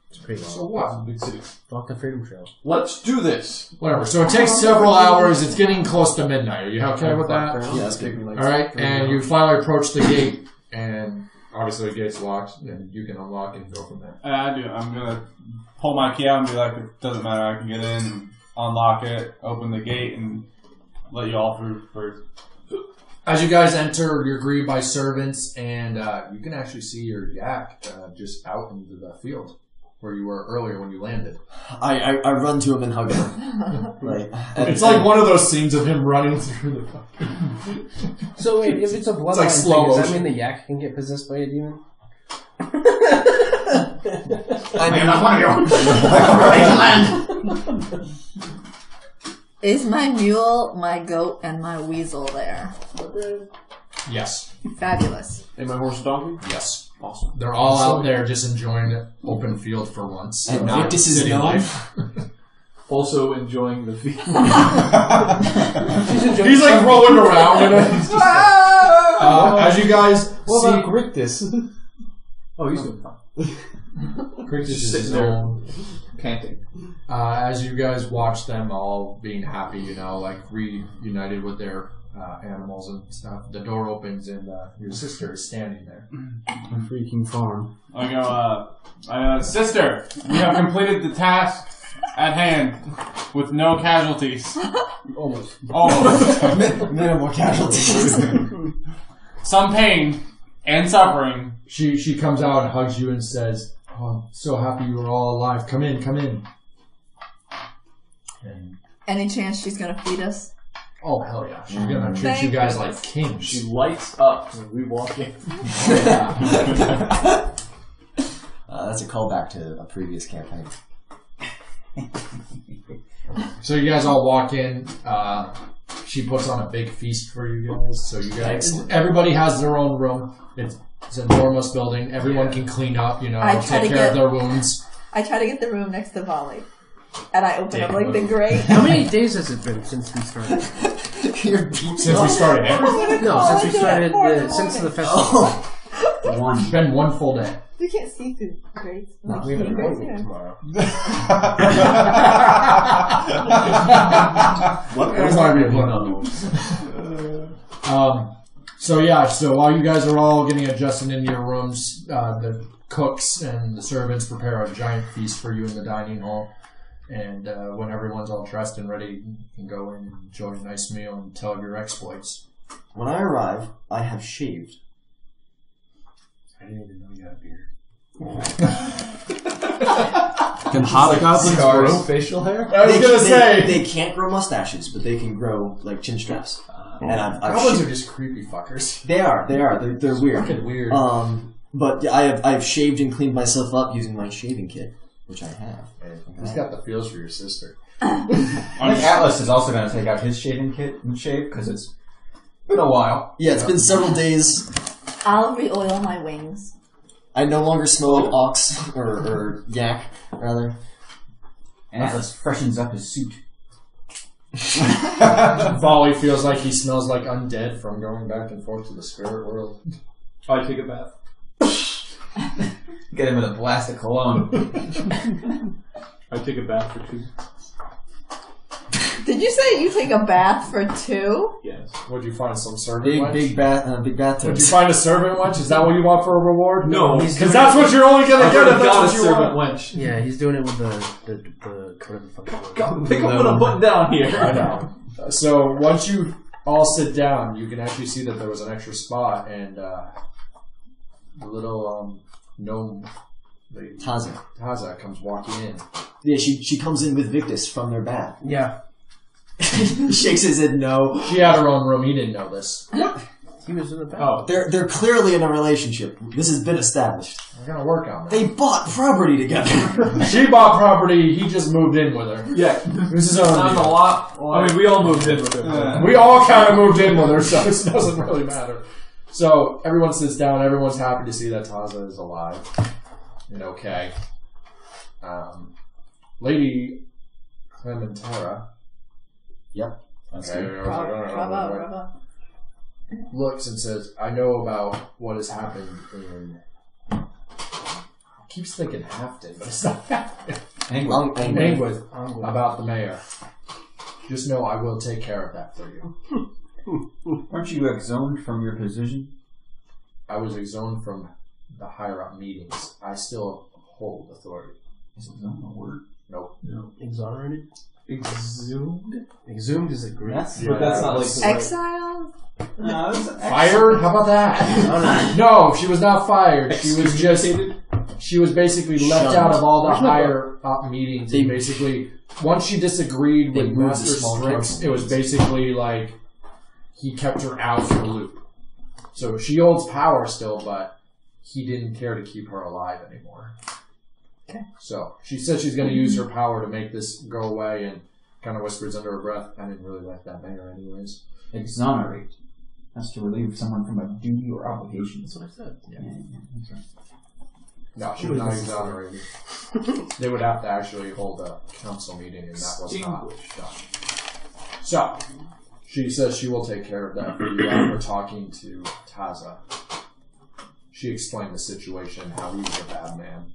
It's pretty So long. what? Big city. Walk the Freedom Trail. Let's do this. Whatever. So it takes several hours. It's getting close to midnight. Are you okay with that? Yeah, that's good. All right, and you finally approach the gate, and obviously the gate's locked, and you can unlock and go from there. I do. I'm gonna pull my key out and be like, it doesn't matter. I can get in, and unlock it, open the gate, and let you all through first. As you guys enter, you're greeted by servants, and you can actually see your yak just out into the field where you were earlier when you landed. I run to him and hug him. It's like one of those scenes of him running through the fucking... So wait, if it's a bloodline like slow thing, does that motion. mean the yak can get possessed by a demon? I mean, Not one of you! Is my mule, my goat, and my weasel there? Yes. Fabulous. And my horse and donkey? Yes. Awesome. They're all out there just enjoying the open field for once. And not Victus is city known. life. Also enjoying the field. He's like rolling around in it. As you guys What see... about Grictus? Oh, he's doing fine. Cricket is Sitting there. there. Panting. As you guys watch them all being happy, like reunited with their animals and stuff. The door opens and your sister is standing there. Freaking farm. I go, sister, we have completed the task at hand with no casualties. Almost. Minimal casualties. Some pain and suffering. She comes out and hugs you and says, "Oh, I'm so happy you were all alive. Come in, come in." And, Any chance she's gonna feed us? oh, hell yeah. She's going to treat you guys like kings. She lights up when we walk in. That's a callback to a previous campaign. So you guys all walk in. She puts on a big feast for you guys. So you guys, everybody has their own room. It's an enormous building. Everyone can clean up, take care of their wounds. I try to get the room next to Volley. And I open up like the grate. How many days has it been since we started? Since we started everything? No, since we started, since the festival. It's been one full day. You can't see through grates. No, we have an appointment tomorrow. So while you guys are all getting adjusted into your rooms, the cooks and the servants prepare a giant feast for you in the dining hall. And when everyone's all dressed and ready, you can go in and enjoy a nice meal and tell of your exploits. When I arrive, I have shaved. I didn't even know you had a beard. Can hobgoblins grow facial hair? I was gonna say they can't grow mustaches, but they can grow like chin straps. And I've goblins are just creepy fuckers. They are. They're weird. Fucking weird. But yeah, I've shaved and cleaned myself up using my shaving kit, which I have. He's got the feels for your sister. I think Atlas is also going to take out his shaving kit and shave because it's been a while. Yeah, it's been several days. I'll re-oil my wings. I no longer smell of ox or yak, rather. And Atlas freshens up his suit. Volley feels like he smells like undead from going back and forth to the spirit world. I take a bath. Get him with a blast of cologne. I take a bath for 2. Did you say you take a bath for 2? Yes. Would you find some servant wench? Big bathtubs. Would you find a servant wench? Is that what you want for a reward? No. Because that's what you're only going to get if that's what you servant want. wench. Yeah, he's doing it with the whatever the fuck. Pick up what I'm putting down here. I know. So once you all sit down, you can actually see that there was an extra spot, and the little gnome lady, Taza comes walking in. Yeah, she comes in with Victus from their bath. Yeah. Shakes his head no. She had her own room. He didn't know this. He was in the back. Oh. They're clearly in a relationship. This has been established. We're gonna work on that. They bought property together. She bought property. He just moved in with her. Yeah. This is our Sounds a lot. I mean, we all moved in with her. We all kind of moved in with her, so it doesn't really matter. So everyone sits down. Everyone's happy to see that Taza is alive and okay. Lady Clementera. Yep. That's Okay. good. Bravo. Looks and says, "I know about what has happened in." Keeps thinking Hafton, but it's not Hafton. Angwith about the mayor. Just know I will take care of that for you. Weren't you exoned from your position? I was exoned from the higher up meetings. I still hold authority. Is exoned a word? Nope. No. Exonerated? Exhumed? Exhumed is a great. But that's not like... Exiled? No, that's Fired? How about that? No, she was not fired. She was just... She was basically left out of all the higher up meetings. And basically, once she disagreed with Master Strix, it was basically like he kept her out of the loop. So she holds power still, but he didn't care to keep her alive anymore. Okay. So she said she's going to use her power to make this go away, and kind of whispers under her breath, "I didn't really like that mayor anyways." Exonerate. That's to relieve someone from a duty or obligation. That's what I said. Yeah, that's right. No, she was not exonerated. They would have to actually hold a council meeting, and that was not done. So, she says she will take care of that for you after talking to Taza. She explained the situation, how he was a bad man.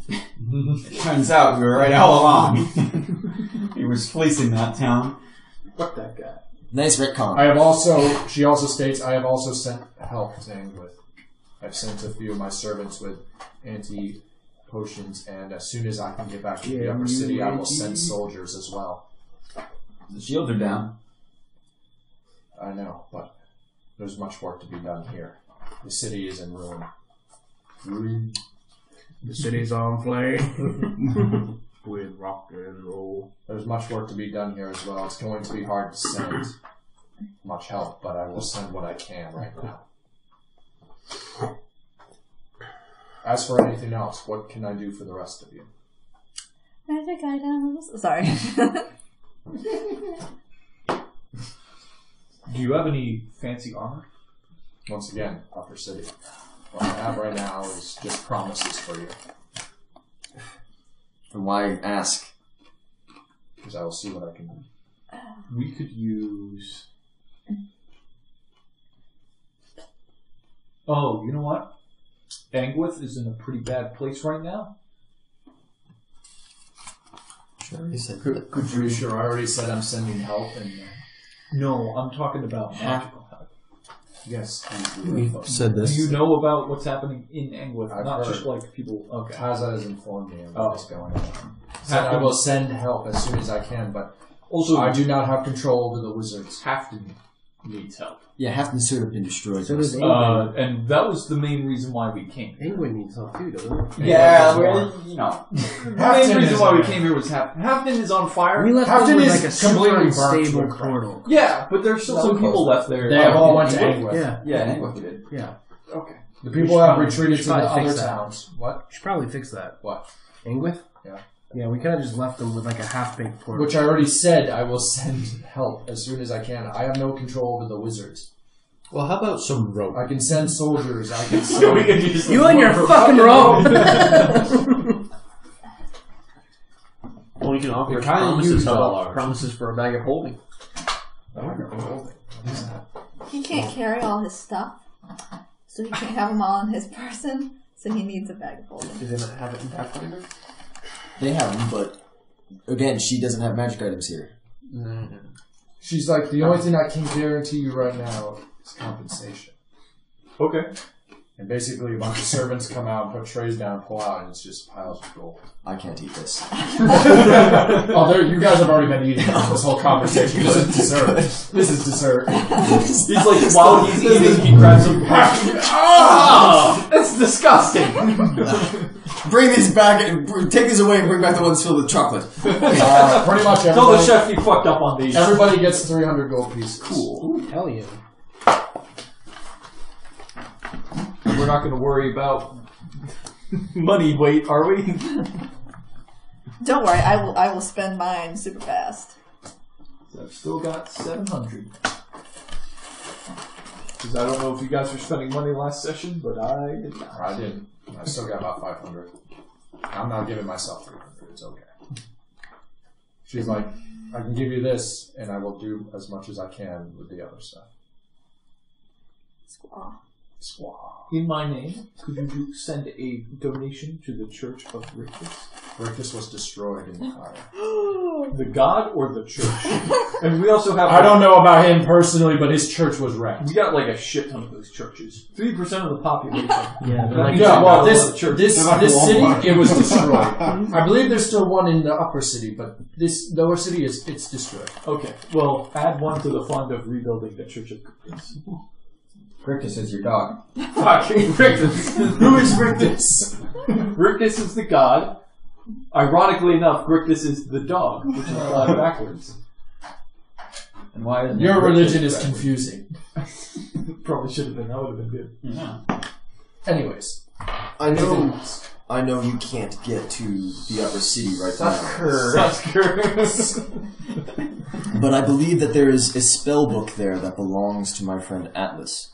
It turns out we were right all along. He was fleecing that town. Fuck that guy. Nice retcon. I have also. She also states, I have also sent help to Angwith. I've sent a few of my servants with anti-potions, and as soon as I can get back to the upper city, I will send soldiers as well. The shields are down. I know, but there's much work to be done here. The city is in ruin. The city's on flame with rock and roll. There's much work to be done here as well. It's going to be hard to send much help, but I will send what I can right now. As for anything else, what can I do for the rest of you? Magic items. Sorry. Do you have any fancy armor? Once again, upper city. What I have right now is just promises for you. And why ask? Because I will see what I can do. We could use... Oh, you know what? Angwith is in a pretty bad place right now. Sure, he said. Could you sure? I already said I'm sending help, and No, I'm talking about magical help. yes, We said Do this. you know about what's happening in Angwith? I've Not heard. just like people... Okay. Kaza has informed me of what's going on. So Have I to- will send help as soon as I can, but Also, I do not have control over the wizards. Hafton needs help. Yeah, Hafton's sort of been destroyed. So does England. And that was the main reason why we came. England needs help too, doesn't it? Yeah, well, you know. The main reason why we came here was Hafton. Hafton is on fire. We left Hafton them with is like a super completely burnt to unstable a crisp. portal. Yeah, but there's still some people left there. They have all went to Angwith. Yeah, Yeah, I think what we did. yeah. Okay. The people have probably- retreated we to should the probably other fix that. towns. What? Should probably fix that. What? Engwith? Yeah. Yeah, we could have just left them with like a half-baked portal. Which I already said I will send help as soon as I can. I have no control over the wizards. Well, how about some rope? I can send soldiers. I can send... We could use You and your fucking rope! Well, we can offer We us kinda promises, used how all about ours. promises for a bag of holding. He can't carry all his stuff, so he can't have them all on his person, so he needs a bag of holding. Do they not have it in Pathfinder? They have them, but again, she doesn't have magic items here. No. She's like, the only thing I can guarantee you right now is compensation. Okay. And basically a bunch of servants come out, put trays down, pull out, and it's just piles of gold. I can't eat this. Oh, you guys have already been eating this whole conversation. This is dessert. This is dessert. He's like, while he's eating, he grabs some Oh! That's disgusting! Bring these back and take these away and bring back the ones filled with chocolate. Pretty much Tell the everybody, chef you fucked up on these. everybody gets 300 gold pieces. Cool. Ooh, hell yeah. We're not going to worry about money weight, are we? Don't worry, I will spend mine super fast. So I've still got 700. Because I don't know if you guys were spending money last session, but I did not. I didn't. I still got about 500. I'm not giving myself 300. It's okay. She's like, I can give you this, and I will do as much as I can with the other stuff. Squaw. Swah. In my name, could you send a donation to the Church of Rictus? Rictus was destroyed in the fire. The god or the church? And we also have... I don't know about him personally, but his church was wrecked. We got like a shit ton of those churches. 3% of the population. Yeah, they're That like, means Yeah, we well, got a lot of this churches. city, it was destroyed. I believe there's still one in the upper city, but this lower city it's destroyed. Okay, well, add one to the fund of rebuilding the Church of Rictus. Rictus is your dog. Fucking Rictus. Who is Rictus? Rictus is the god. Ironically enough, Rictus is the dog, which is applied backwards. And why isn't Your it religion Rictus is backwards? Confusing. Probably should have been. That would have been good. Yeah. Anyways, I know you can't get to the upper city right now. But I believe that there is a spell book there that belongs to my friend Atlas.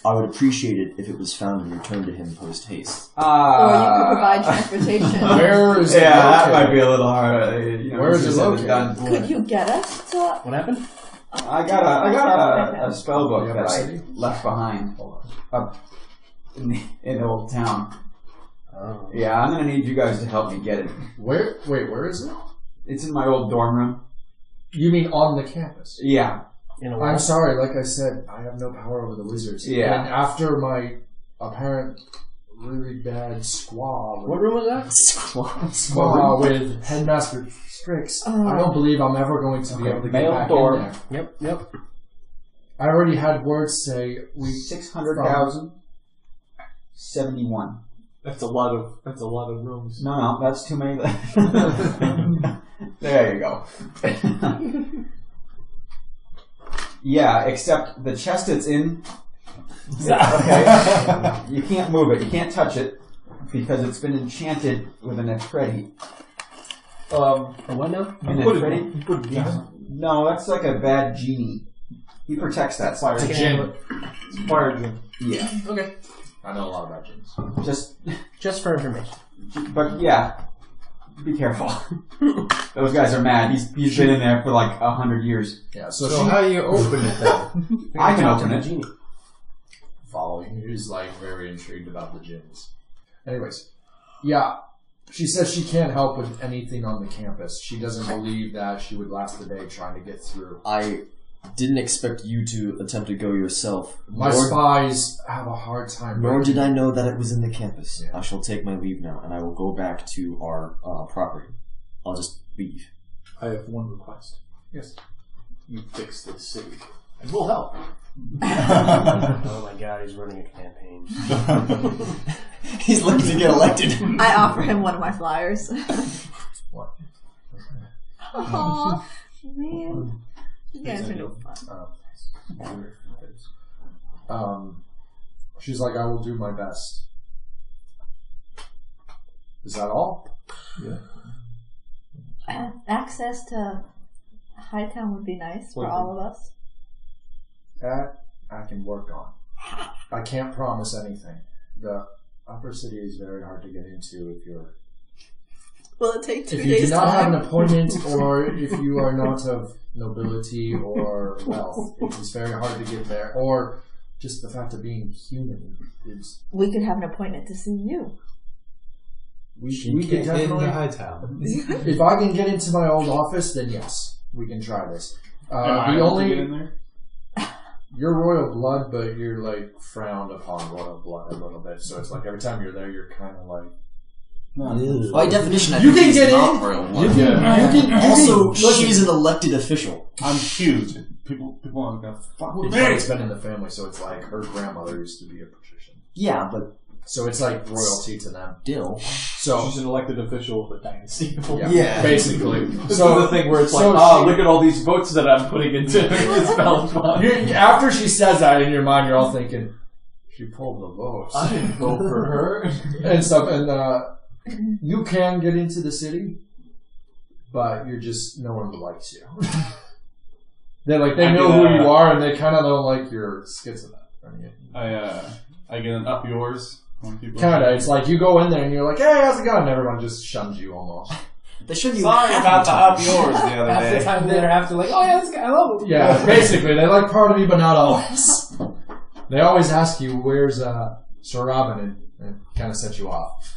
I would appreciate it if it was found and returned to him post haste. Or you could provide transportation. where is it Yeah, that located? might be a little hard. Where is it located? Could you get us to... what happened? I got a spell book The that upper I city? left behind up in the old town. Oh. Yeah, I'm gonna need you guys to help me get it. Where is it? It's in my old dorm room. You mean on the campus? Yeah. in a while. I'm sorry, like I said, I have no power over the wizards. Yeah. And after my apparent really bad squall... What room was that? Squall with Headmaster Strix, I don't believe I'm ever going to be able to get Mail back door. in there. Yep. I already had words say 600,071. That's a lot of rooms. No, that's too many. There you go. Yeah, except the chest it's in. Okay, you can't move it. You can't touch it because it's been enchanted with an Efredi. What now? No, that's like a bad genie. He protects that. Fire Jinn. Fire Jinn. Yeah. Okay. I know a lot about jinns. Just for information. But yeah, be careful. Those guys are mad. He's been in there for like 100 years. Yeah. So how do you open it then? I can open it. Following, who's like very intrigued about the jinns. Anyways, yeah, she says she can't help with anything on the campus. She doesn't believe that she would last the day trying to get through. I didn't expect you to attempt to go yourself. My spies have a hard time. Nor did I know that it was in the campus. Yeah. I shall take my leave now, and I will go back to our property. I'll just leave. I have one request. Yes. You fix this city, and we'll help. Oh my god, he's running a campaign. He's looking to get elected. I offer him one of my flyers. What? Aw, man. You guys are no fun. She's like, I will do my best. Is that all? Yeah. Access to Hightown would be nice for all of us. That I can work on. I can't promise anything. The upper city is very hard to get into if you're... Will it take 2 If you days do not have time? an appointment, or if you are not of nobility or wealth, it is very hard to get there. Or just the fact of being human is... We could have an appointment to see you. We She could get in definitely... the Hightown. If I can get into my old office, then yes, we can try this. The only... get in there? You're royal blood, but you're like frowned upon royal blood a little bit. So it's like every time you're there, you're kind of like... By definition, I You think can he's get not in. royal. You can Also, listen. she's an elected official. I'm huge. People aren't gonna fuck with me. It's been in the family, so it's like her grandmother used to be a patrician. Yeah, but So it's like royalty to them. still. So She's an elected official of the dynasty. Yeah. basically. This So is the thing where it's like, so oh, she- look at all these votes that I'm putting into this ballot box. After she says that in your mind, you're all thinking, she pulled the votes. I didn't vote for her. and stuff. And you can get into the city, but you're just no one likes you. They know who you are, and they kind of don't like your skits of that. I get an up yours. Kind of. It's like you go in there and you're like, hey, how's it going? And everyone just shuns you almost. They should you Sorry half about the the time. up yours the other Half the day. time they're after like, oh yeah, this guy, I love him. Yeah, basically. They like part of me, but not always. They always ask you, where's Sir Robin? And it kind of sets you off.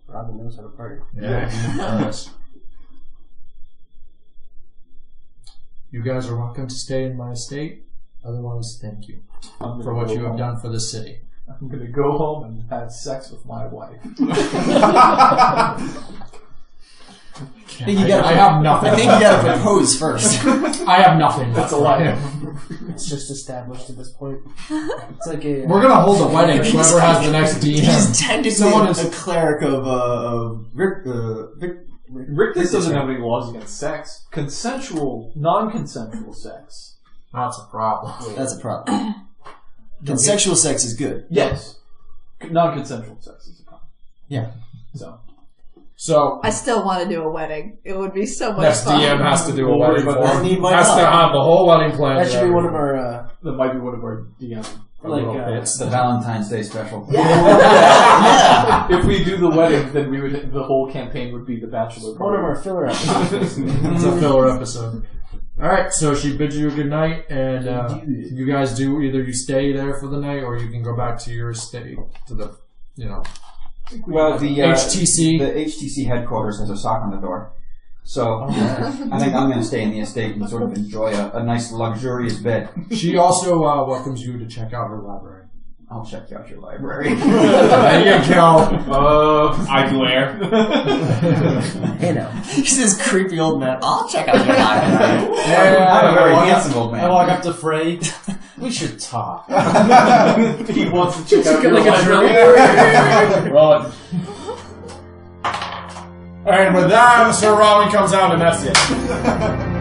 Robin knows how to party. Yeah. You guys are welcome to stay in my estate. Otherwise, thank you for what you have done for the city. I'm gonna go home and have sex with my wife. I think you gotta I have nothing. I think you gotta propose first. I have nothing. That's a lie. It's just established at this point. It's like a. We're gonna hold the wedding. Whoever has the next DM. He's technically Someone a is- cleric of Rick. This doesn't have any laws against sex. Consensual, non-consensual sex. That's a problem. That's a problem. Consensual sex is good. Yes. Non-consensual sex is a problem. Yeah. So I still want to do a wedding. It would be so much next fun. DM has to do a We'll worry wedding about for that. him. Has to have the whole wedding plan. That should be one of our. That might be one of our DM. It's the Valentine's Day special. If we do the wedding, then the whole campaign would be the bachelor One of our filler episodes. It's a filler episode. Alright, so she bids you a good night, and you guys do either you stay there for the night, or you can go back to your estate, to the, Well, the HTC. the HTC headquarters has a sock on the door. So I think I'm going to stay in the estate and sort of enjoy a nice luxurious bed. She also welcomes you to check out her library. I'll check out your library. There you go. I glare. You know. He's this creepy old man. I'll check out your library. I'm a very handsome old man. I walk up to Frey. We should talk. He wants to check out your Like a library. Roll it. And with that, Sir Ramen comes out, and that's it.